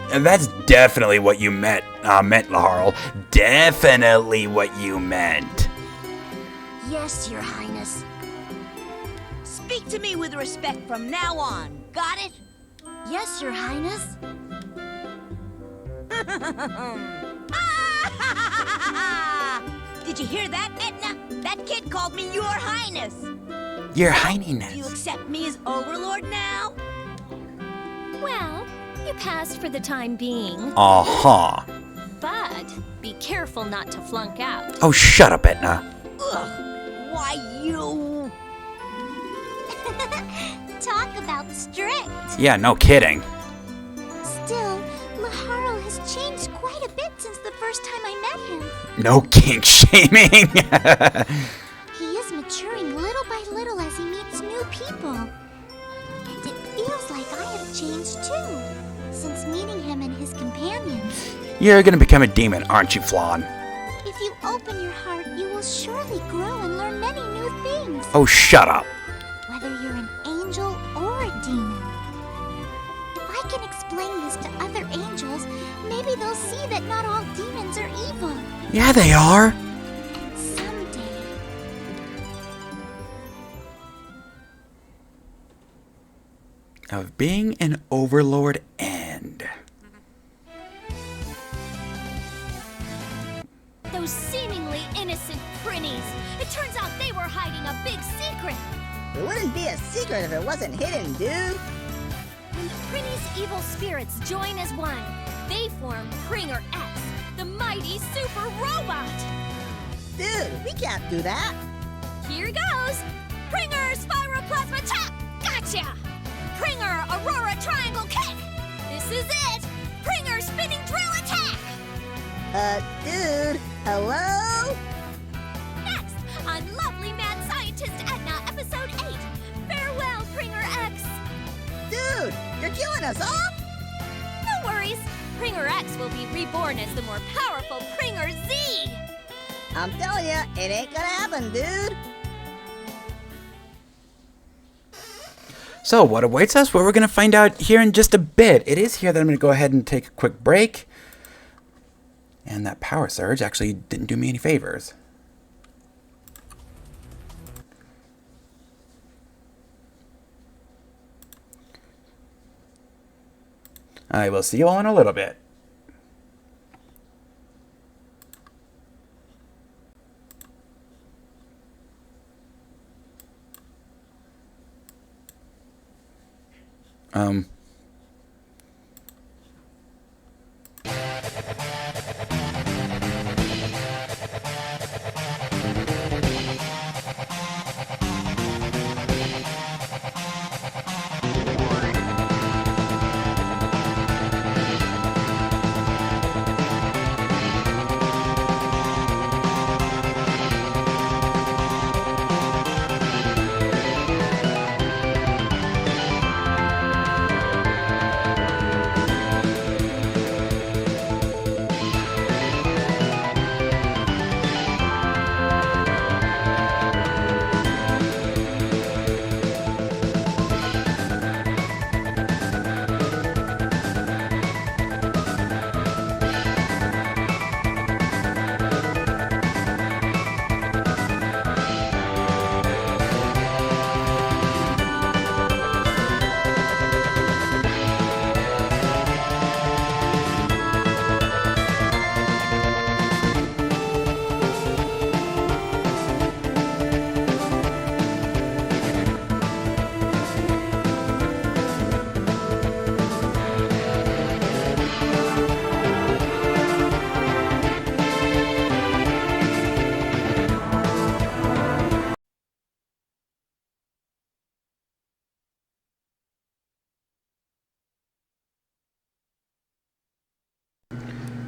definitely what you meant, Laharl. Definitely what you meant. Yes, Your Highness. Speak to me with respect from now on. Got it? Yes, Your Highness. Did you hear that, Etna? That kid called me Your Highness. Your Do you Highness. accept me as Overlord now? Well, you passed for the time being, But be careful not to flunk out. oh, shut up, Etna. Ugh. Why, you... Talk about strict. Yeah, no kidding. Still, Laharl has changed quite a bit since the first time I met him. No kink shaming. He is maturing little by little as he meets new people. And it feels like I have changed too, since meeting him and his companions. You're gonna become a demon, aren't you, Flan? If you open your heart, you will surely grow and learn many new things. Oh, shut up. Whether you're an angel or a demon. If I can explain this to other angels, maybe they'll see that not all demons are evil. Yeah, they are. And someday... Of being an overlord and... Those seemingly innocent prinnies. It turns out they were hiding a big secret. It wouldn't be a secret if it wasn't hidden, dude. When the prinnies' evil spirits join as one, they form Pringer X, the mighty super robot. Dude, we can't do that. Here goes. Pringer Spiroplasma Tap. Gotcha. Pringer Aurora Triangle Kick. This is it. Pringer Spinning Drill Attack. Dude, hello? Next, on Lovely Mad Scientist Edna, Episode 8. Farewell, Pringer X. Dude, you're killing us off? No worries. Pringer X will be reborn as the more powerful Pringer Z. I'm telling you, it ain't gonna happen, dude. So, what awaits us? Well, we're going to find out here in just a bit. It is here that I'm going to go ahead and take a quick break. And that power surge actually didn't do me any favors. I will see you all in a little bit.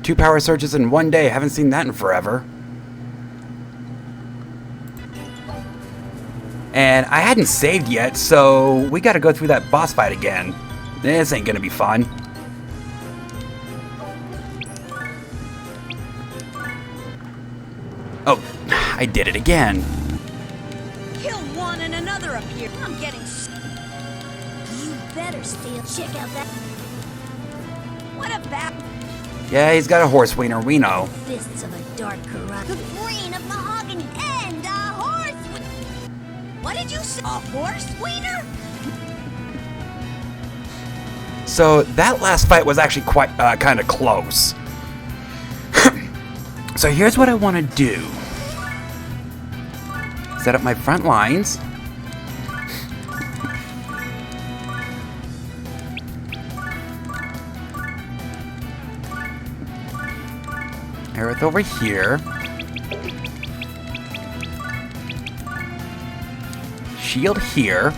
2 power surges in one day. Haven't seen that in forever. And I hadn't saved yet, so we gotta go through that boss fight again. This ain't gonna be fun. Oh, I did it again. Kill one and another appear. I'm getting You better steal. Check out that What about Yeah, he's got a horse wiener, we know. fists of a dark corrupt. The brain of mahogany and a horse. what did you say? A horse wiener? So that last fight was actually quite kind of close. So here's what I want to do. Set up my front lines. Aerith over here. Shield here.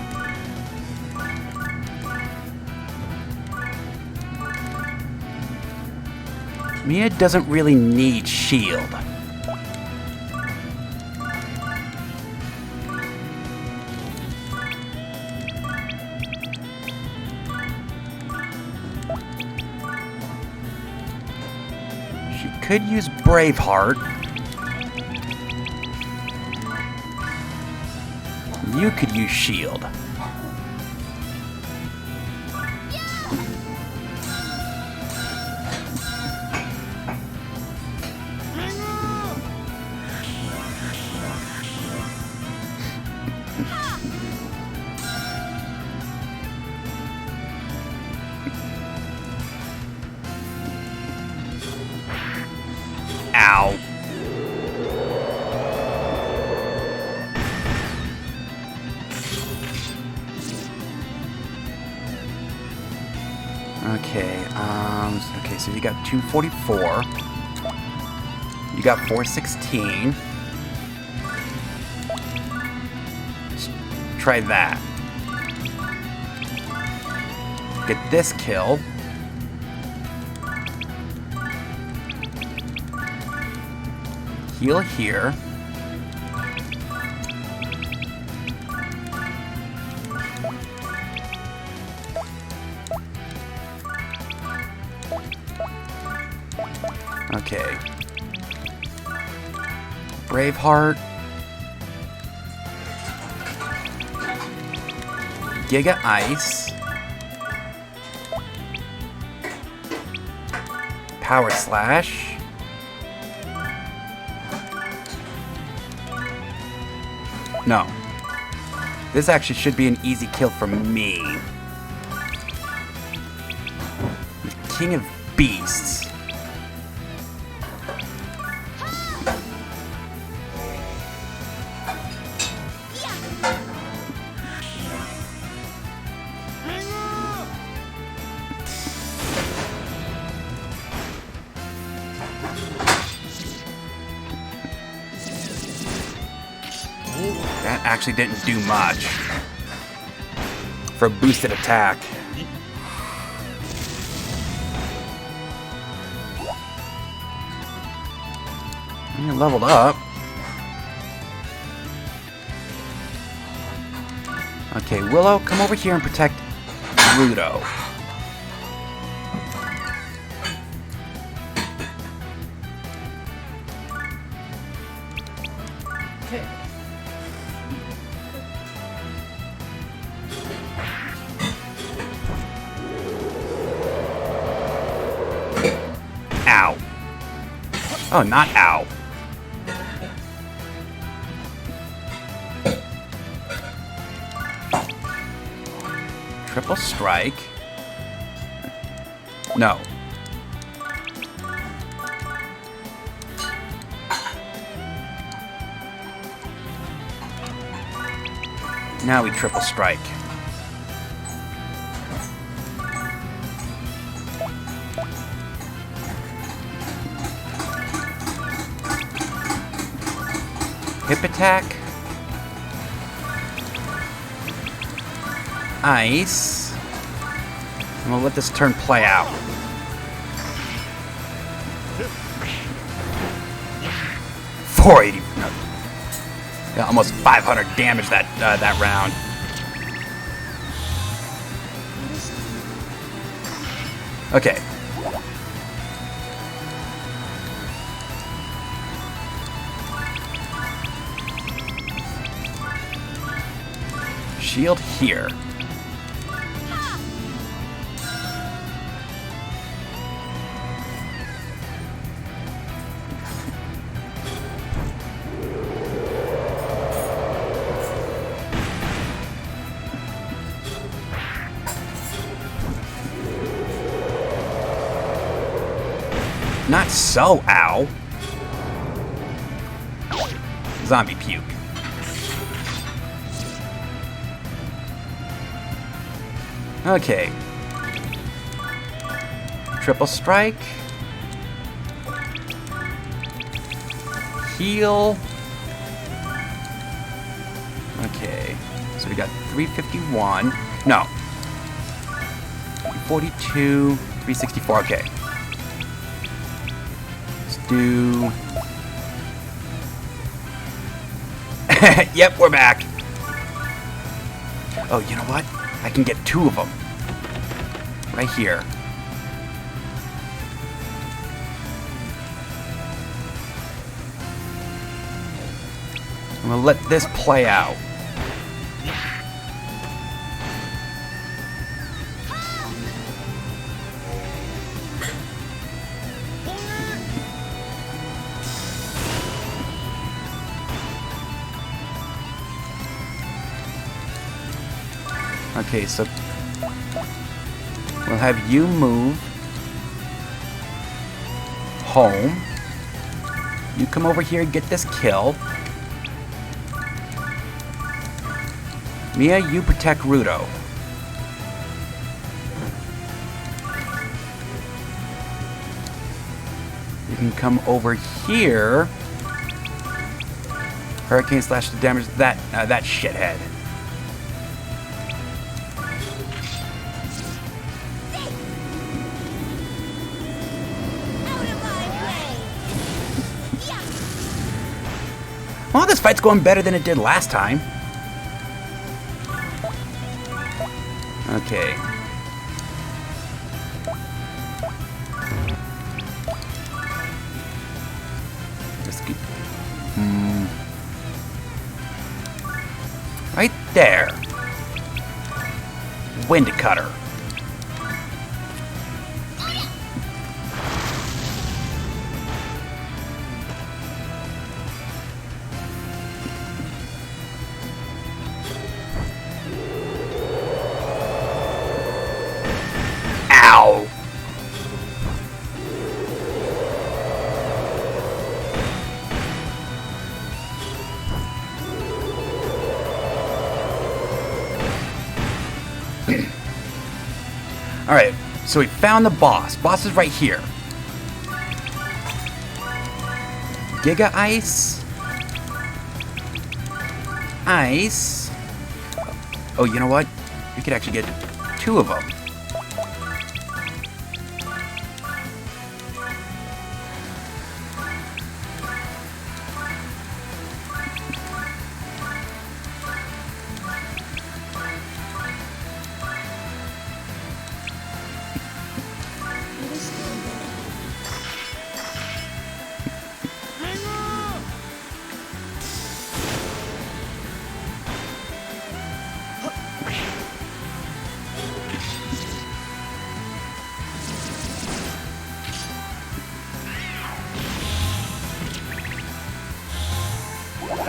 Mia doesn't really need shield. She could use Braveheart. You could use shield. Ow. Okay, so you got 244. You got 416. Let's try that. Get this kill. Heal here. Okay. Braveheart. Giga Ice. Power Slash. No. This actually should be an easy kill for me. The King of Beasts. That actually didn't do much for a boosted attack. You leveled up. Okay, Willow, come over here and protect Rudo. Okay. Ow. Oh, not ow. Triple strike. No. Now we triple strike. Hip attack. Ice. And we'll let this turn play out. 480. No. Yeah, almost 500 damage that that round. Okay. Shield here. Not so, ow. Zombie puke. Okay. Triple strike. Heal. Okay. So we got 351. No. 42, 364. Okay. Do yep, we're back. Oh, you know what? I can get 2 of them right here. I'm gonna let this play out. Okay, so we'll have you move home. You come over here and get this kill. Mia, you protect Rudo. You can come over here. Hurricane slash to damage that that shithead. Well, this fight's going better than it did last time. Okay. Just keep... Right there. Wind cutter. Ow! Alright, so we found the boss. Boss is right here. Giga Ice. Ice. Oh, you know what? We could actually get 2 of them.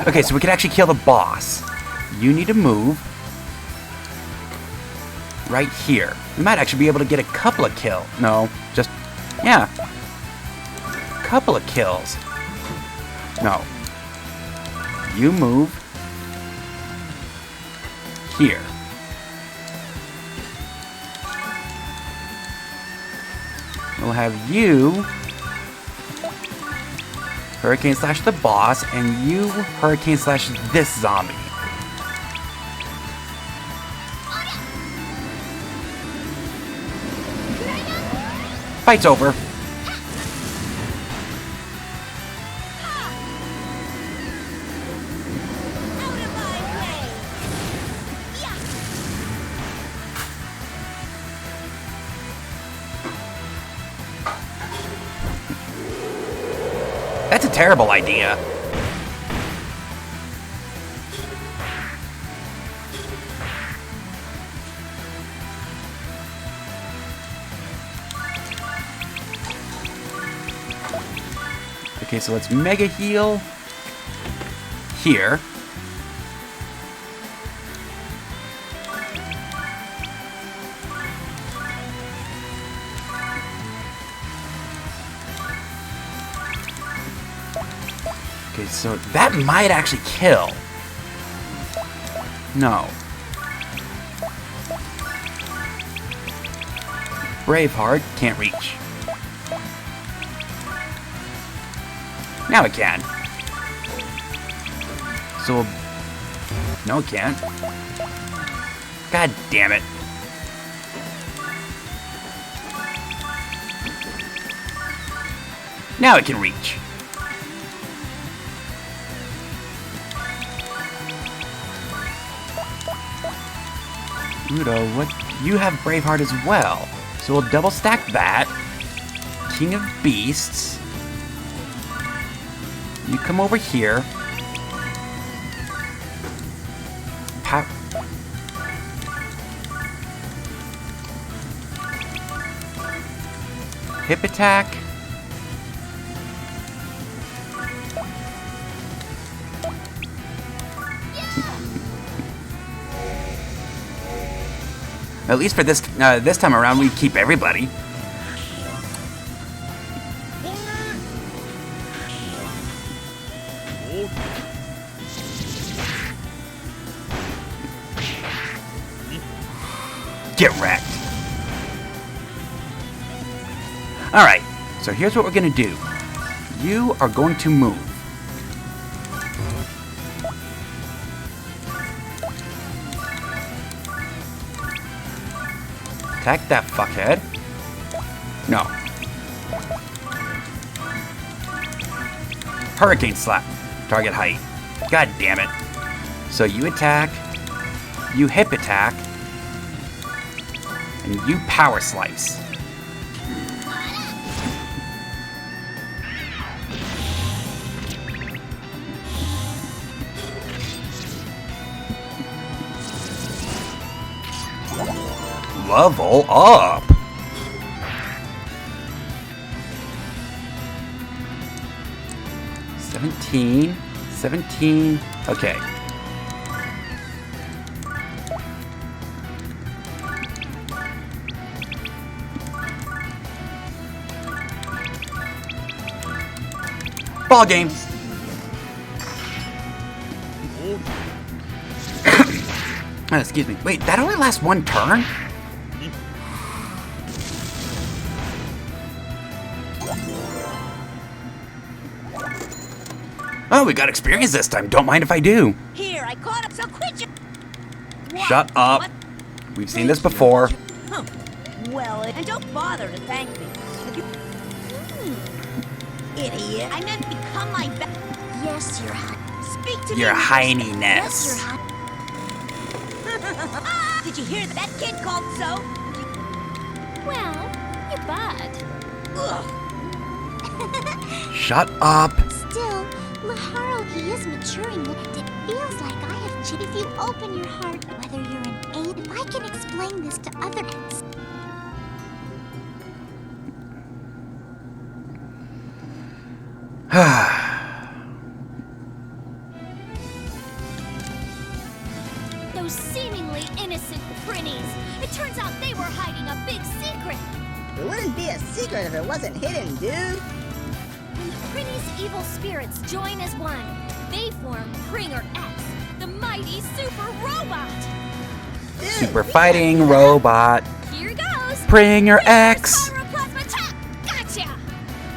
Okay, so we can actually kill the boss. You need to move right here. We might actually be able to get a couple of kills. No, just, yeah. Couple of kills. No. You move here. We'll have you Hurricane slash the boss, and you Hurricane slash this zombie. Fight's over. That's a terrible idea. Okay, so let's Mega Heal here. Okay, so that might actually kill. No. Braveheart can't reach. Now it can. So... No, it can't. God damn it. Now it can reach. Rudo, what? You have Braveheart as well. So we'll double stack that. King of Beasts. You come over here. Hip attack. At least for this this time around, we keep everybody. Get wrecked. Alright, so here's what we're gonna do. You are going to move. Attack that fuckhead. No. Hurricane Slap. Target height. God damn it. So you attack, you hip attack, and you power slice. Level up. Seventeen. Okay. Ball game. Excuse me. Wait, that only lasts one turn? Oh, we got experience this time. Don't mind if I do. Here, I caught up, so quit you. Shut up. What? We've seen this before. Huh. Well, and don't bother to thank me. Idiot. I meant become my Yes, Your Highness. Speak to Your me. Highness. Yes, Your Highness. Did you hear that kid called so? Well, you bad. Ugh. Shut up. Still, Laharogi is maturing. It feels like I have if you open your heart, whether you're an 8, if I can explain this to others. Those seemingly innocent prinnies. It turns out they were hiding a big secret. It wouldn't be a secret if it wasn't hidden, dude. When the prinnies' evil spirits join as one, they form Pringer X, the mighty super robot. Dude, Super fighting robot. Here goes. Pringer X. Plasma Chop. Gotcha.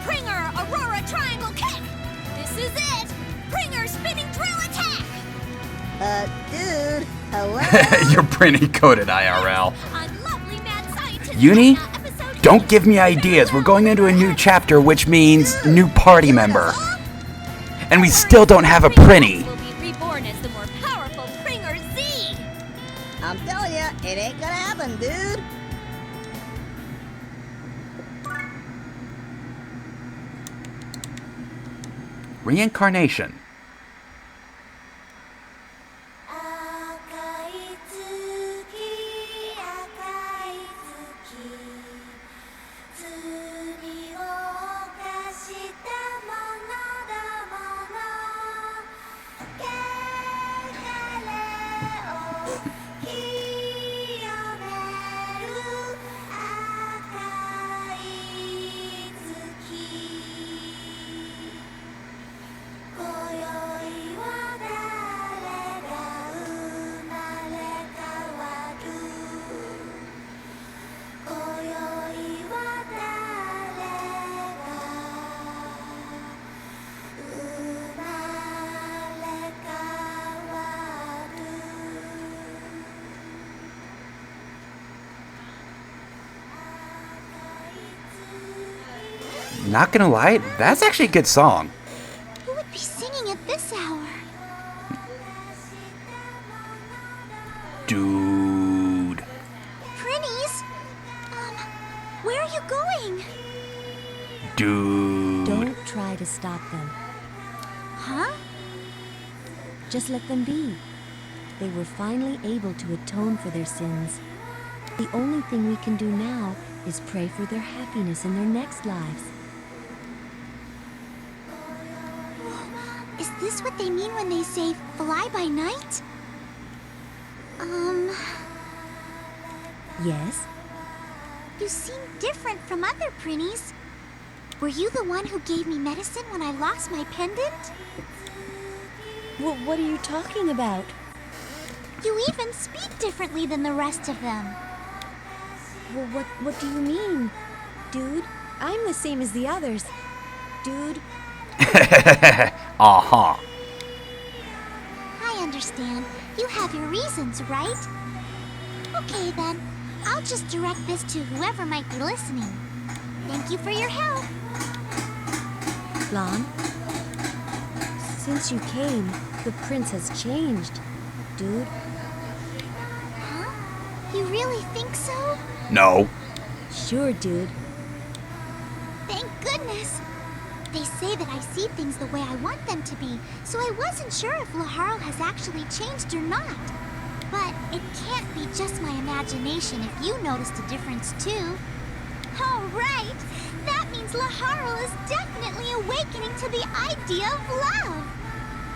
Pringer Aurora Triangle Kick. This is it. Pringer Spinning Drill Attack. Dude, hello? You're pretty coded IRL. On Lovely Mad Scientist Uni? China, episode Don't give me ideas. We're going into a new chapter, which means new party member. And we still don't have a Prinny. will be reborn as the more powerful Pringer Z. I'm telling ya, it ain't gonna happen, dude. Reincarnation. Not gonna lie, that's actually a good song. Who would be singing at this hour? Dude. Prinnies? Where are you going? Dude. Don't try to stop them. Huh? Just let them be. They were finally able to atone for their sins. The only thing we can do now is pray for their happiness in their next lives. Is this what they mean when they say fly by night? Yes? You seem different from other Prinnies. Were you the one who gave me medicine when I lost my pendant? What are you talking about? You even speak differently than the rest of them. Well, what do you mean? Dude, I'm the same as the others. Dude. Uh-huh. I understand. You have your reasons, right? Okay then. I'll just direct this to whoever might be listening. Thank you for your help. Lon, since you came, the prince has changed. Dude. Huh? You really think so? No. Sure, dude. Thank goodness. They say that I see things the way I want them to be, so I wasn't sure if Laharl has actually changed or not. But it can't be just my imagination if you noticed a difference too. All right! That means Laharl is definitely awakening to the idea of love.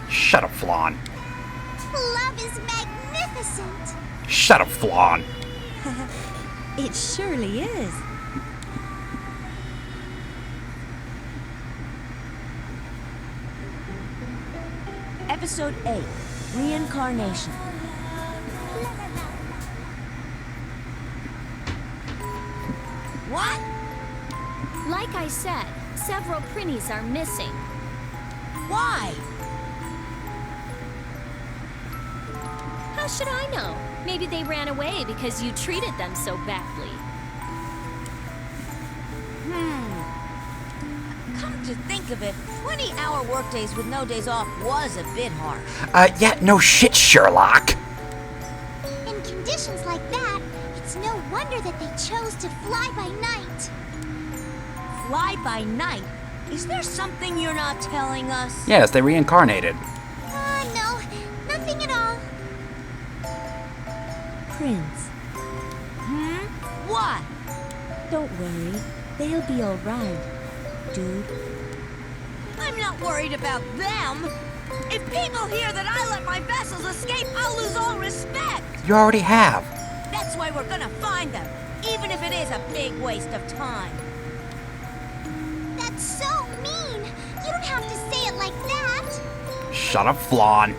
Shut up, Flan. Love is magnificent. Shut up, Flan. It surely is. Episode 8, Reincarnation. What? Like I said, several Prinnies are missing. Why? How should I know? Maybe they ran away because you treated them so badly. Come to think of it, 20-hour workdays with no days off was a bit harsh. Yeah, no shit, Sherlock. In conditions like that, it's no wonder that they chose to fly by night. Fly by night? Is there something you're not telling us? Yes, they reincarnated. No, nothing at all. Prince, What? don't worry. They'll be all right. Dude. I'm not worried about them. If people hear that I let my vessels escape, I'll lose all respect. You already have. That's why we're gonna find them, even if it is a big waste of time. That's so mean. You don't have to say it like that. Shut up, Flan.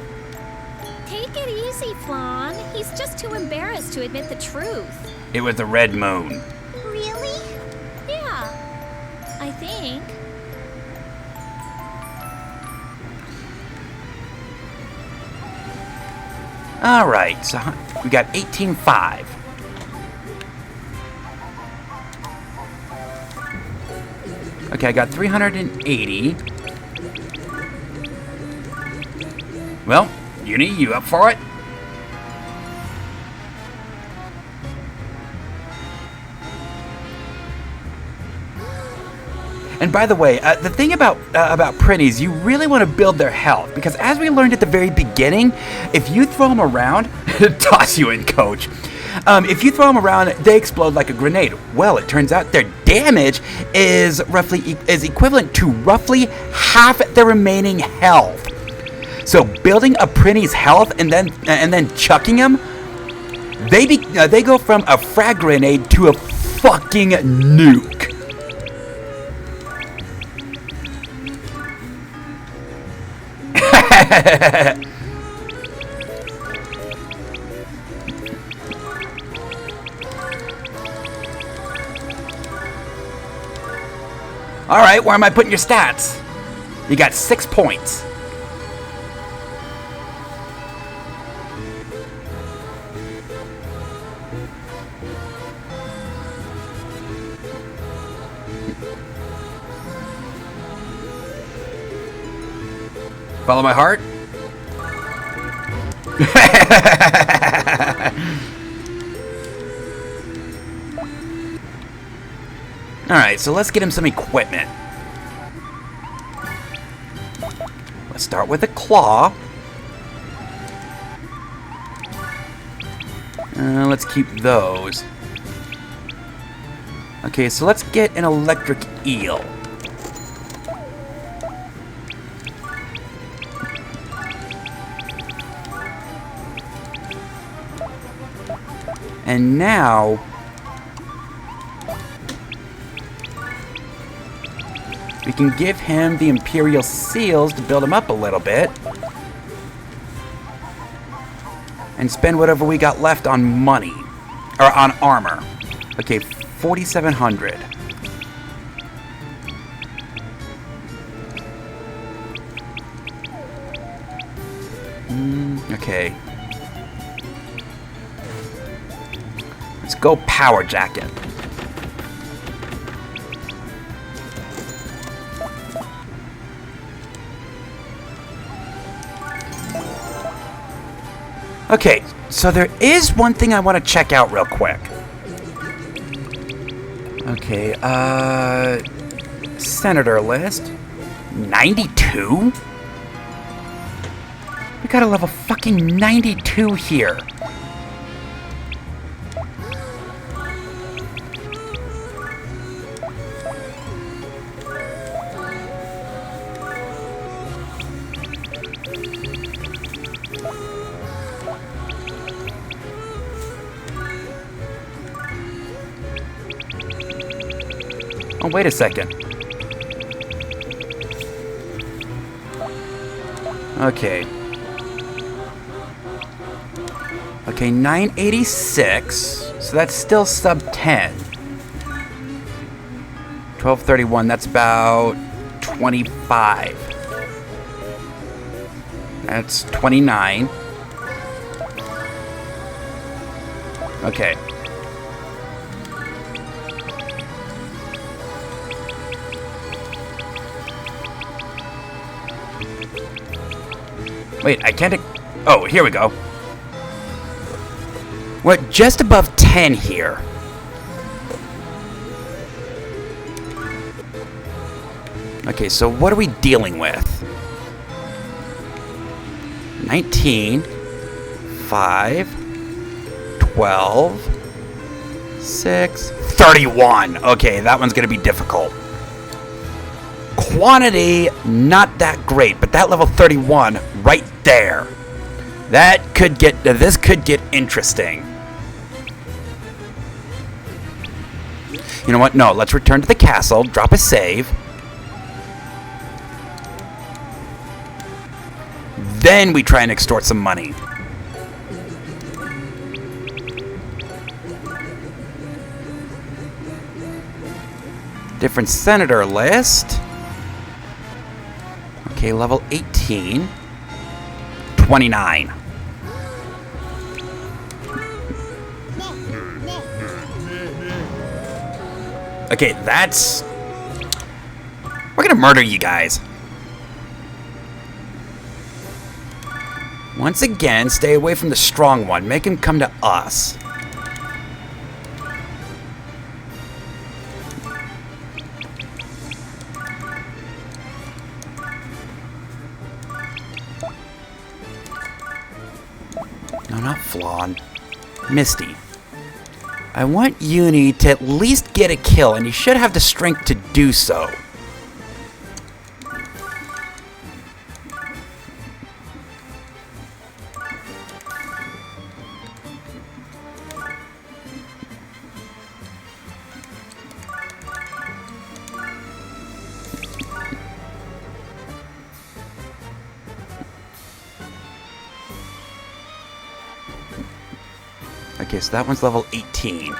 Take it easy, Flan. He's just too embarrassed to admit the truth. It was the red moon. Really? Yeah, I think. All right, so we got 18.5. Okay, I got 380. Well, Uni, you up for it? And And by the way, the thing about Prinnies, you really want to build their health, because as we learned at the very beginning, if you throw them around, toss you in, coach. If you throw them around, they explode like a grenade. Well, it turns out their damage is equivalent to roughly half their remaining health. So building a Prinny's health and then chucking them, they go from a frag grenade to a fucking nuke. Alright, where am I putting your stats? You got 6 points. Follow my heart? Alright, so let's get him some equipment. Let's start with a claw. Let's keep those. Okay, so let's get an electric eel. And now, we can give him the Imperial Seals to build him up a little bit. And spend whatever we got left on money. Or on armor. Okay, 4,700. Okay. Let's go power jacket. Okay, so there is one thing I want to check out real quick. Okay, Senator list. 92? We got a level fucking 92 here. Oh, wait a second. Okay. Okay, 986. So that's still sub 10. 1231, that's about 25. That's 29. Okay. Wait, I can't... Oh, here we go. We're just above 10 here. Okay, so what are we dealing with? 19, 5, 12, 6, 31. Okay, that one's going to be difficult. Quantity, not that great, but that level 31 right there. This could get interesting. You know what? No, let's return to the castle, drop a save. Then we try and extort some money. Different senator list. Okay, level 18. 29. Okay, that's... We're gonna murder you guys. Once again, stay away from the strong one. Make him come to us. No, not Flan. Misty. I want Uni to at least get a kill, and he should have the strength to do so. Okay, so that one's level 18.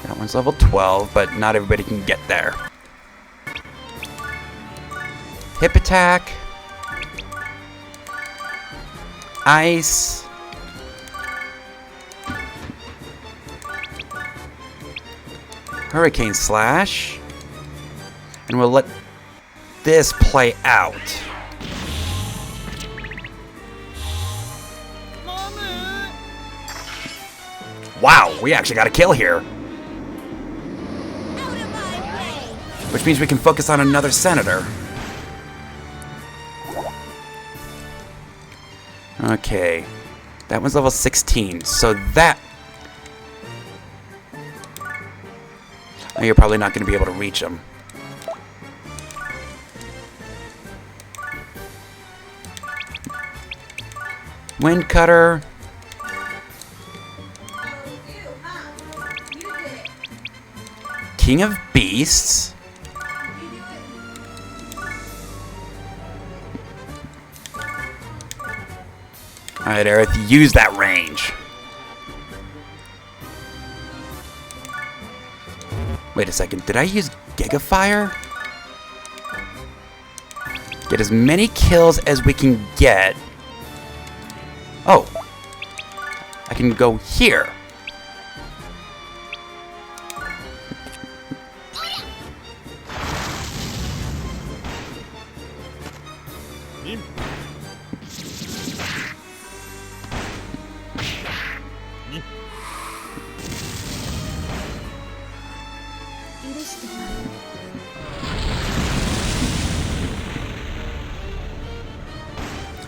That one's level 12, but not everybody can get there. Hip attack. Ice. Hurricane Slash. And we'll let this play out. Wow, we actually got a kill here. Which means we can focus on another senator. Okay. That one's level 16, so that... Oh, you're probably not going to be able to reach him. Wind Cutter. King of Beasts. Alright, Aerith, use that range. Wait a second, did I use Gigafire? Get as many kills as we can get. Oh. I can go here.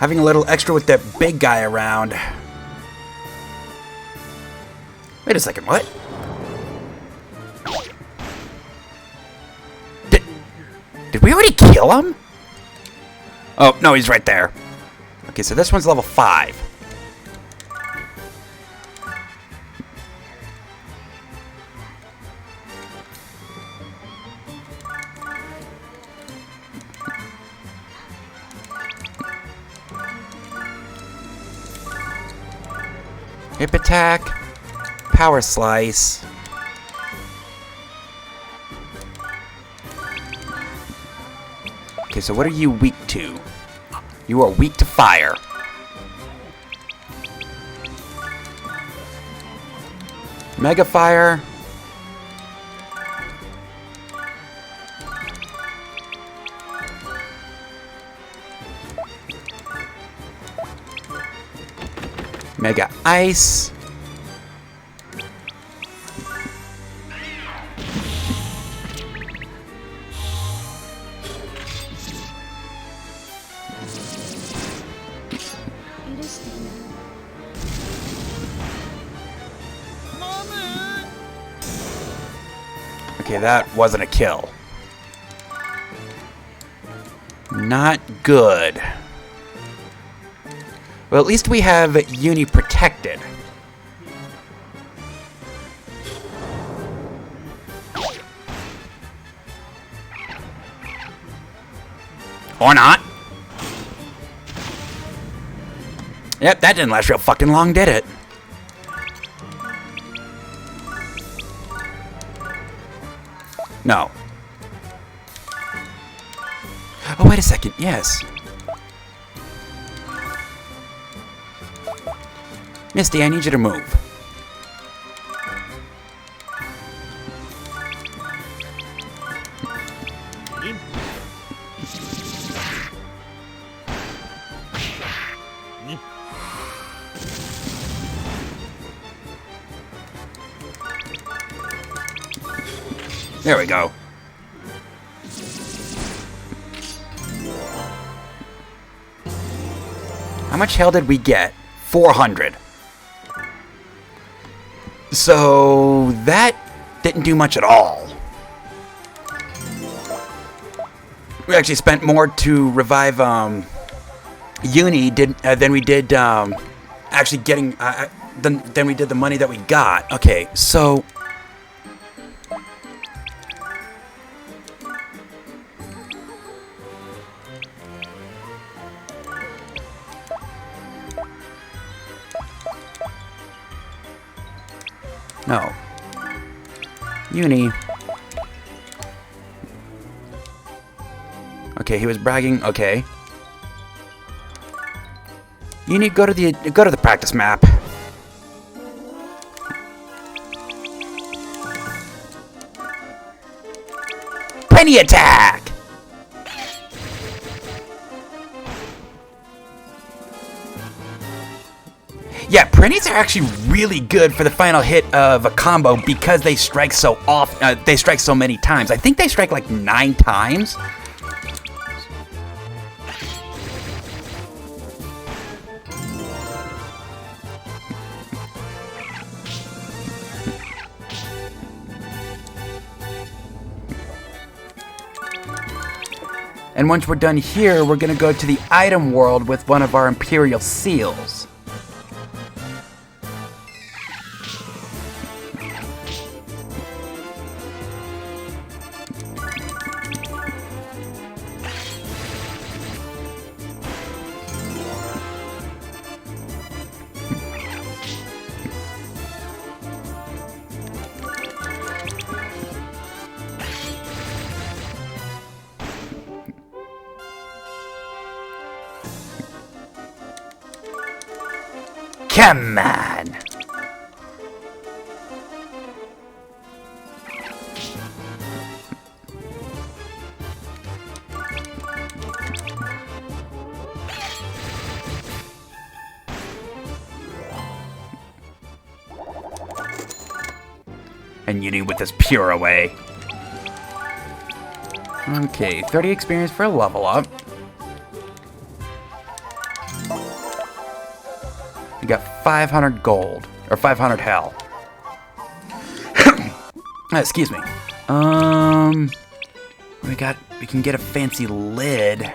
Having a little extra with that big guy around. Wait a second, what? Did we already kill him? Oh, no, he's right there. Okay, so this one's level 5. Hip attack, power slice. Okay, so what are you weak to? You are weak to fire. Mega Fire. Mega Ice. Okay, that wasn't a kill. Not good. Well, at least we have Uni protected. Or not. Yep, that didn't last real fucking long, did it? No. Oh, wait a second. Yes. Misty, I need you to move. There we go. How much hell did we get? 400. So that didn't do much at all. We actually spent more to revive Uni than we did actually getting than we did the money that we got. Okay, so no. Uni. Okay, he was bragging. Okay. You need to go to the practice map. Penny attack. Yeah, Prennies are actually really good for the final hit of a combo because they strike so often. They strike so many times. I think they strike like 9 times. And once we're done here, we're gonna go to the item world with one of our Imperial Seals. Come on! And Uni with this pure away. Okay, 30 experience for a level up. We got 500 gold, or 500 hell. Excuse me. We can get a fancy lid.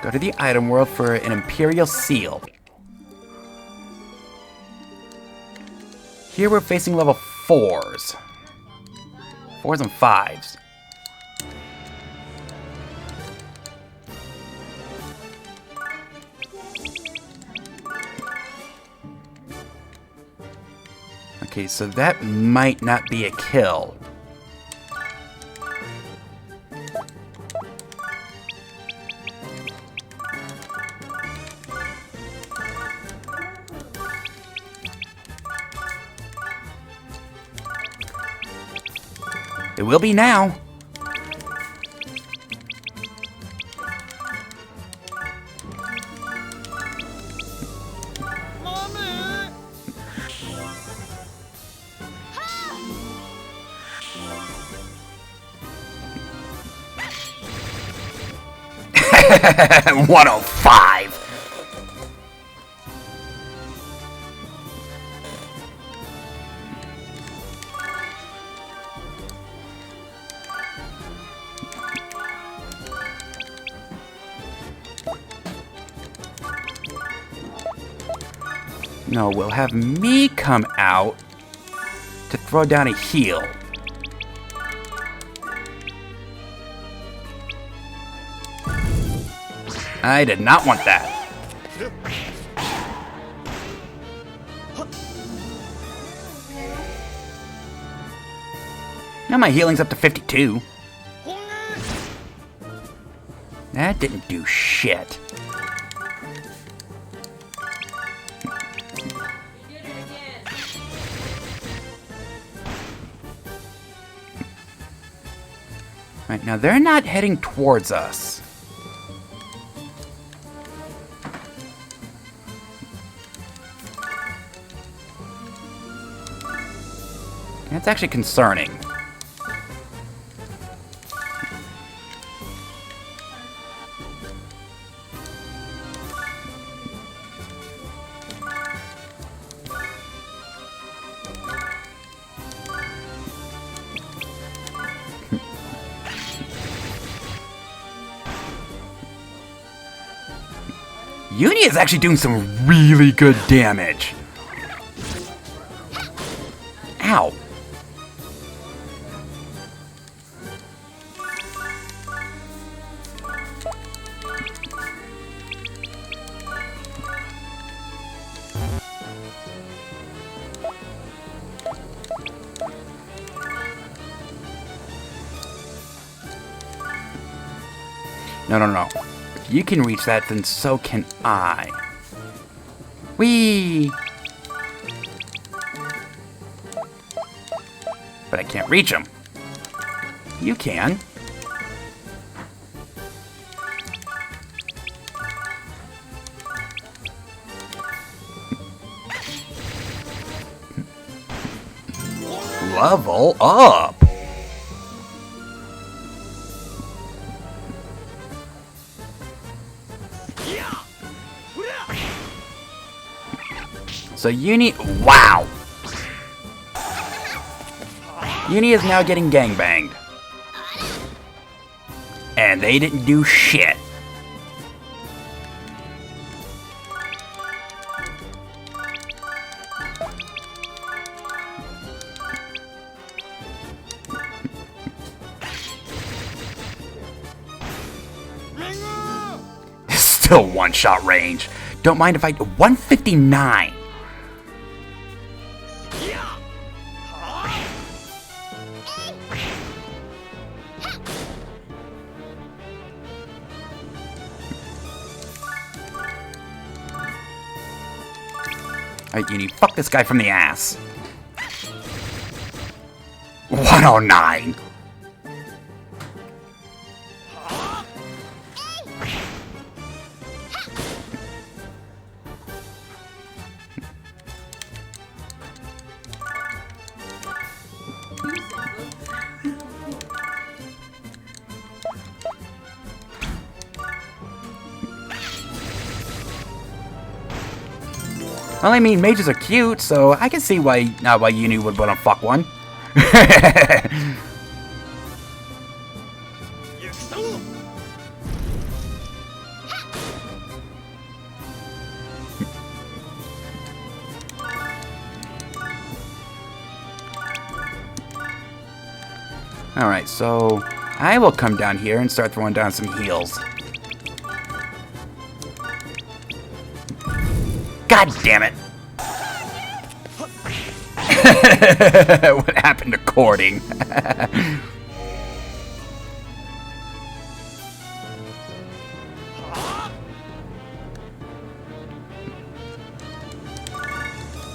Go to the item world for an Imperial Seal. Here we're facing level 4s. 4s and 5s. Okay, so that might not be a kill. It will be now. Mommy! 105. No, we'll have me come out to throw down a heal. I did not want that. Now my healing's up to 52. That didn't do shit. Right, now they're not heading towards us. That's actually concerning. Uni is actually doing some really good damage. Ow. No, no, no. If you can reach that, then so can I. Whee! But I can't reach him. You can. Level up! So Uni, wow! Uni is now getting gangbanged. And they didn't do shit. Still one-shot range. Don't mind if I... 159! Alright, Uni, fuck this guy from the ass. 109! Well, I mean, mages are cute, so I can see why Uni would want to fuck one. Alright, so I will come down here and start throwing down some heals. God damn it! What happened to courting?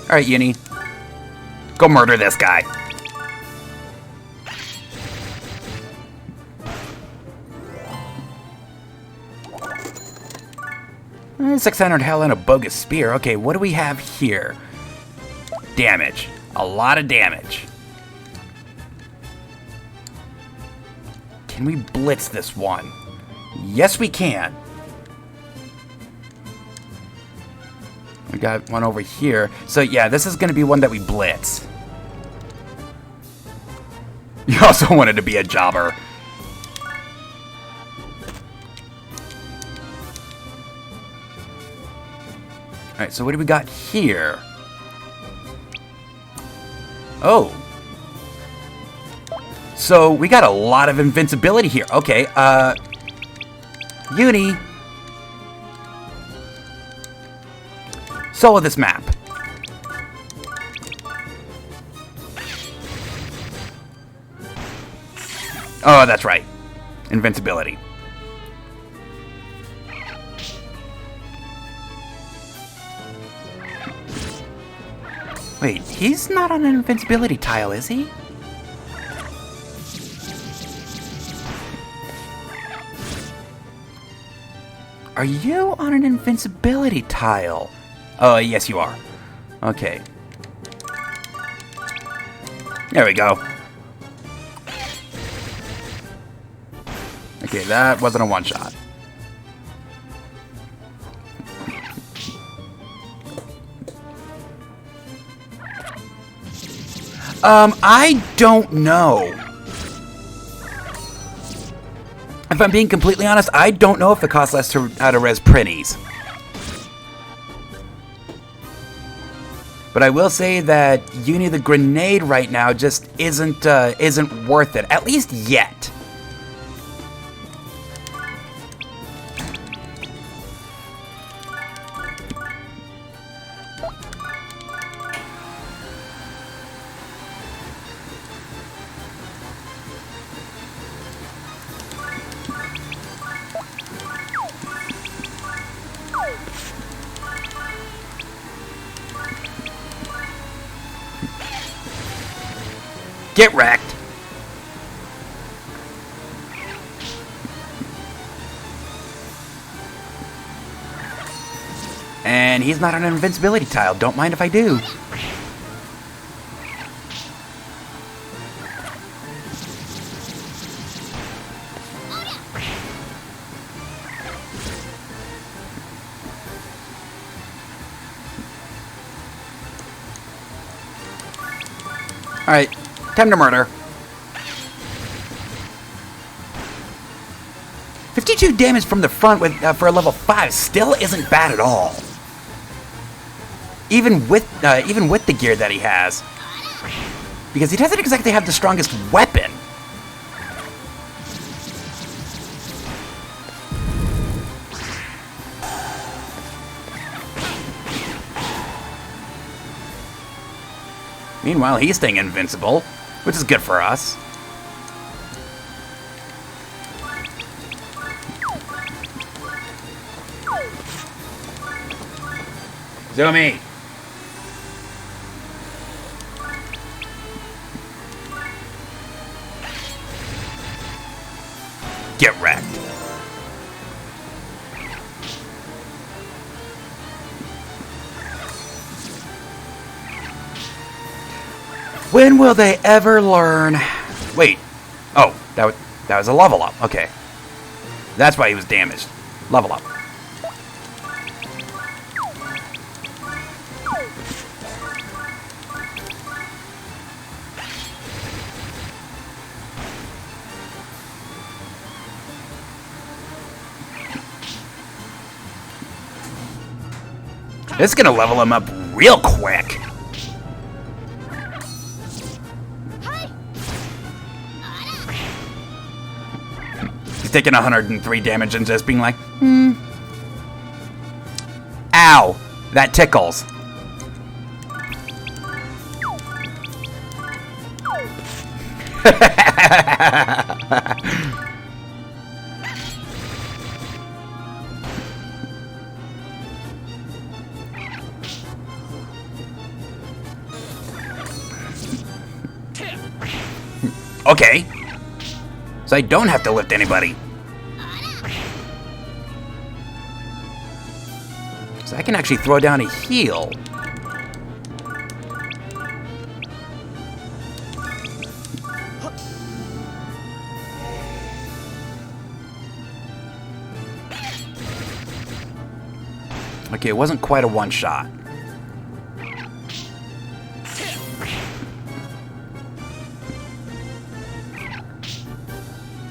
Alright, Uni. Go murder this guy. Eh, 600 hell and a bogus spear. Okay, what do we have here? Damage. A lot of damage. Can we blitz this one? Yes, we can. We got one over here. So yeah, this is going to be one that we blitz. You also wanted to be a jobber. Alright, so what do we got here? Oh. So we got a lot of invincibility here. Okay, Uni. Solo this map. Oh, that's right. Invincibility. Wait, he's not on an invincibility tile, is he? Are you on an invincibility tile? Oh, yes you are. Okay. There we go. Okay, that wasn't a one-shot. I don't know. If I'm being completely honest, I don't know if it costs less to res Prinnies. But I will say that Uni the Grenade right now just isn't worth it, at least yet. Get wrecked. And he's not on an invincibility tile. Don't mind if I do. Alright. Time to murder. 52 damage from the front with for a level 5 still isn't bad at all. Even with the gear that he has. Because he doesn't exactly have the strongest weapon. Meanwhile, he's staying invincible, which is good for us. Zoomy! Get wrecked. When will they ever learn? Wait. Oh, that was a level up. Okay. That's why he was damaged. Level up. This is gonna level him up real quick. He's taking 103 damage and just being like, Ow! That tickles. Okay. So I don't have to lift anybody. So I can actually throw down a heal. Okay, it wasn't quite a one-shot.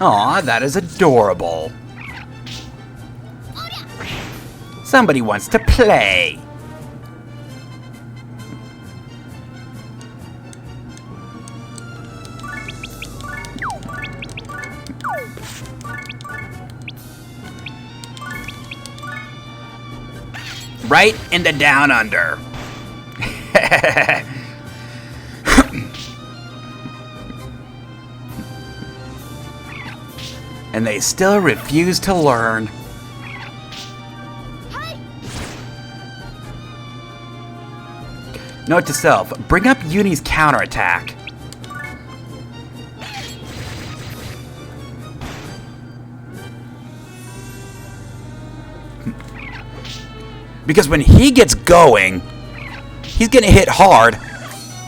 Aw, that is adorable. Somebody wants to play. Right in the down under. And they still refuse to learn. Note to self, bring up Uni's counterattack. Because when he gets going, he's gonna hit hard.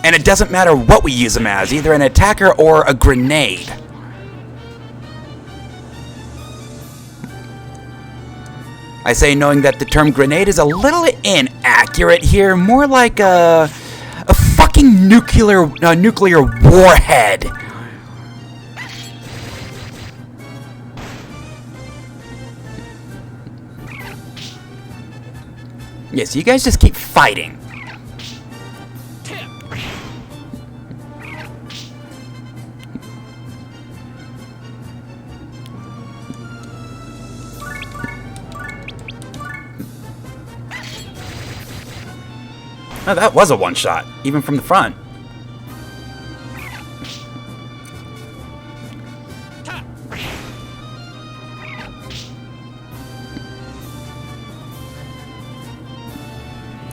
And it doesn't matter what we use them as, either an attacker or a grenade. I say knowing that the term grenade is a little inaccurate here, more like a fucking nuclear warhead. Yes, you guys just keep fighting. Oh, that was a one-shot, even from the front.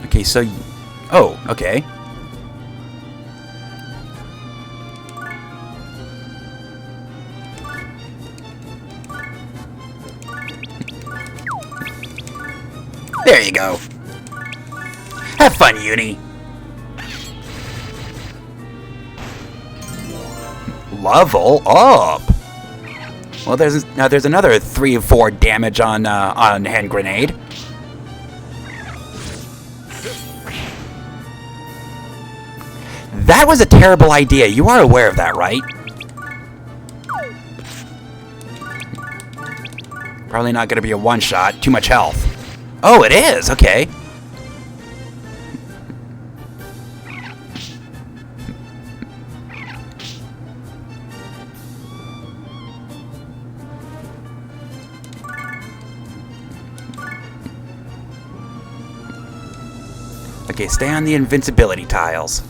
Okay, so... Oh, okay. There you go. Have fun, Uni. Level up. Well, there's another 3 or 4 damage on hand grenade. That was a terrible idea. You are aware of that, right? Probably not going to be a one-shot. Too much health. Oh, it is. Okay. Okay, stay on the invincibility tiles.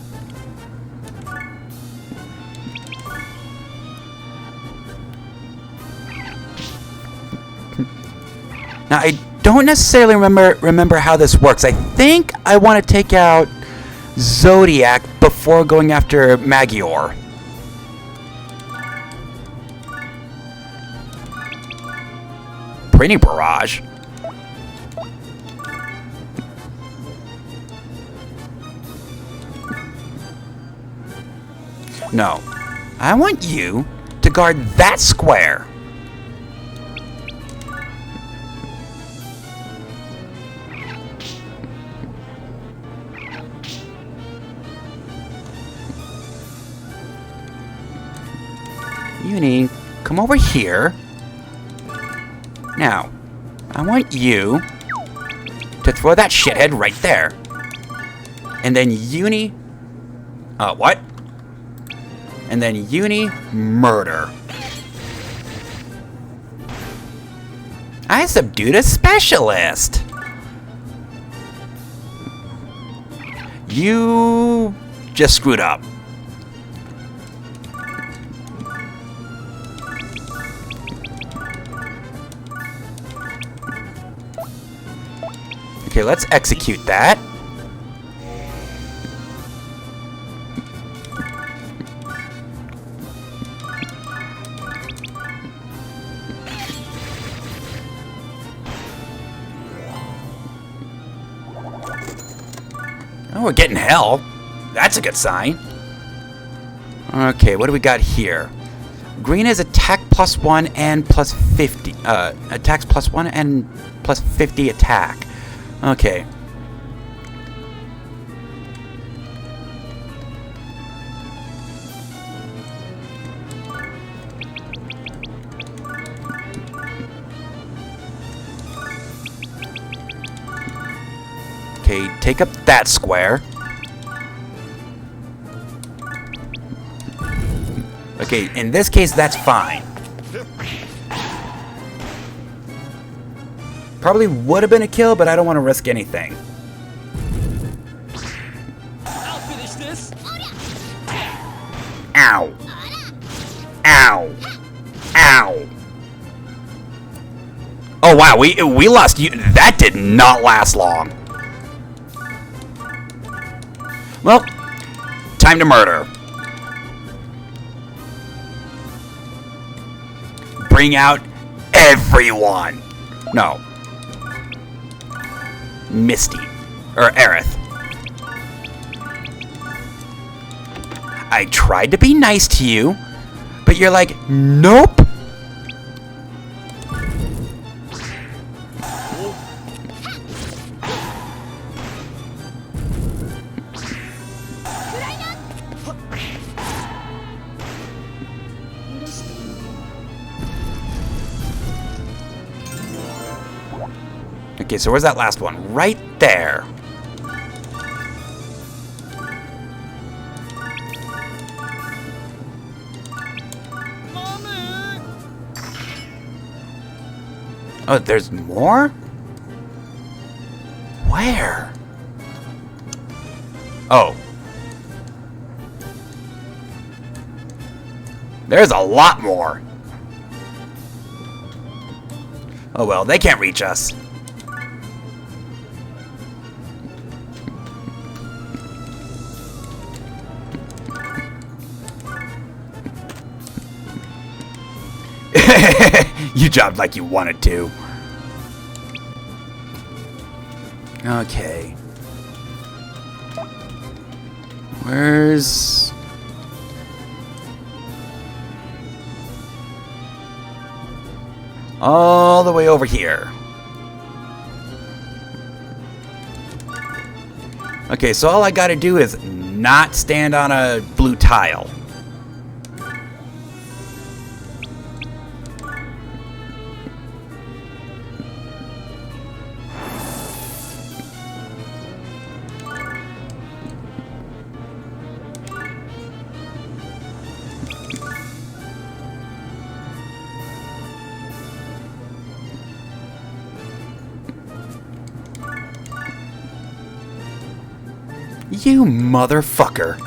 Now, I don't necessarily remember how this works. I think I want to take out Zodiac before going after Magior. Pretty barrage. No. I want you to guard that square. Uni, come over here. Now, I want you to throw that shithead right there. And then Uni... what? And then Uni, murder. I subdued a specialist. You just screwed up. Okay, let's execute that. Oh, we're getting hell. That's a good sign. Okay, what do we got here? Green is attack +1 and +50. Attacks +1 and +50 attack. Okay. Okay, take up that square. Okay, in this case, that's fine. Probably would have been a kill, but I don't want to risk anything. I'll finish this. Ow. Ow. Ow. Oh, wow, we lost you. That did not last long. Well, time to murder. Bring out everyone. No. Misty. Or Aerith. I tried to be nice to you, but you're like, nope. Okay, so where's that last one? Right there. Oh, there's more? Where? Oh. There's a lot more. Oh well, they can't reach us. You jumped like you wanted to. Okay. Where's... all the way over here. Okay, so all I gotta do is not stand on a blue tile. You motherfucker.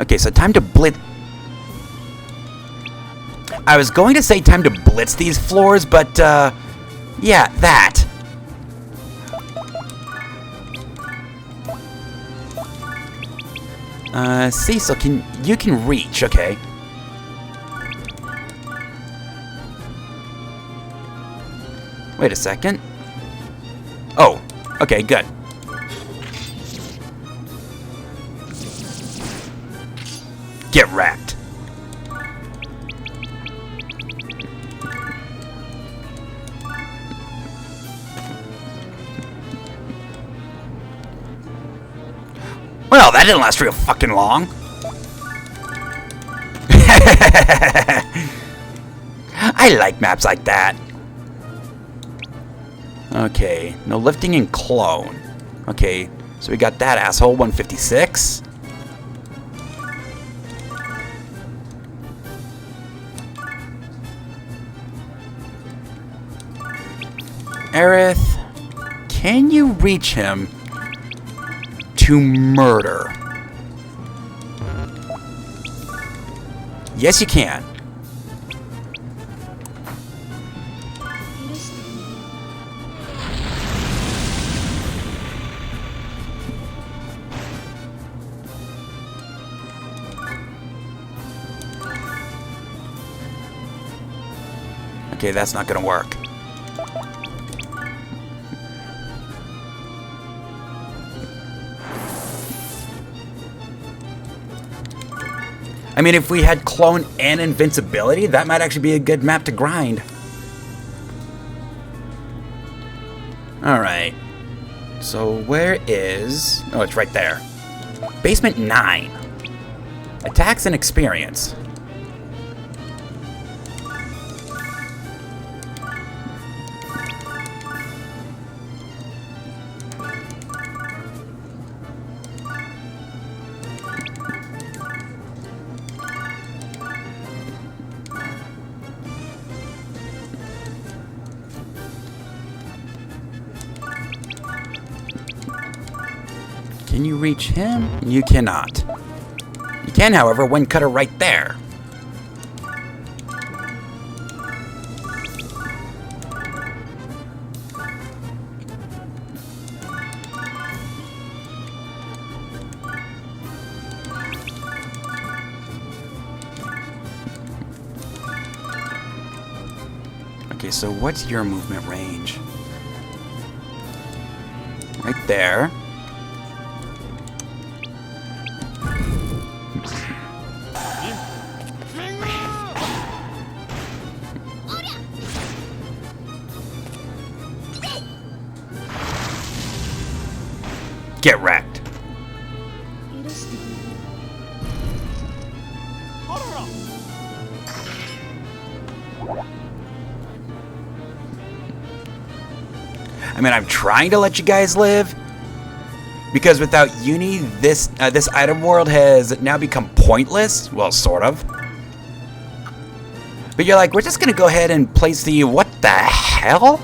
Okay, so time to blitz. I was going to say time to blitz these floors, but, yeah, that. Cecil, you can reach, okay. Wait a second. Oh, okay, good. Get wrecked. Well, that didn't last real fucking long. I like maps like that. Okay, no lifting and clone. Okay, so we got that asshole, 156. Aerith, can you reach him to murder? Yes, you can. Okay, that's not gonna work. I mean, if we had clone and invincibility, that might actually be a good map to grind. Alright. So where is... oh, it's right there. Basement 9. Attacks and experience. Can you reach him? You cannot. You can, however, one cutter right there. Okay, so what's your movement range? Right there. Get wrecked. I mean, I'm trying to let you guys live, because without Uni, this item world has now become pointless. Well, sort of. But you're like, we're just gonna go ahead and place the what the hell?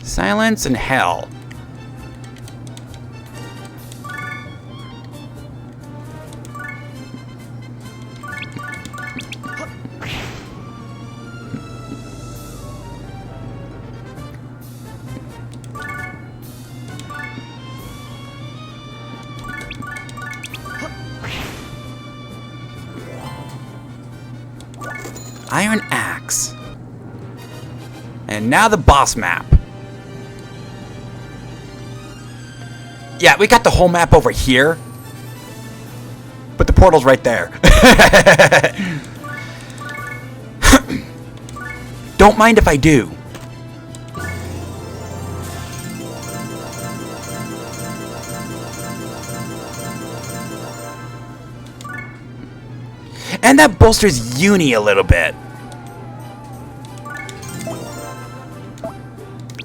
Silence and hell. Iron Axe. And now the boss map. Yeah, we got the whole map over here. But the portal's right there. Don't mind if I do. And that bolsters Uni a little bit.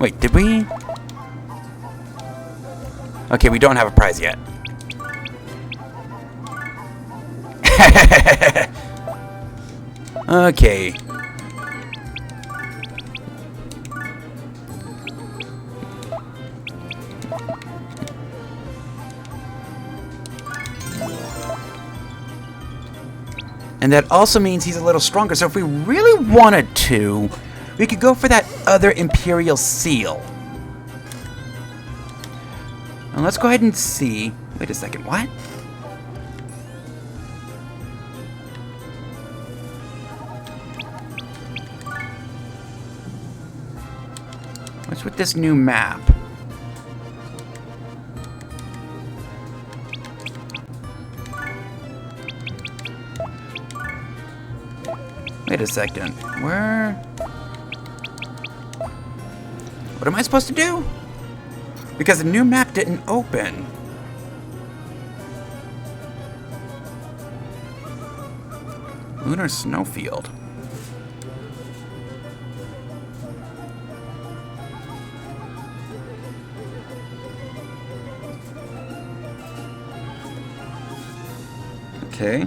Wait, did we? Okay, we don't have a prize yet. Okay. And that also means he's a little stronger. So if we really wanted to, we could go for that other Imperial Seal. And let's go ahead and see. Wait a second, what? What's with this new map? Wait a second. Where? What am I supposed to do? Because the new map didn't open. Lunar Snowfield. Okay.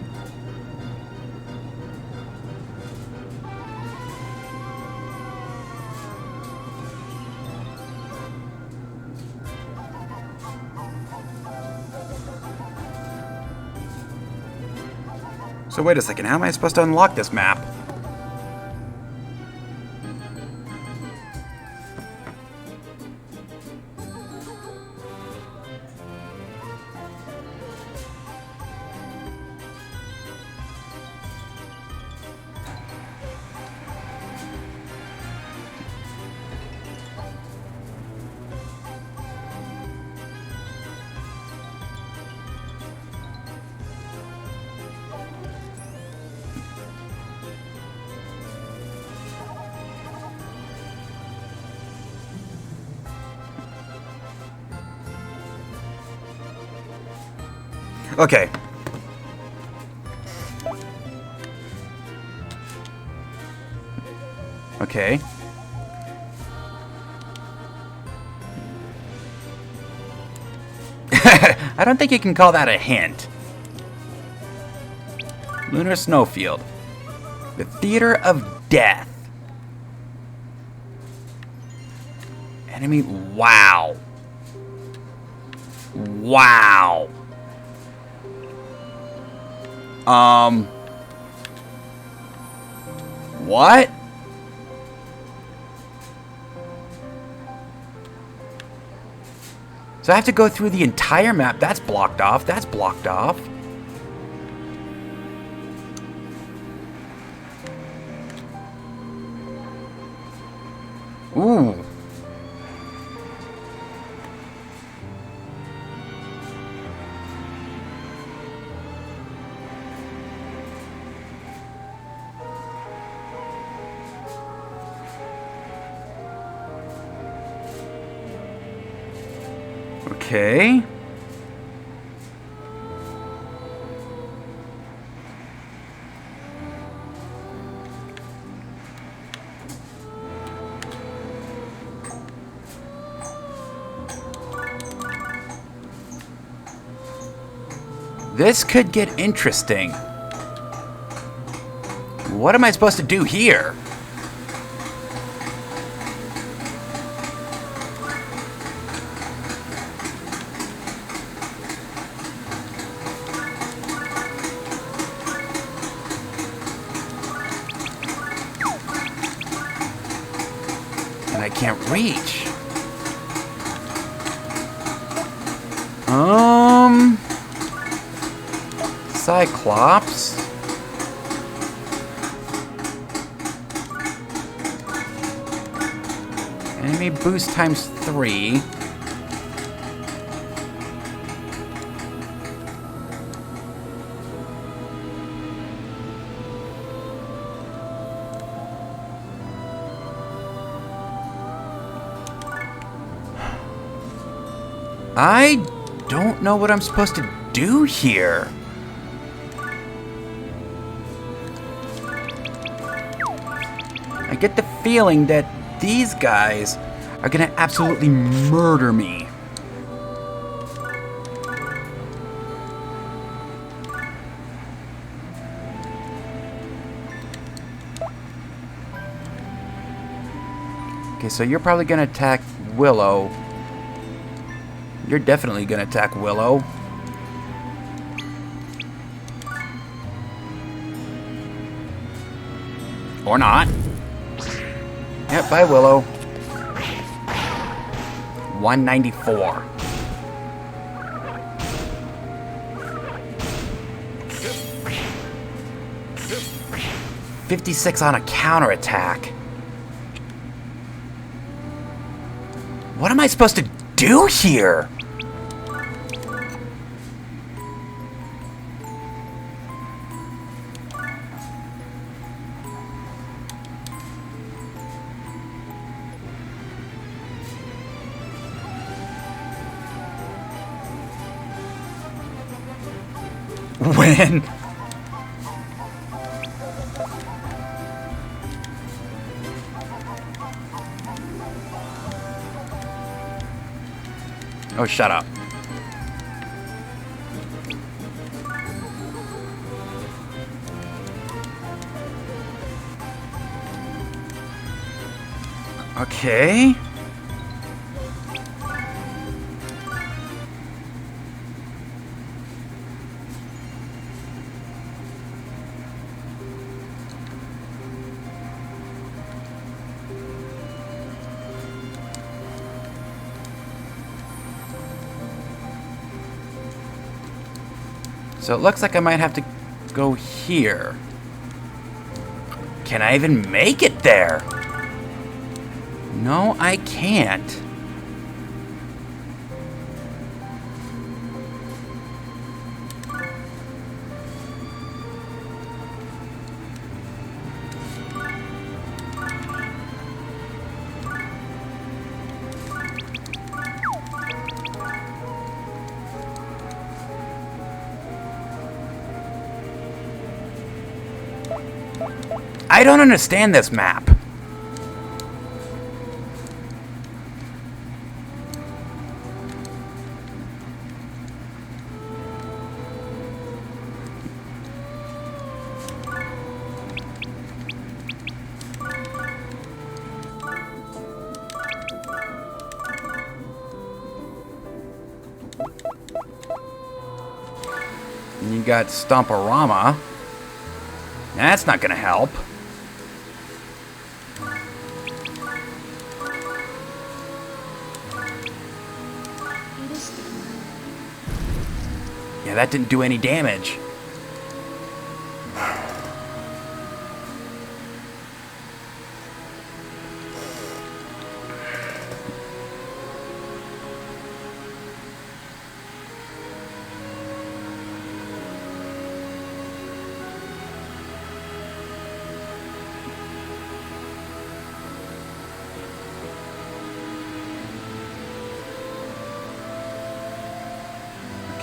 So wait a second, how am I supposed to unlock this map? Okay. Okay. I don't think you can call that a hint. Lunar Snowfield. The Theater of Death. Enemy. Wow. Wow. What? So I have to go through the entire map. That's blocked off. That's blocked off. Okay. This could get interesting. What am I supposed to do here? And I can't reach. Cyclops. Enemy boost times 3. I don't know what I'm supposed to do here. I get the feeling that these guys are gonna absolutely murder me. Okay, so you're probably gonna attack Willow. You're definitely gonna attack Willow. Or not. Yep, bye Willow. 194. $56 on a counterattack. What am I supposed to do here? When? Oh, shut up. Okay. So it looks like I might have to go here. Can I even make it there? No, I can't. I don't understand this map. And you got Stomporama. That's not gonna help. Yeah, that didn't do any damage.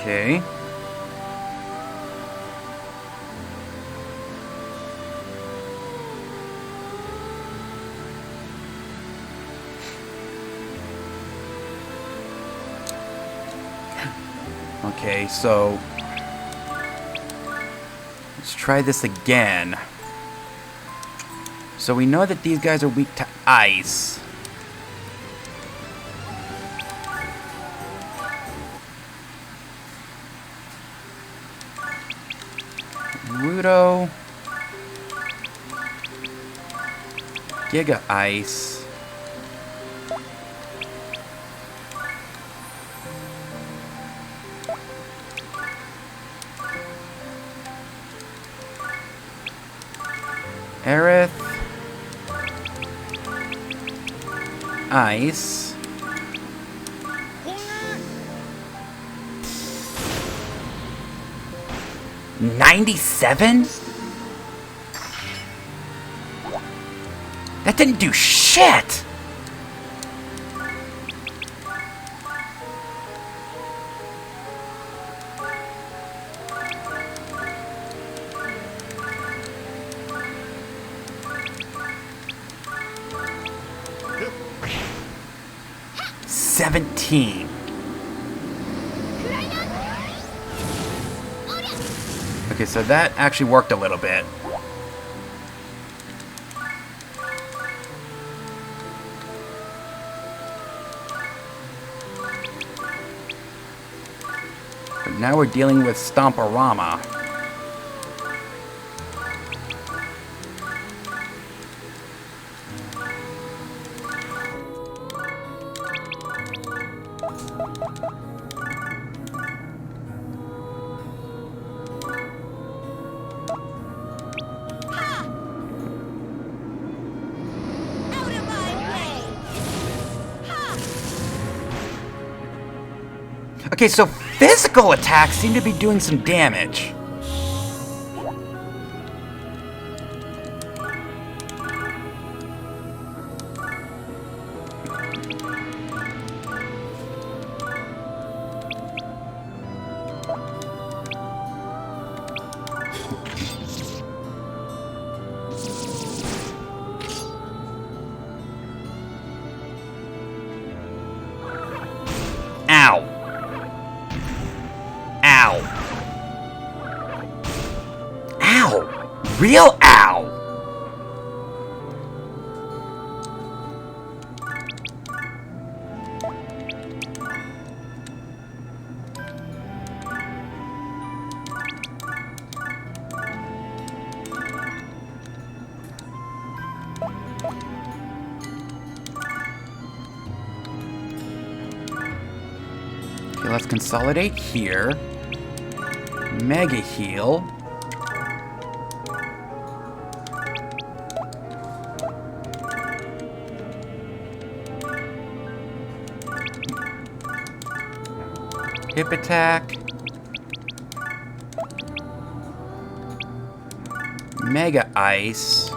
Okay. Okay, so let's try this again. So we know that these guys are weak to ice. Rudo. Giga Ice. Aerith. Ice. $97? That didn't do shit! $17. Okay, so that actually worked a little bit. But now we're dealing with Stomporama. Okay, so physical attacks seem to be doing some damage. Ow. Ow. Ow. Real ow. Okay, let's consolidate here. Mega heal. Hip attack. Mega ice.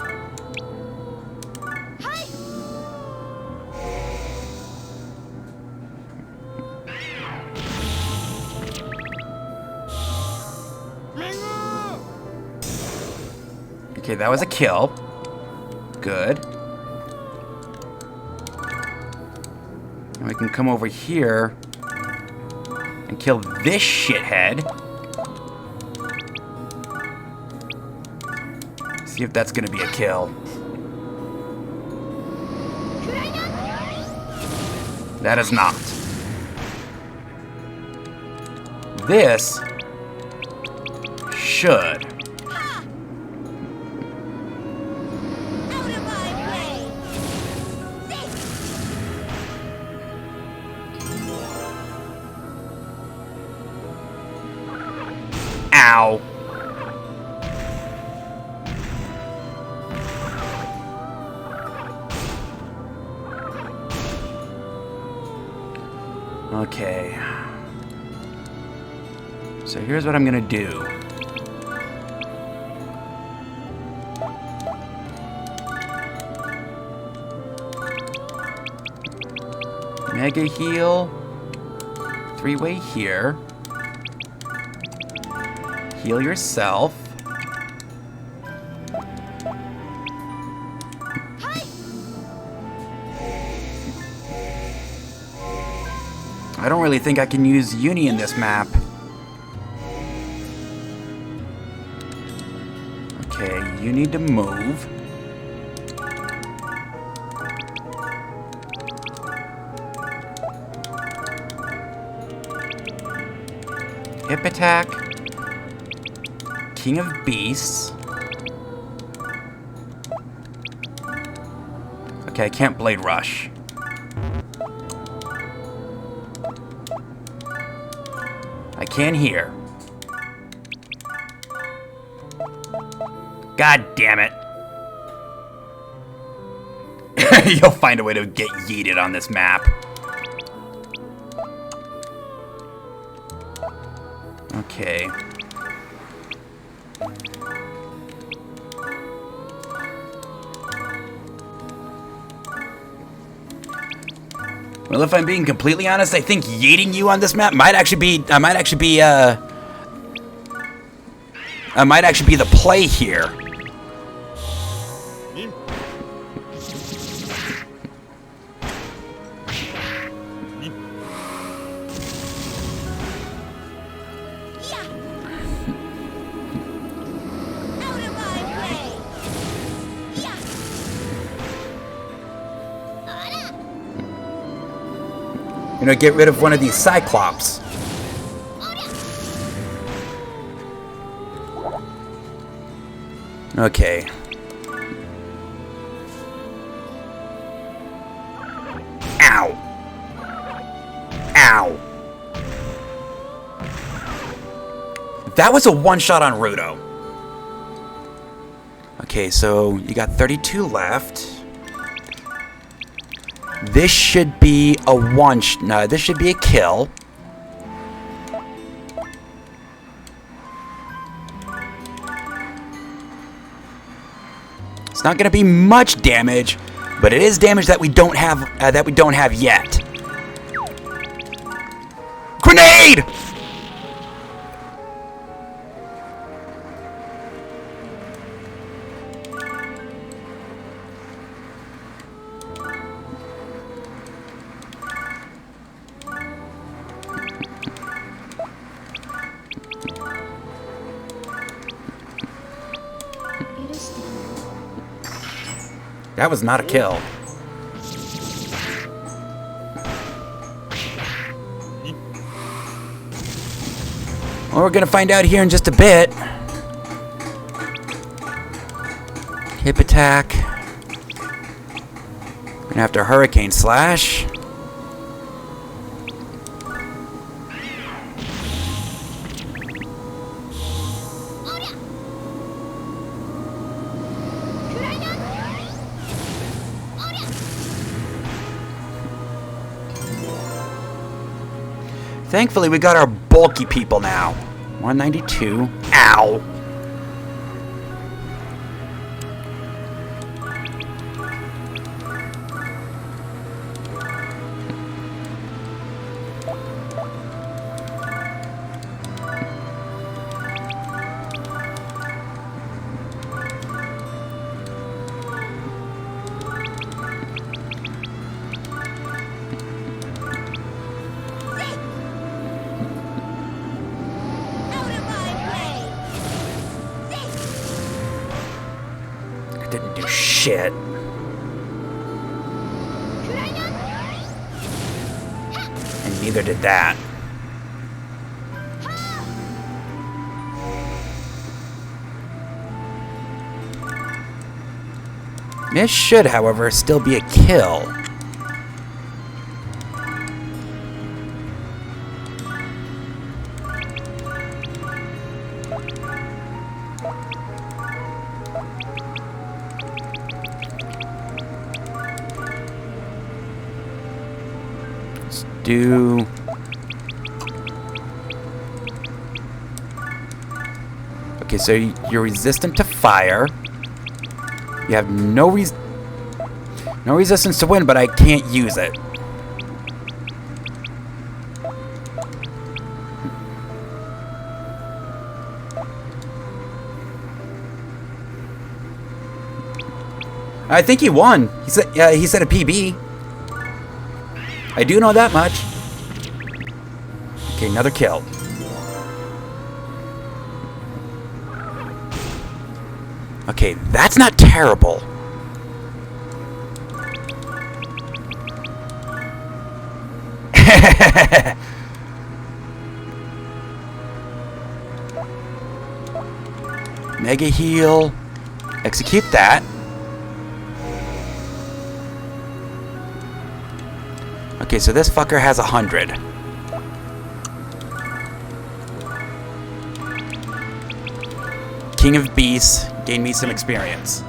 Okay, that was a kill. Good. And we can come over here and kill this shithead. See if that's gonna be a kill. That is not. This should. Ow. Okay. So here's what I'm gonna do. Mega heal. 3-way here. Heal yourself. I don't really think I can use Uni in this map. Okay, you need to move. Hip attack. King of Beasts. Okay, I can't Blade Rush. I can hear. God damn it. You'll find a way to get yeeted on this map. Okay. Well, if I'm being completely honest, I think yeeting you on this map might actually be the play here. You know, get rid of one of these Cyclops. Okay. Ow. Ow. That was a one-shot on Rudo. Okay, so you got 32 left. This should be a no, this should be a kill. It's not going to be much damage, but it is damage that we don't have yet. Grenade! That was not a kill. Well, we're gonna find out here in just a bit. Hip attack. Gonna have to Hurricane Slash. Thankfully, we got our bulky people now. 192. Ow. Didn't do shit. And neither did that. This should, however, still be a kill. Do okay, so you're resistant to fire. You have no resistance to wind, but I can't use it. I think he won. He said a PB. I do know that much. Okay, another kill. Okay, that's not terrible. Mega heal. Execute that. Okay, so this fucker has 100. King of Beasts, gain me some experience.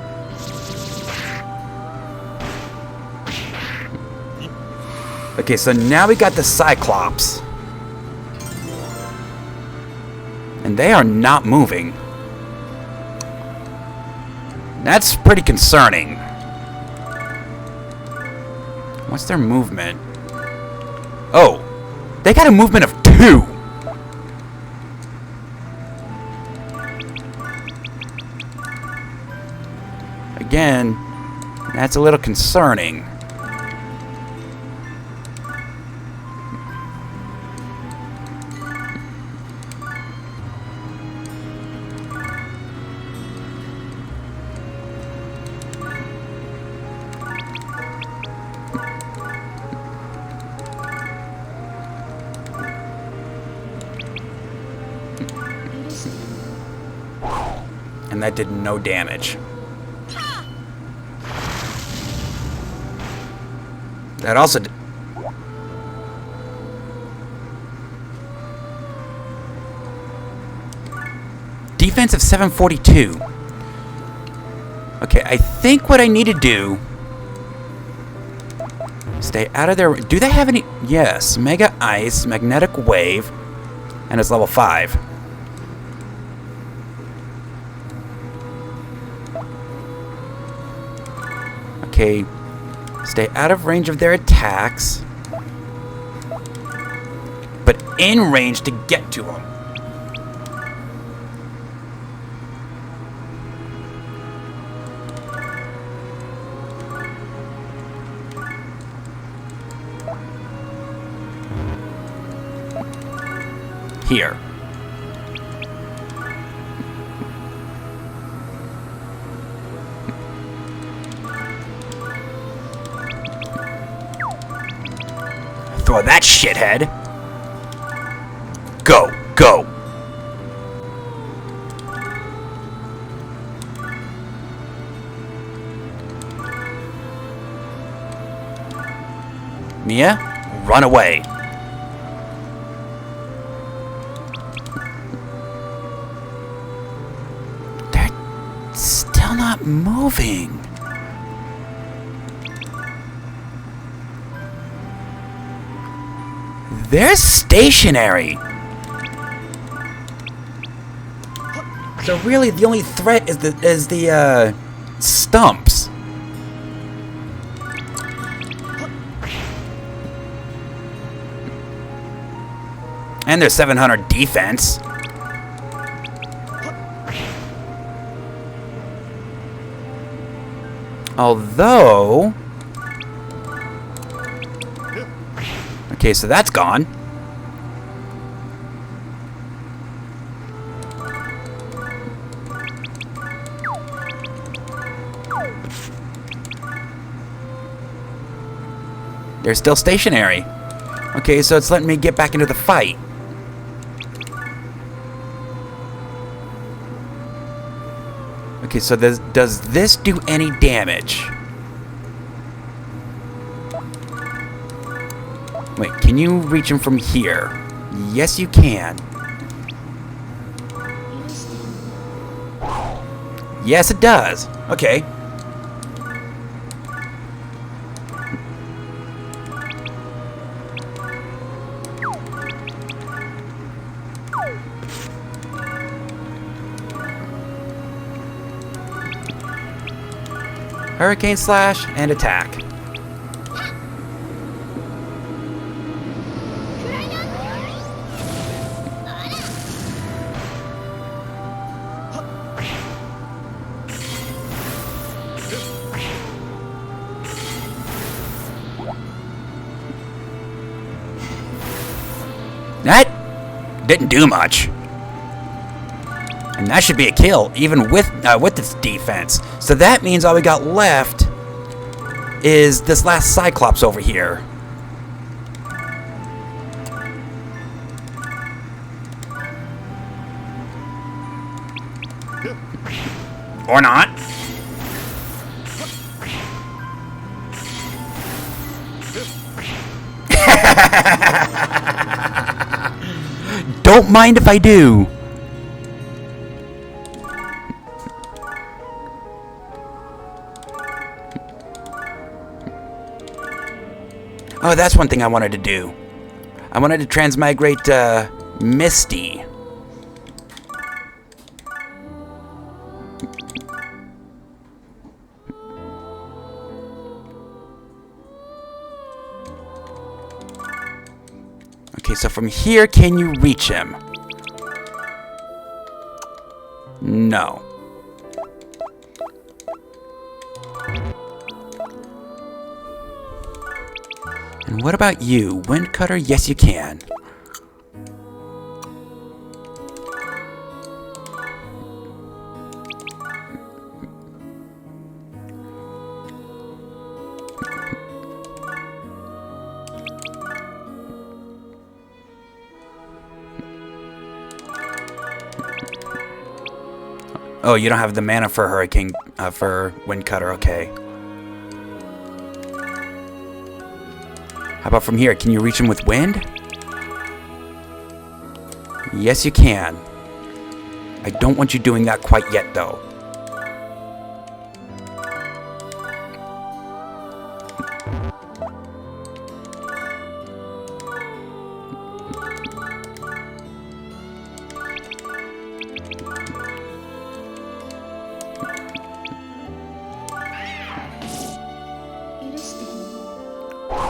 Okay, so now we got the Cyclops. And they are not moving. That's pretty concerning. What's their movement? Oh, they got a movement of 2. Again, that's a little concerning. And that did no damage. That also did. Defense of 742. Okay, I think what I need to do... Stay out of their... Do they have any... Yes, Mega Ice, Magnetic Wave, and it's level 5. Okay, stay out of range of their attacks, but in range to get to them. Here. Throw that shithead. Go, go. Mia, run away. They're still not moving. They're stationary. So really, the only threat is the stumps. And their 700 defense. Although... Okay, so that's gone. They're still stationary. Okay, so it's letting me get back into the fight. Okay, so does this do any damage? Wait, can you reach him from here? Yes, you can. Yes, it does. Okay. Hurricane Slash and attack. That didn't do much. And that should be a kill, even with this defense. So that means all we got left is this last Cyclops over here. Or not. Don't mind if I do. Oh, that's one thing I wanted to do. I wanted to transmigrate Misty. Okay, so from here, can you reach him? No. And what about you? Windcutter? Yes, you can. Oh, you don't have the mana for Hurricane, for Windcutter, okay. How about from here? Can you reach him with wind? Yes, you can. I don't want you doing that quite yet, though.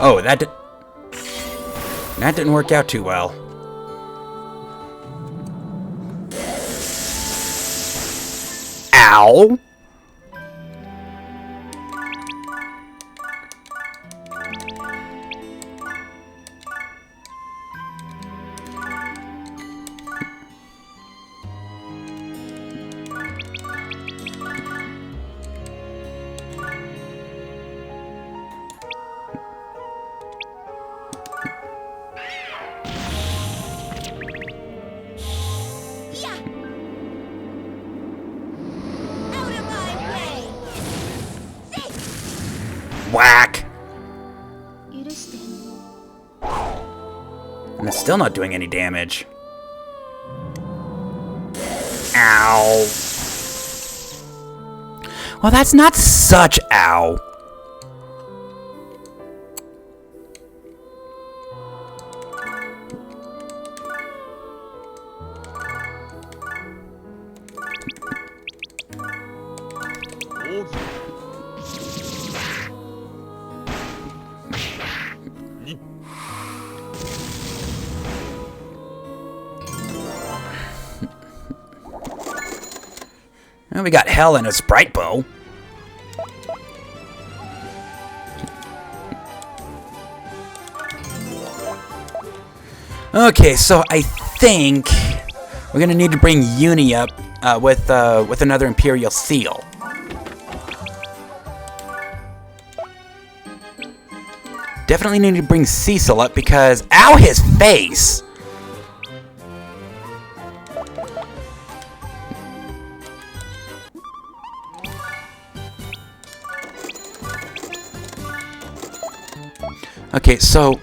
Oh, that didn't work out too well. Ow! Whack! And it's still not doing any damage. Ow. Well, that's not such ow. Well, we got hell and a sprite bow. Okay, so I think we're gonna need to bring Uni up with another Imperial Seal. Definitely need to bring Cecil up because ow, his face. Okay, so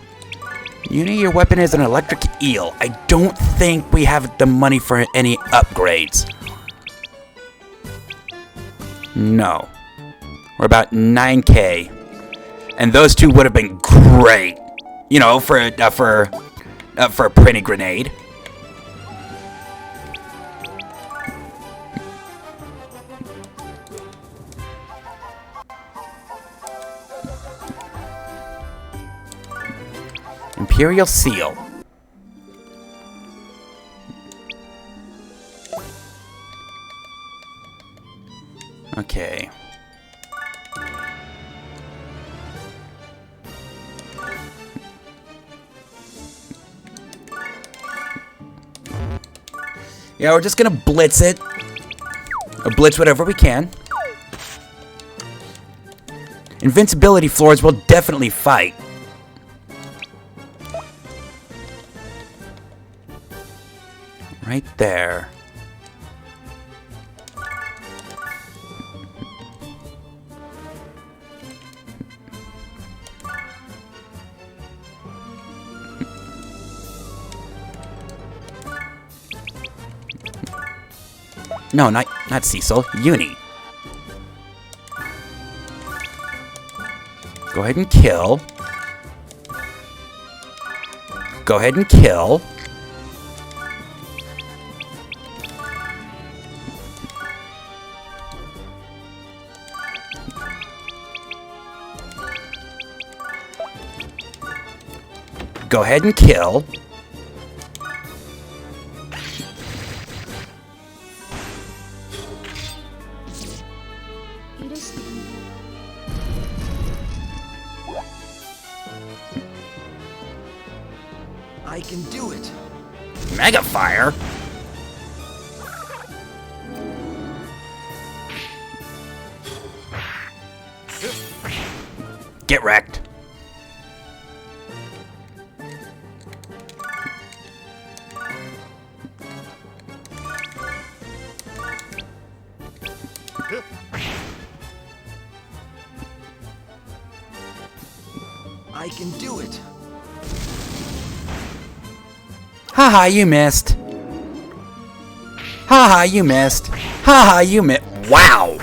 Uni, your weapon is an electric eel. I don't think we have the money for any upgrades. No. We're about 9K. And those two would have been great. You know, for a pretty grenade. Imperial Seal. Okay. Yeah, we're just gonna blitz it. Or blitz whatever we can. Invincibility floors will definitely fight. Right there. No, not Cecil. Uni. Go ahead and kill. Go ahead and kill. Go ahead and kill. I can do it. Mega Fire? Get wrecked. I can do it. Haha, you missed. Haha, you missed. Haha, you missed. Wow.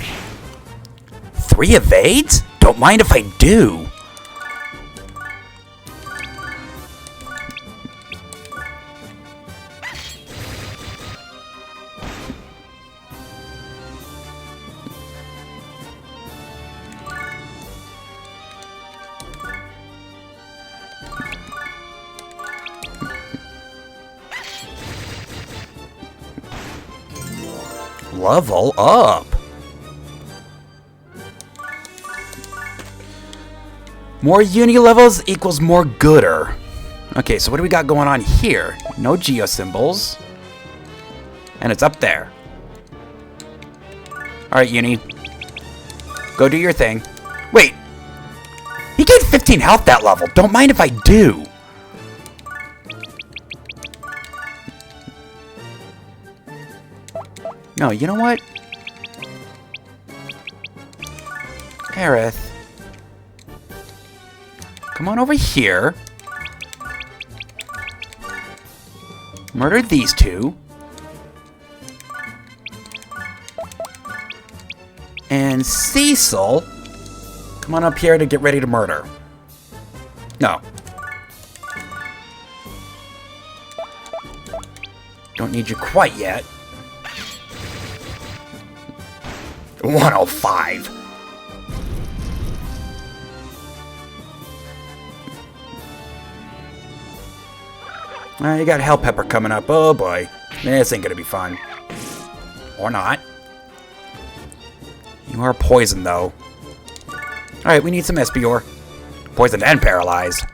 3 evades? Don't mind if I do. Level up. More uni levels equals more gooder. Okay, so what do we got going on here? No geo symbols. And it's up there. Alright, uni. Go do your thing. Wait. He gained 15 health that level. Don't mind if I do. No, you know what? Aerith. Come on over here. Murder these two. And Cecil, come on up here to get ready to murder. No. Don't need you quite yet. 105. You got Hell Pepper coming up. Oh boy. This ain't gonna be fun. Or not. You are poisoned though. Alright, we need some Espior. Poisoned and paralyzed.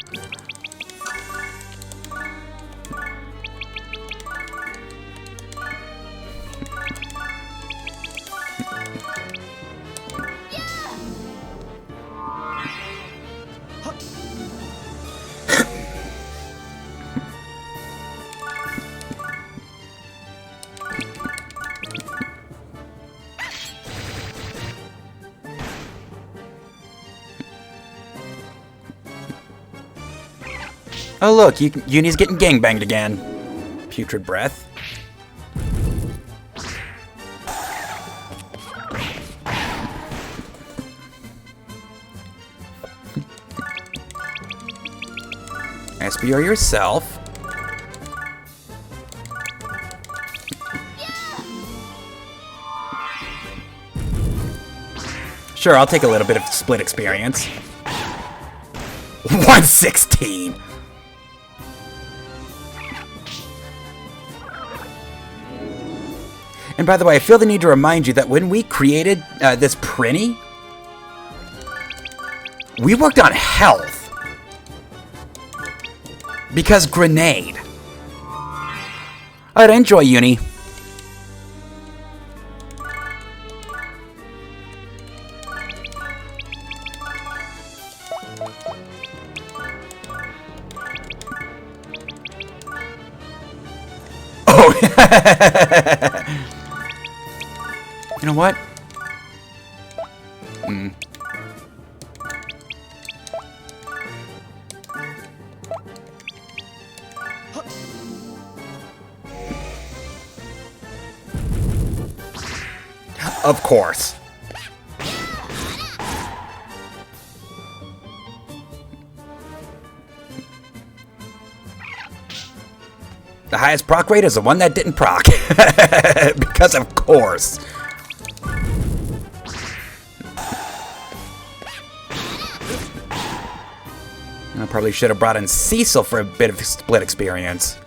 Oh look, Uni's getting gangbanged again. Putrid breath. Espior yourself. Sure, I'll take a little bit of split experience. 116! And by the way, I feel the need to remind you that when we created this Prinny, we worked on health. Because grenade. Alright, enjoy, Uni. You know what? Of course. The highest proc rate is the one that didn't proc. Because of course. I probably should have brought in Cecil for a bit of split experience.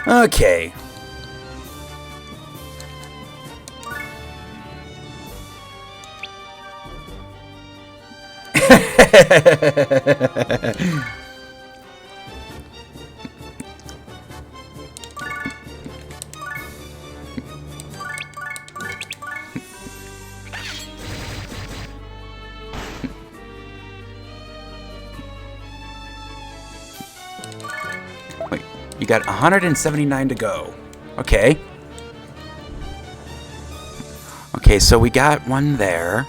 Okay. Wait, you got 179 to go. Okay. Okay, so we got one there.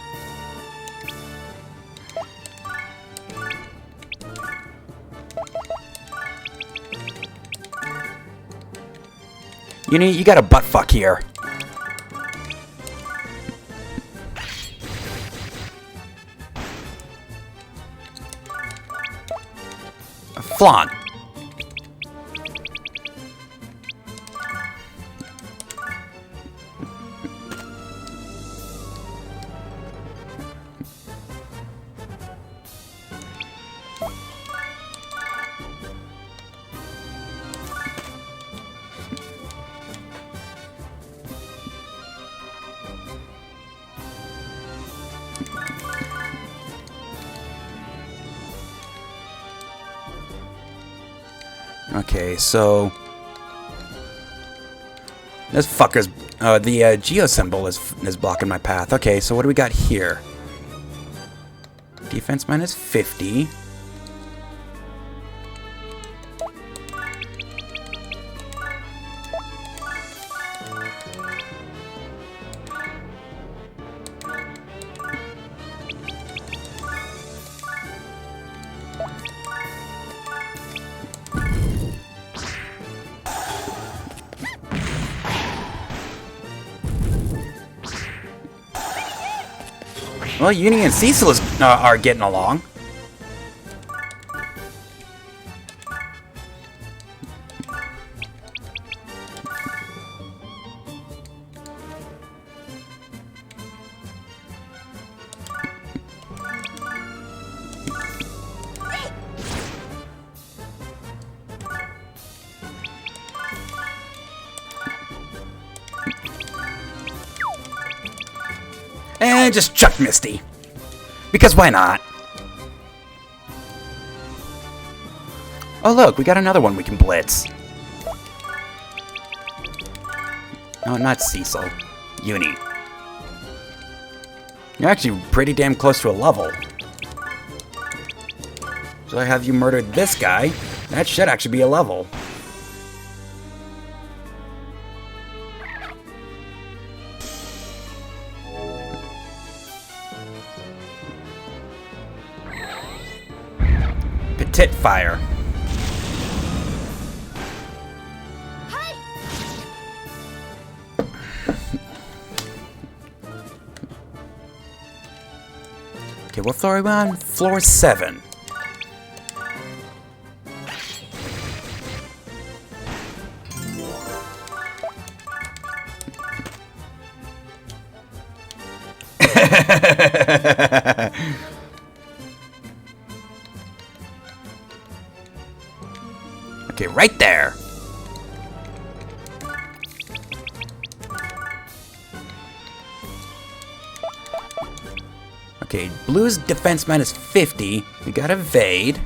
You got a butt fuck here. A flaunt. Okay, so this fucker's the geo symbol is blocking my path. Okay, so what do we got here? Defense minus 50. Well, Uni and Cecil are getting along. And just chuck Misty. Because why not? Oh look, we got another one we can blitz. No, not Cecil. Uni. You're actually pretty damn close to a level. So I have you murdered this guy. That should actually be a level. Tit fire. Okay, what floor are we on? Floor 7. Okay, right there. Okay, blue's defense minus 50. We got evade.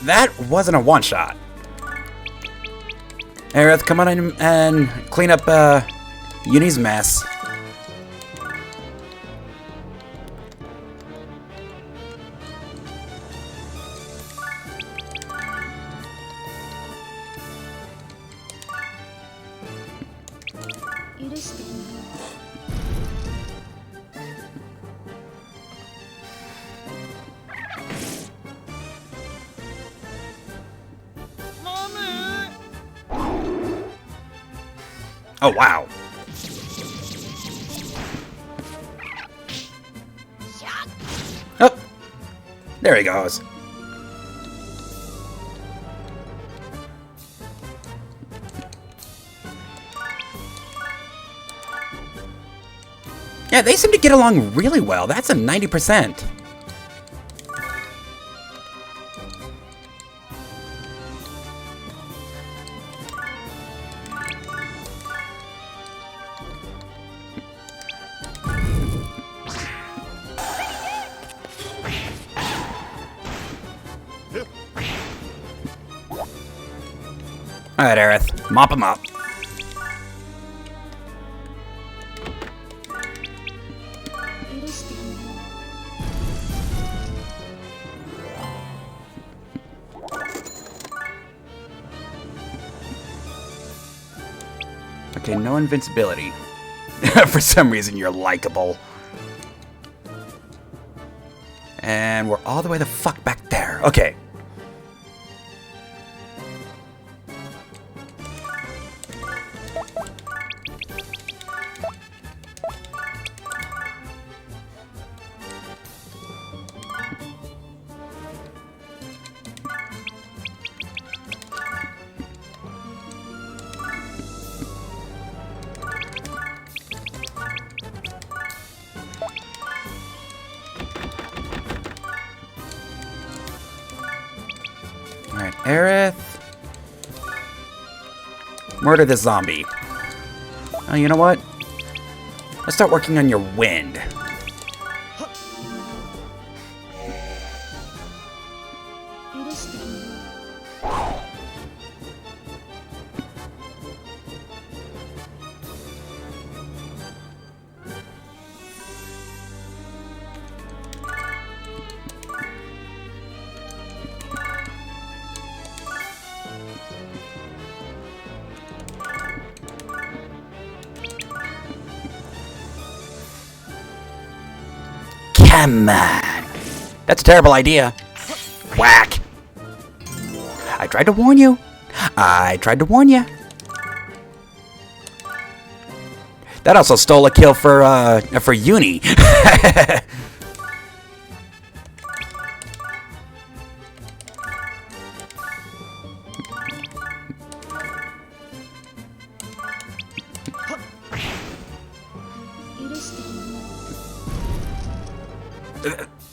that wasn't a one-shot. Aerith, come on in and clean up Uni's mess. Oh, wow. Oh, there he goes. Yeah, they seem to get along really well. That's a 90%. Alright, Aerith, mop him up. Okay, no invincibility. For some reason, you're likable. And we're all the way the fuck back there. Okay. Alright, Aerith. Murder this zombie. Oh, you know what? Let's start working on your wind. Come on. That's a terrible idea. Whack. I tried to warn you. I tried to warn you. That also stole a kill for Uni.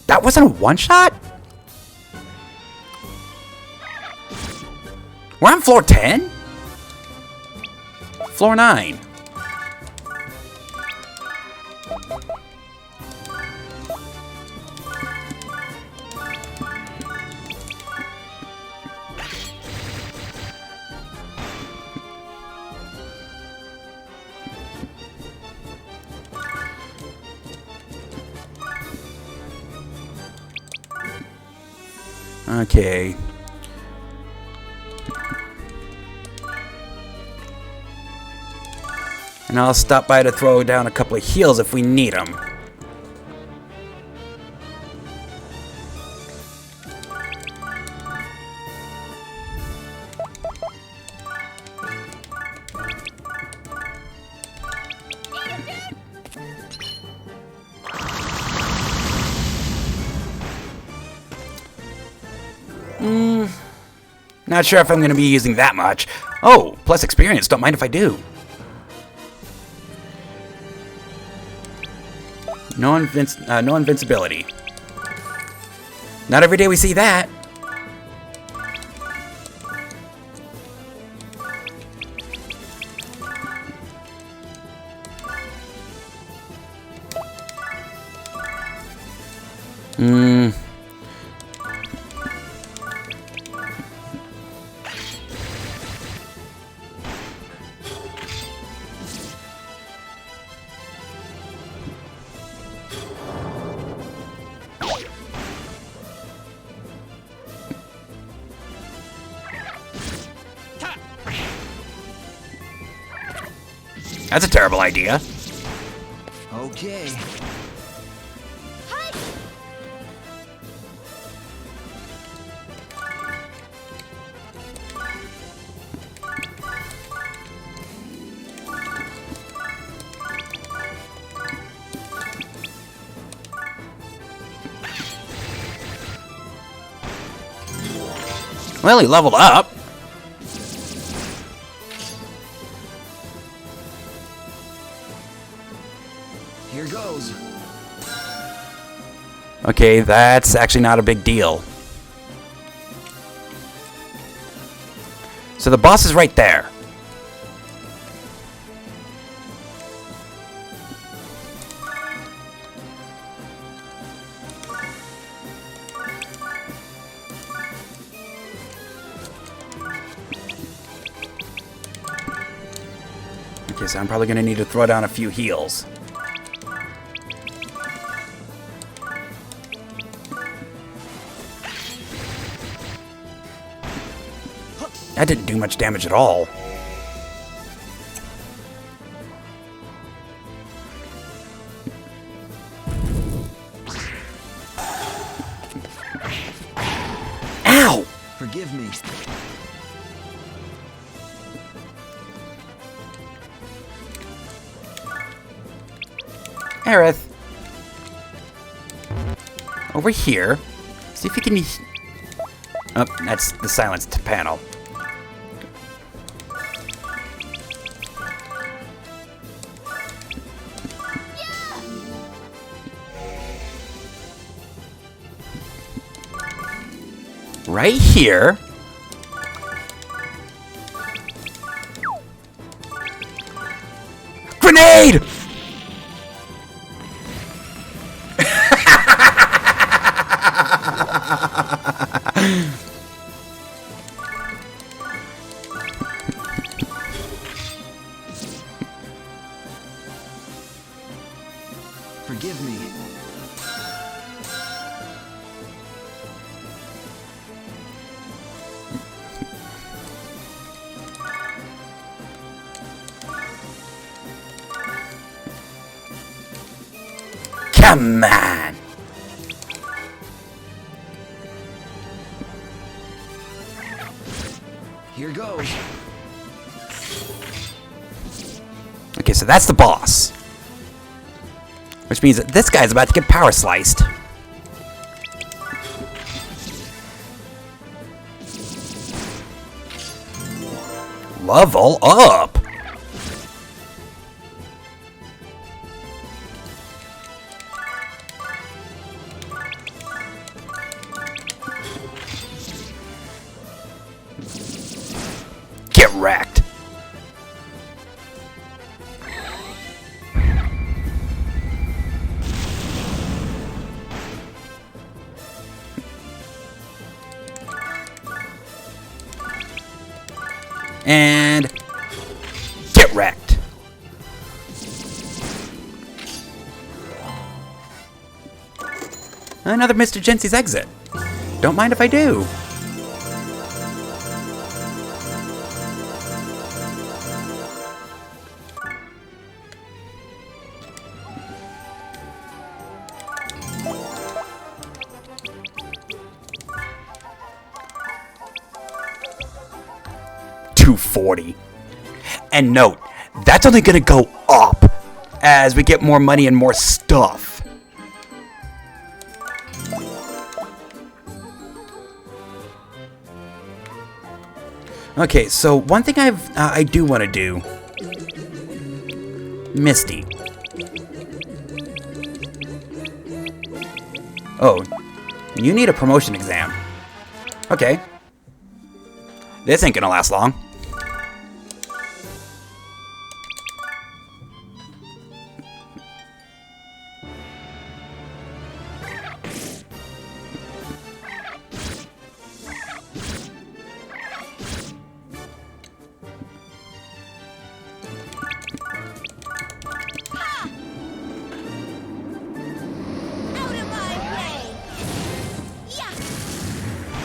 That wasn't a one-shot? We're on floor 10? Floor 9. Okay. And I'll stop by to throw down a couple of heals if we need them. Not sure if I'm going to be using that much. Oh, plus experience. Don't mind if I do. No invincibility. Not every day we see that. That's a terrible idea. Okay. Well, he leveled up. Here goes. Okay, that's actually not a big deal. So the boss is right there. Okay, so I'm probably going to need to throw down a few heals. That didn't do much damage at all. Ow! Forgive me. Aerith. Over here. See if you can... Oh, that's the silenced panel. Right here. Grenade! Forgive me. Come on! Here goes. Okay, so that's the boss. Which means that this guy's about to get power sliced. Level up! Get wrecked! And get wrecked. Another Mr. Jency's exit. Don't mind if I do. $240. And note, that's only gonna go up as we get more money and more stuff. Okay, so one thing I do want to do, Misty. Oh, you need a promotion exam. Okay. This ain't gonna last long.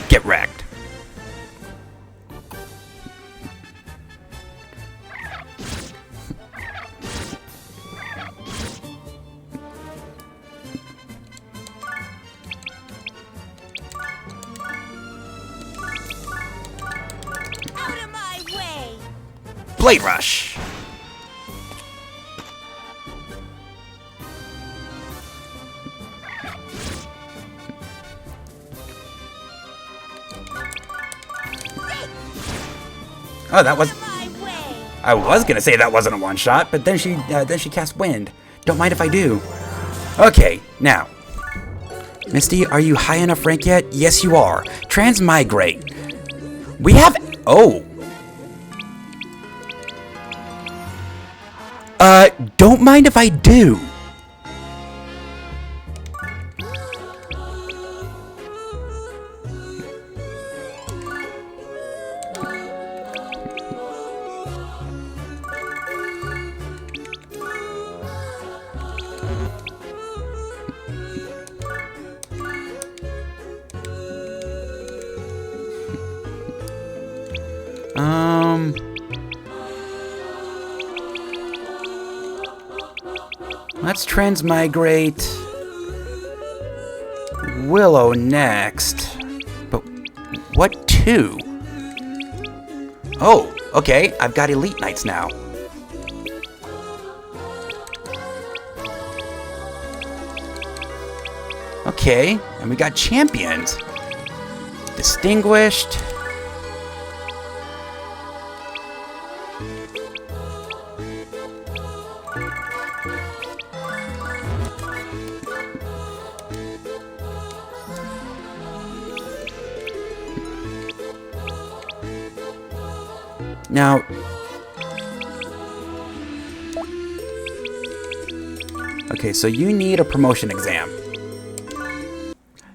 Get wrecked. Blade Rush. Oh, that was... I was gonna say that wasn't a one-shot, but then she cast Wind. Don't mind if I do. Okay, now. Misty, are you high enough rank yet? Yes, you are. Transmigrate. We have... Oh. Don't mind if I do. Let's transmigrate Willow next. But what to? Oh, okay. I've got Elite Knights now. Okay, and we got Champions. Distinguished. Now, okay, so you need a promotion exam.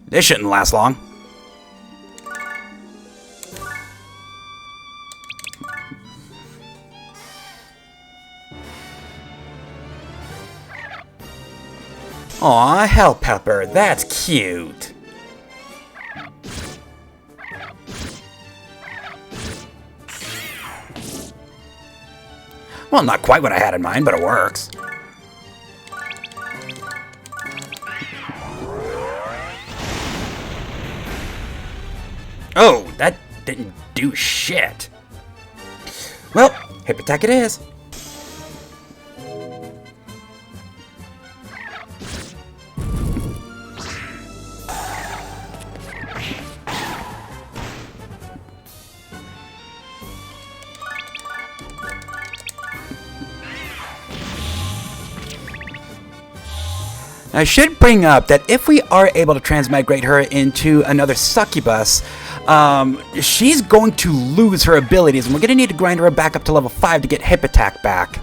This shouldn't last long. Aw, Hell Pepper, that's cute. Well, not quite what I had in mind, but it works. Oh, that didn't do shit. Well, hip attack it is. I should bring up that if we are able to transmigrate her into another succubus, she's going to lose her abilities, and we're going to need to grind her back up to level 5 to get hip attack back.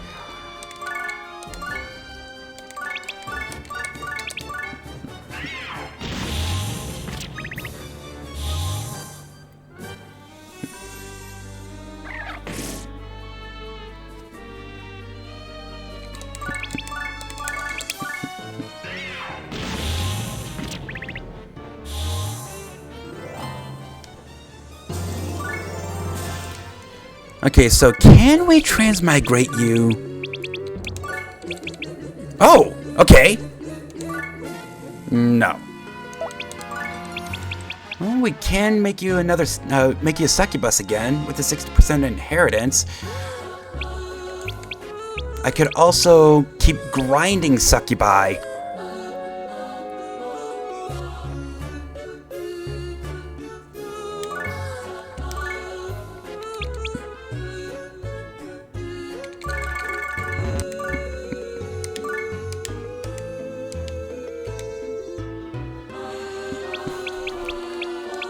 Okay, so can we transmigrate you? Oh, okay. No. Well, we can make you another, make you a succubus again with the 60% inheritance. I could also keep grinding succubi.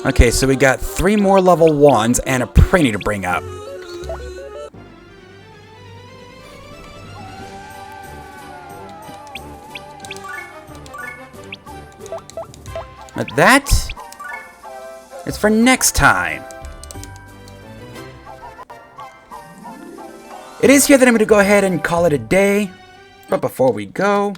Okay, so we got 3 more level 1s and a Prinny to bring up. But that is for next time. It is here that I'm going to go ahead and call it a day. But before we go,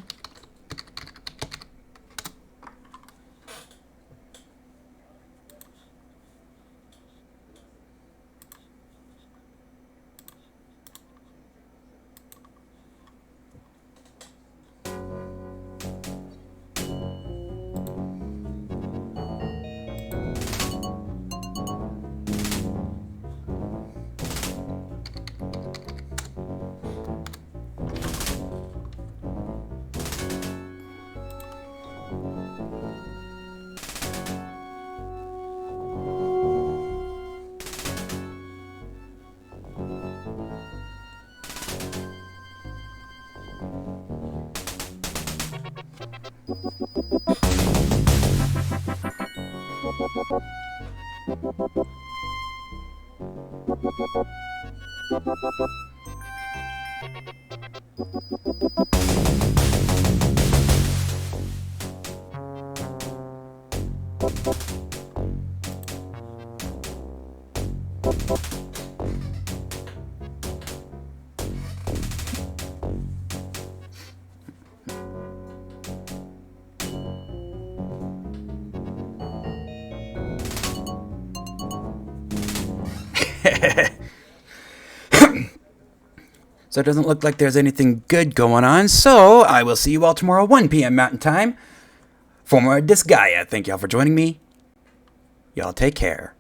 So it doesn't look like there's anything good going on, so I will see you all tomorrow 1 p.m. Mountain Time for more Disgaea. Thank y'all for joining me. Y'all take care.